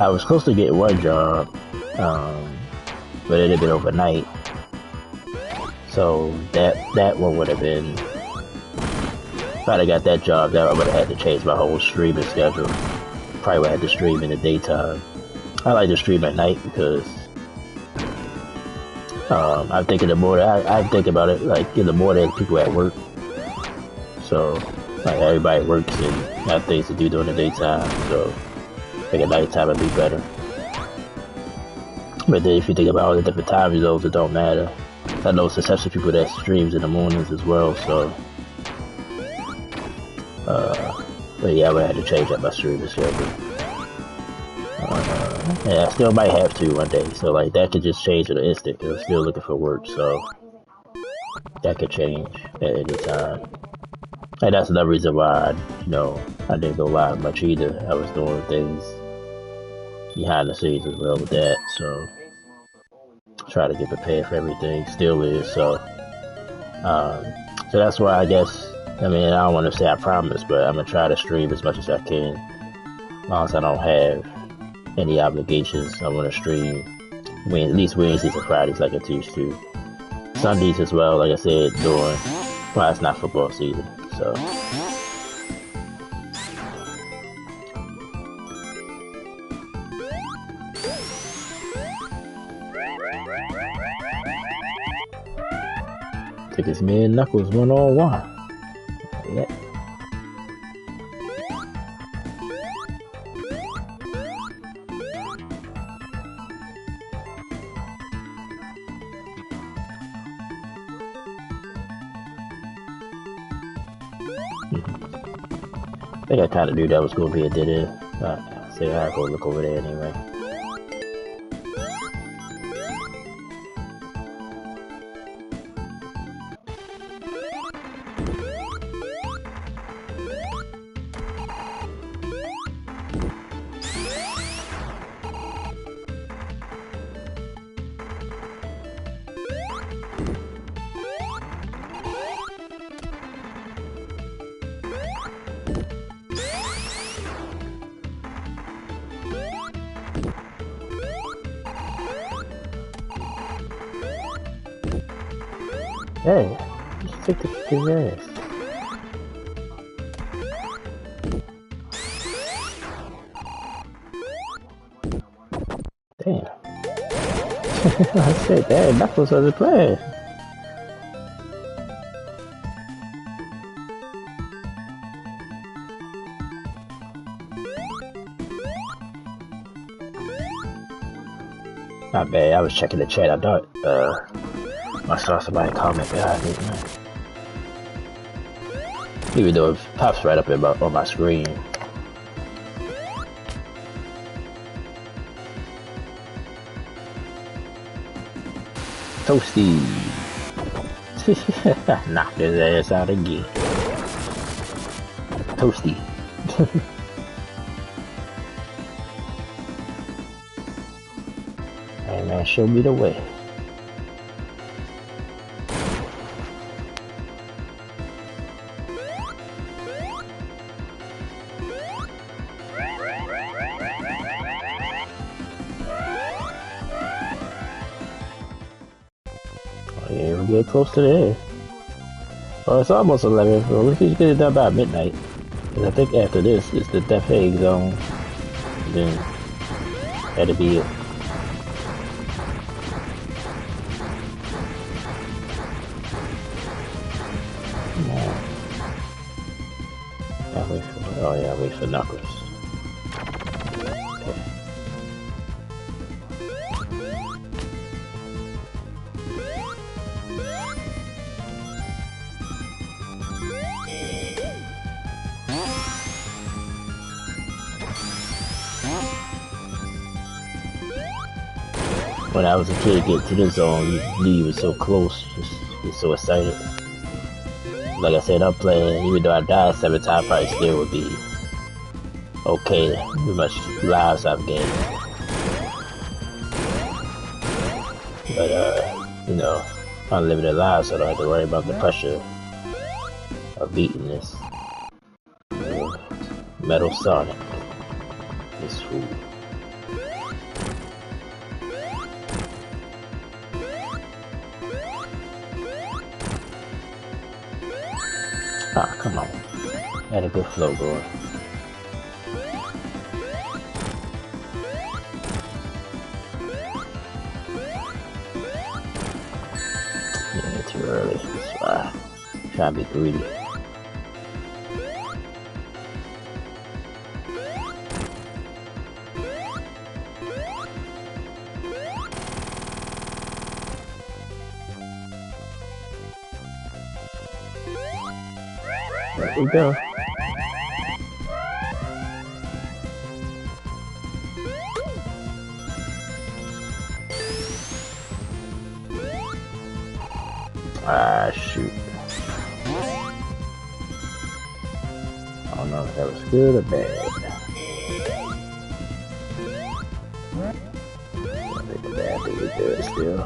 was close to getting one job, but it had been overnight. So that one would have been, if I'd have got that job, I would have had to change my whole streaming schedule. Probably would have had to stream in the daytime. I like to stream at night because I'm thinking the morning. I think about it like in the morning, people at work. So like everybody works and have things to do during the daytime. So I think at nighttime would be better. But then if you think about all the different time zones, it don't matter. I know it's successful people that streams in the mornings as well. So. But yeah, I would have to change up my streaming schedule. Yeah, I still might have to one day, so like that could just change in an instant. I'm still looking for work, so that could change at any time. And that's another reason why, I didn't go live much either. I was doing things behind the scenes as well with that, so try to get prepared for everything. Still is, so that's why I guess. I mean, I don't want to say I promise, but I'm going to try to stream as much as I can. As long as I don't have any obligations, I want to stream At least Wednesdays and Fridays like it used to. Sundays as well, like I said, well, it's not football season, so. Take this man Knuckles one-on-one. Yeah. I think I kind of knew that was going to be a dead end. So I'll go look over there anyway. Hey, just take the kick his ass. Damn. I said, damn, Knuckles was a player. Not bad, I was checking the chat, I thought, I saw somebody comment behind me, man. Even though it pops right up on my screen. Toasty. Knocked his ass out again. Toasty. Hey man, show me the way. Get close to the end. Oh, it's almost 11, so we should get it done by midnight. Because I think after this, it's the Death Egg Zone. And then, that'll be it. Come on. I'll wait for Knuckles. When I was a kid, get to the zone, you knew you were so close, just get so excited. Like I said, I'm playing, even though I died 7 times, probably still would be okay, how much lives I've gained. But, you know, unlimited lives, so I don't have to worry about the pressure of beating this. Metal Sonic. This food. Ah, come on. Had a good flow going. Yeah, too early. That's why I'm trying to be greedy. There we go. Ah, shoot. I don't know if that was good or bad. I think the bad thing is good still.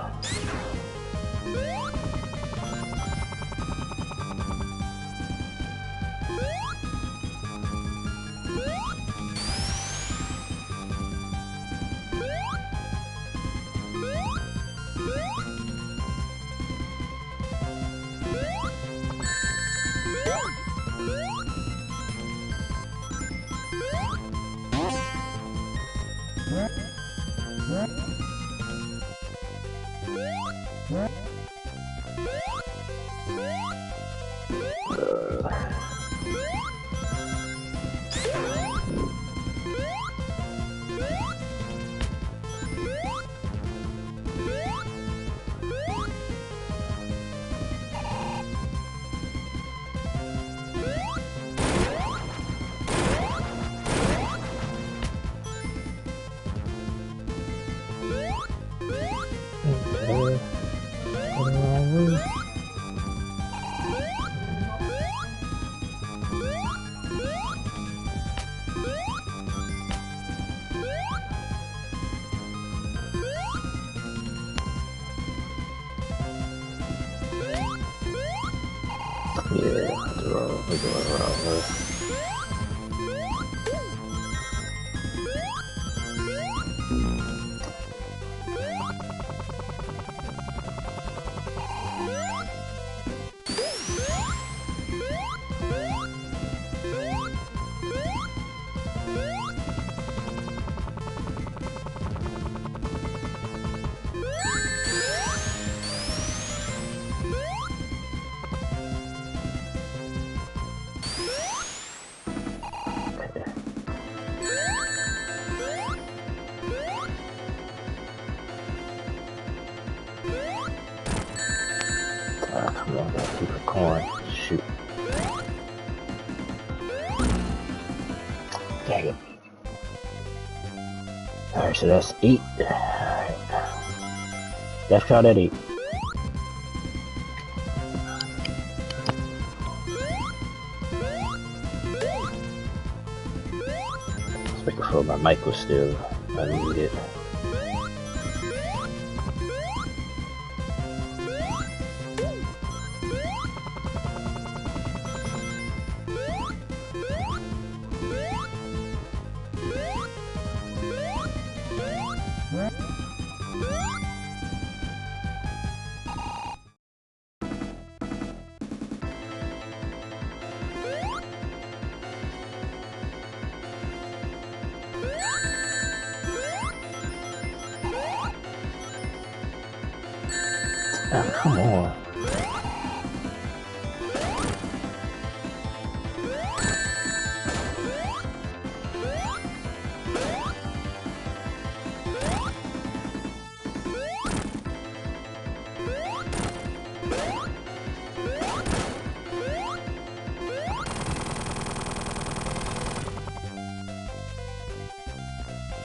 Yeah, we're doing wrong. Come on, gotta keep a coin. Shoot. Dang it. Alright, so that's 8. Alright. Death count at 8. Speaking for my mic was still unmuted. Oh, come on.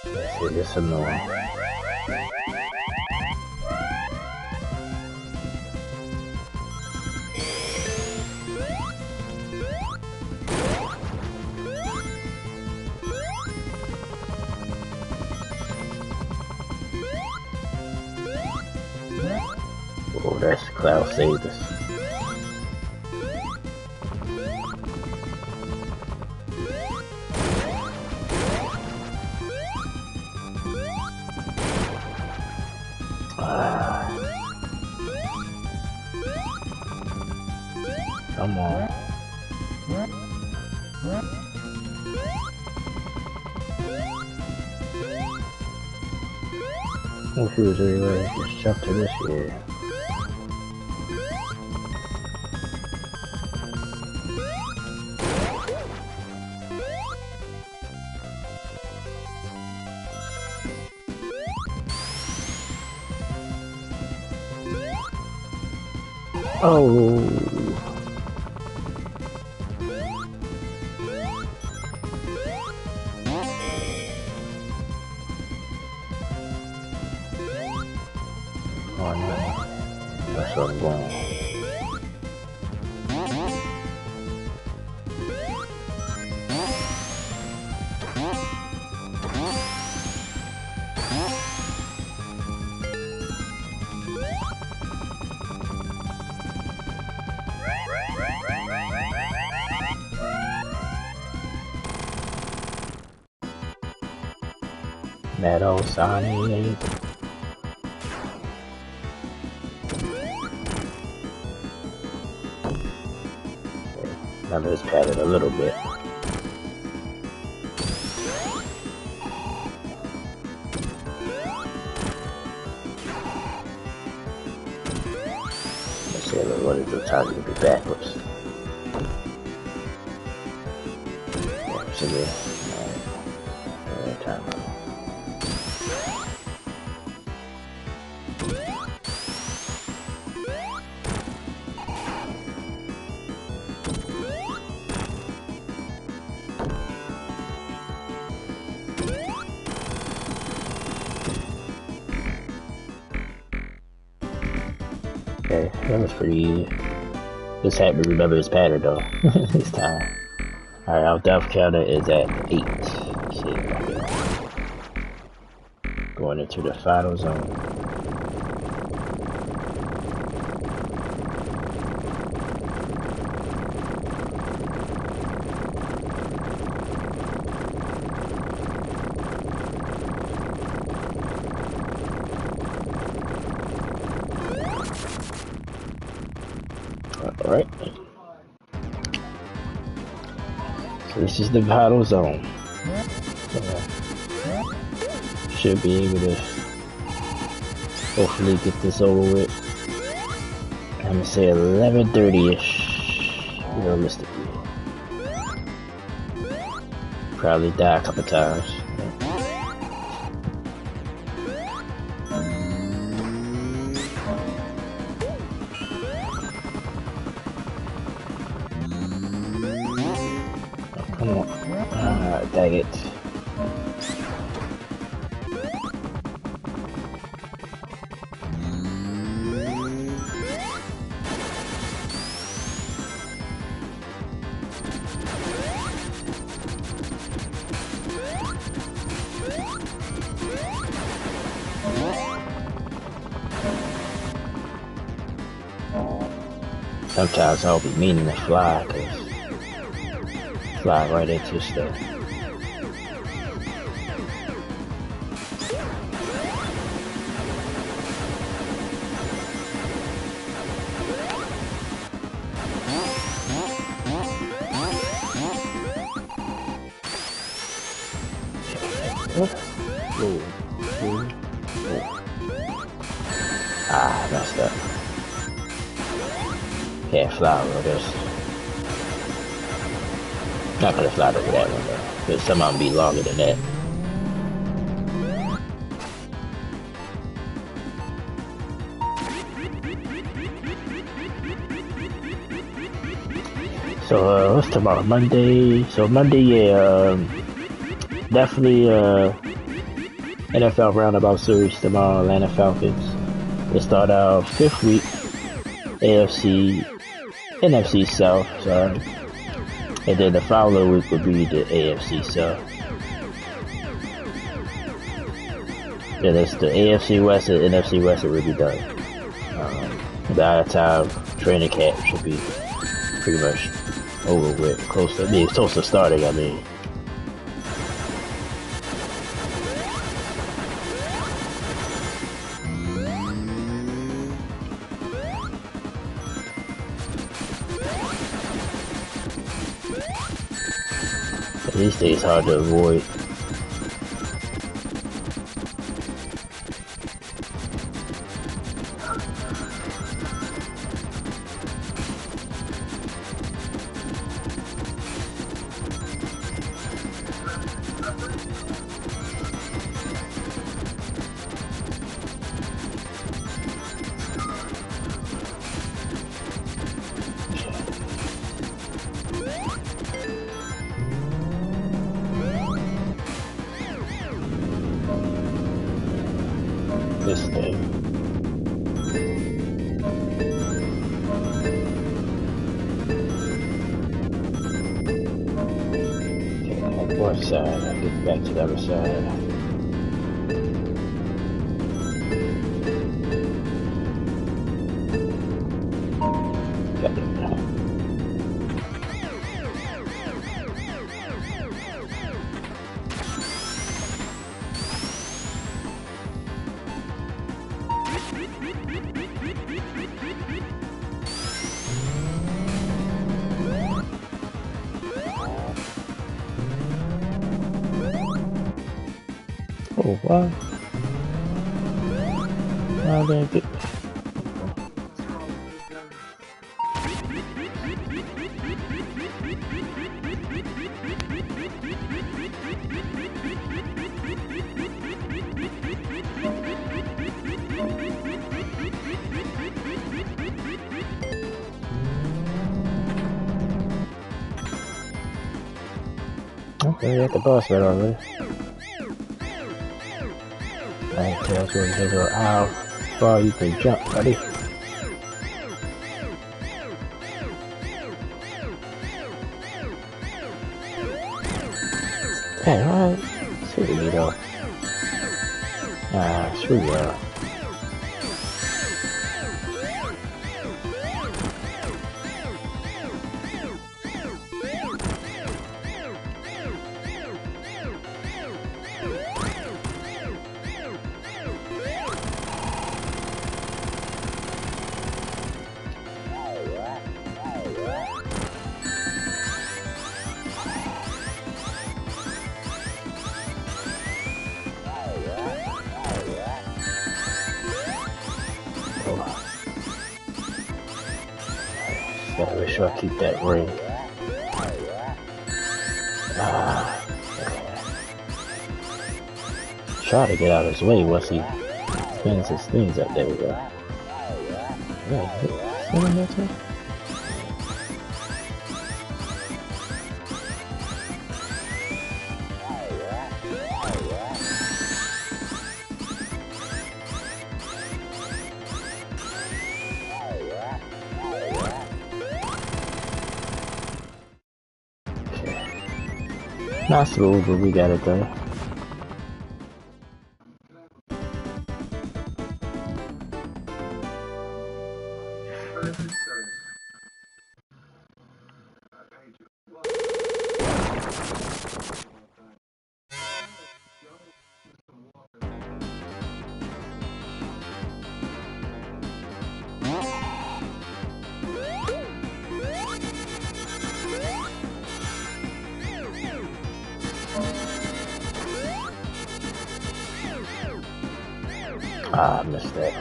Let's see, this annoying. Oh, that's Cloud saved us. Come on. If he was anywhere, just jump to this here. Oh. Oh no. That's what I'm going. Meadow Sonic. Remember, it's padded a little bit. Let's see what is the time to be backwards. Yeah, should be. Alright. Time out. Okay, that was pretty easy. Just had to remember his pattern though. This time. Alright, our death counter is at 8. Let's see. Going into the final zone. Alright. So this is the battle zone. Should be able to hopefully get this over with. I'm gonna say 11:30ish, realistically. Probably die a couple times. Oh, come on. Ah, dang it. Sometimes I'll be meaning to fly, cause fly right into stuff. Ah, messed up. Can't fly over this. Not gonna fly over that one though, but somehow be longer than that. So what's tomorrow? Monday. So Monday, yeah, definitely NFL roundabout series tomorrow. Atlanta Falcons. They start out 5th week. NFC South, sorry. And then the following week would be the AFC South. Then it's the AFC West and NFC West will be done. The out-of-time training camp should be pretty much over with. Close to starting, I mean. These days hard to avoid. This thing. Okay, one side, I'll get back to the other side. Got it. Oh, wow. How did I get... Okay, you got the boss right already. Alright, so that's where you go. How far you can jump, buddy. Hey, alright. Screw me though. Ah, screw you up. Gotta make sure I keep that ring. Try to get out of his way once he spins his things up. There we go. Yeah, spinning that too? Not smooth, but we got it done. Ah, I missed that.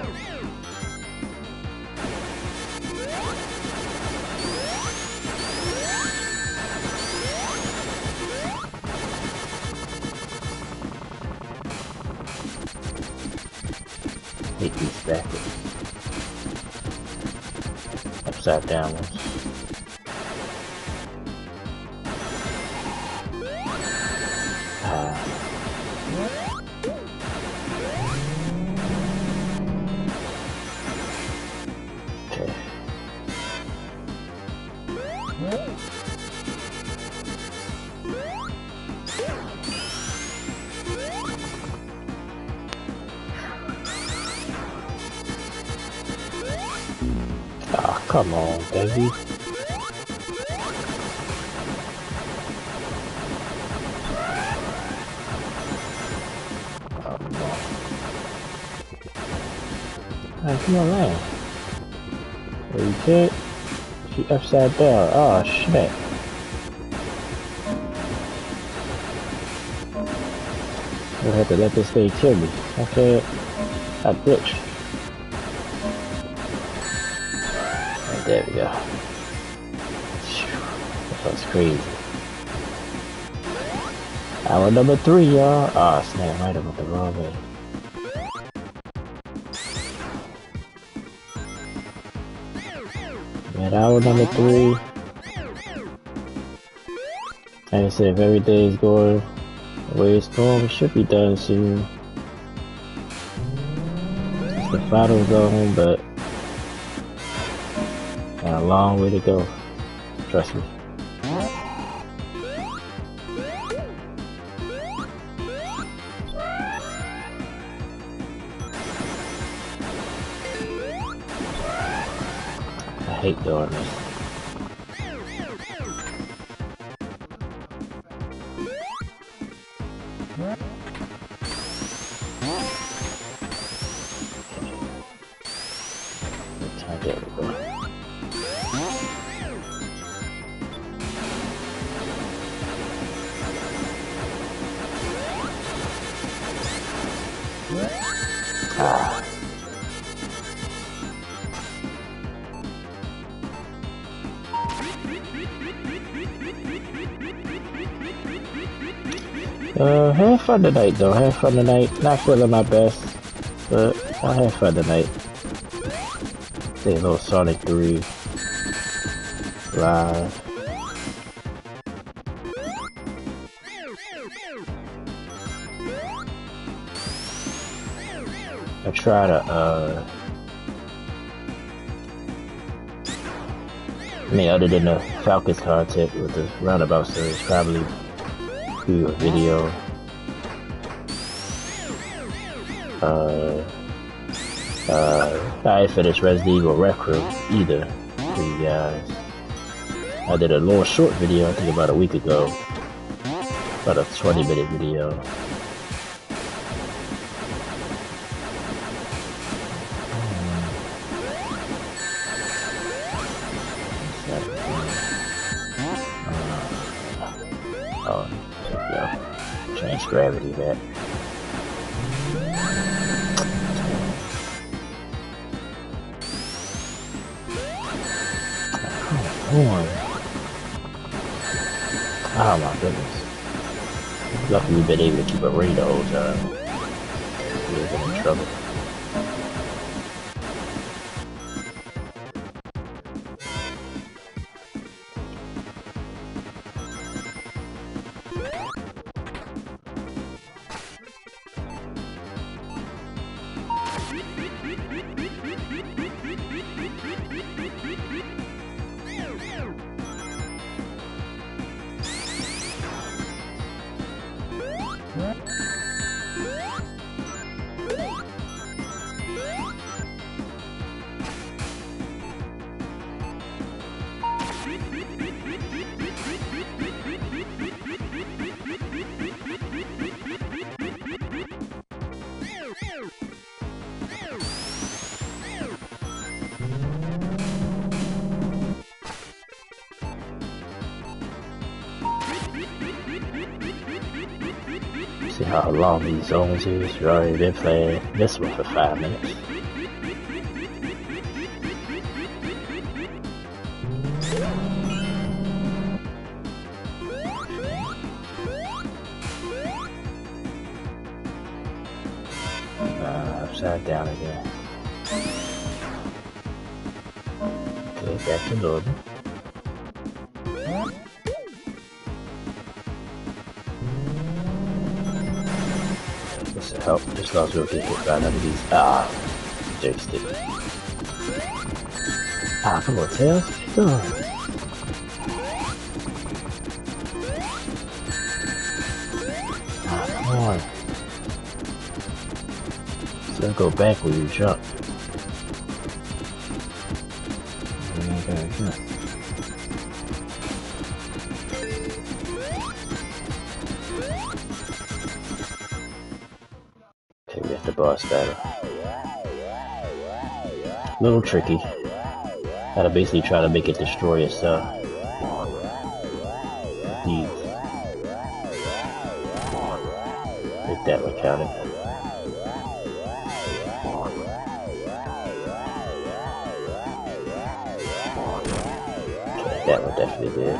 Hate these backwards. Upside down ones. Oh, come on, baby. Oh, no. Hey, come on, man. There you can't. She upside down. Oh, shit. I'm gonna have to let this thing kill me. Okay. I glitched. There we go. That's crazy. Hour number 3, y'all. Oh, snap, right up the wrong way. At hour number 3. Like I said, if everything is going the way it's going, we should be done soon. It's the final zone, but got a long way to go. Trust me. I hate doing this. There we go. Had fun tonight though, had fun tonight. Not feeling my best, but I had fun tonight. Say a little Sonic 3 live. I try to, I mean, other than the Falcons content with the roundabout series, probably do a video. I ain't finished Resident Evil Rec Room either for you guys. I did a little short video, I think about a week ago. About a 20-minute video. Oh, there we go. Change gravity back. on. Oh my goodness. Luckily we've been able to keep a ring the whole time. We've been in trouble. See how long these zones is? We've already been playing this one for 5 minutes. Upside down again. Okay, back to normal. This will help, just as long as we'll get hit by none of these. Jinxed it. Come on, Tails. Come on. Still go back when you jump. Okay, we have the boss battle. A little tricky. Gotta basically try to make it destroy itself. These. Make that one counted. Okay, that one definitely did.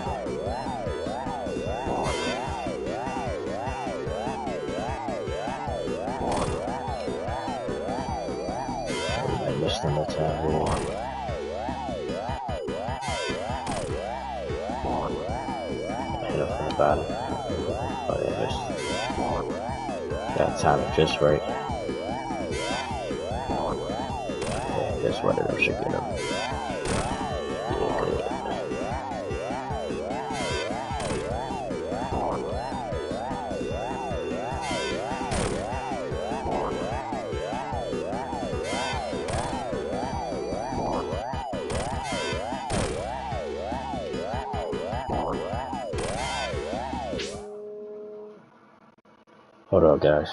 I missed one more time here. Bottom. Oh yeah, just got time it just right. Yeah, that's one of them should get them. Yeah, good. Hold on, guys.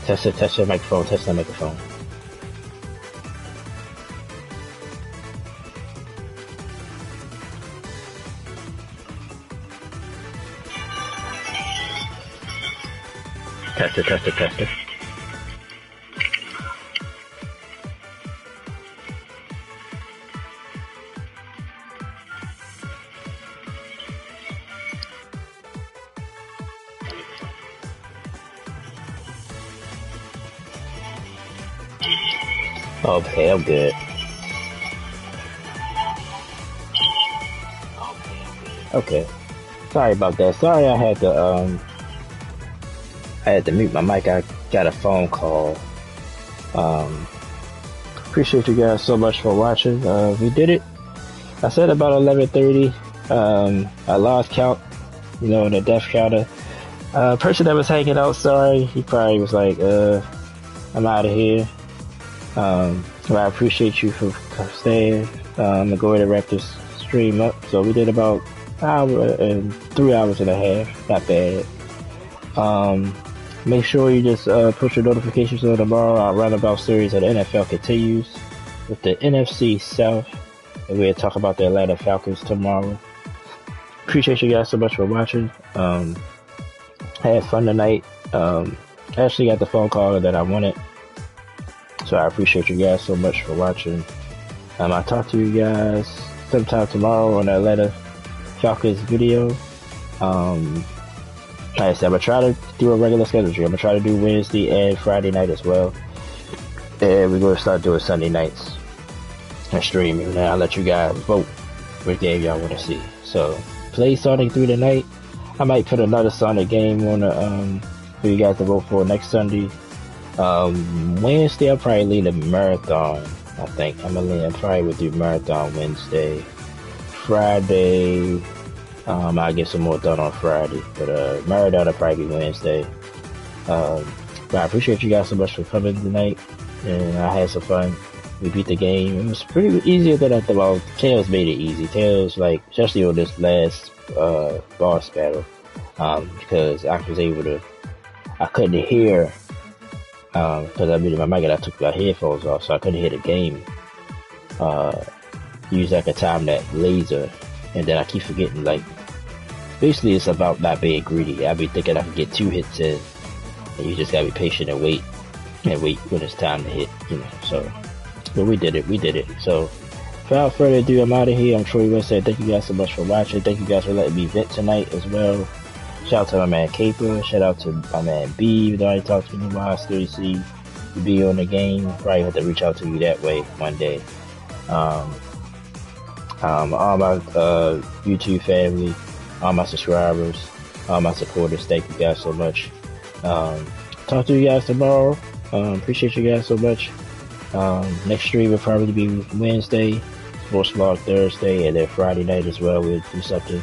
Test the microphone, test the microphone. Test it. Okay, I'm good. Okay. Sorry about that. Sorry I had to mute my mic. I got a phone call. Appreciate you guys so much for watching. We did it. I said about 11:30. I lost count, in the death counter. Person that was hanging out, sorry. He probably was like, I'm out of here. So I appreciate you for staying. I'm going to wrap this stream up. So we did about an hour and 3 hours and a half. Not bad. Make sure you just push your notifications on tomorrow. Our roundabout series of the NFL continues with the NFC South. And we'll talk about the Atlanta Falcons tomorrow. Appreciate you guys so much for watching. I had fun tonight. Actually got the phone call that I wanted. So I appreciate you guys so much for watching. I'll talk to you guys sometime tomorrow on the Atlanta Falcons video. Like I said, I'm going to try to do a regular schedule. I'm going to try to do Wednesday and Friday night as well. And we're going to start doing Sunday nights and streaming. And I'll let you guys vote which game y'all want to see. So, play Sonic through the night. I might put another Sonic game on the, for you guys to vote for next Sunday. Wednesday, I'll probably lead a marathon. I think I probably would do marathon Wednesday. Friday, I'll get some more done on Friday, but marathon will probably be Wednesday. But I appreciate you guys so much for coming tonight, and I had some fun. We beat the game. It was pretty easier than I thought. Well, Tails made it easy. Tails, like, especially on this last boss battle, because I was able to, I couldn't hear. Because I muted my mic and I took my headphones off, so I couldn't hear the game. Use like a time that laser, and then I keep forgetting. Like, basically, it's about not being greedy. I be thinking I can get 2 hits in, and you just gotta be patient and wait when it's time to hit. So, but we did it. So, without further ado, I'm out of here. I'm Troy West. Thank you guys so much for watching. Thank you guys for letting me vent tonight as well. Shout out to my man Caper. Shout out to my man B. Even though I talked to you in a while, I still see you be on the game. Probably have to reach out to you that way one day. All my YouTube family, all my subscribers, all my supporters, thank you guys so much. Talk to you guys tomorrow. Appreciate you guys so much. Next stream will probably be Wednesday, Sports Vlog Thursday, and then Friday night as well. We'll do something.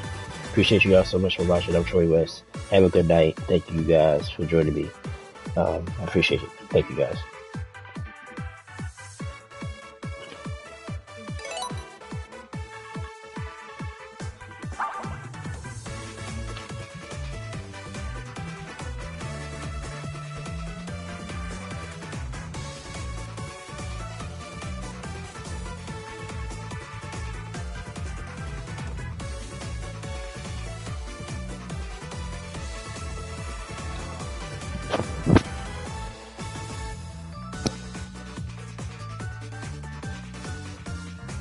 Appreciate you guys so much for watching. I'm Troy West. Have a good night. Thank you guys for joining me. I appreciate it. Thank you guys.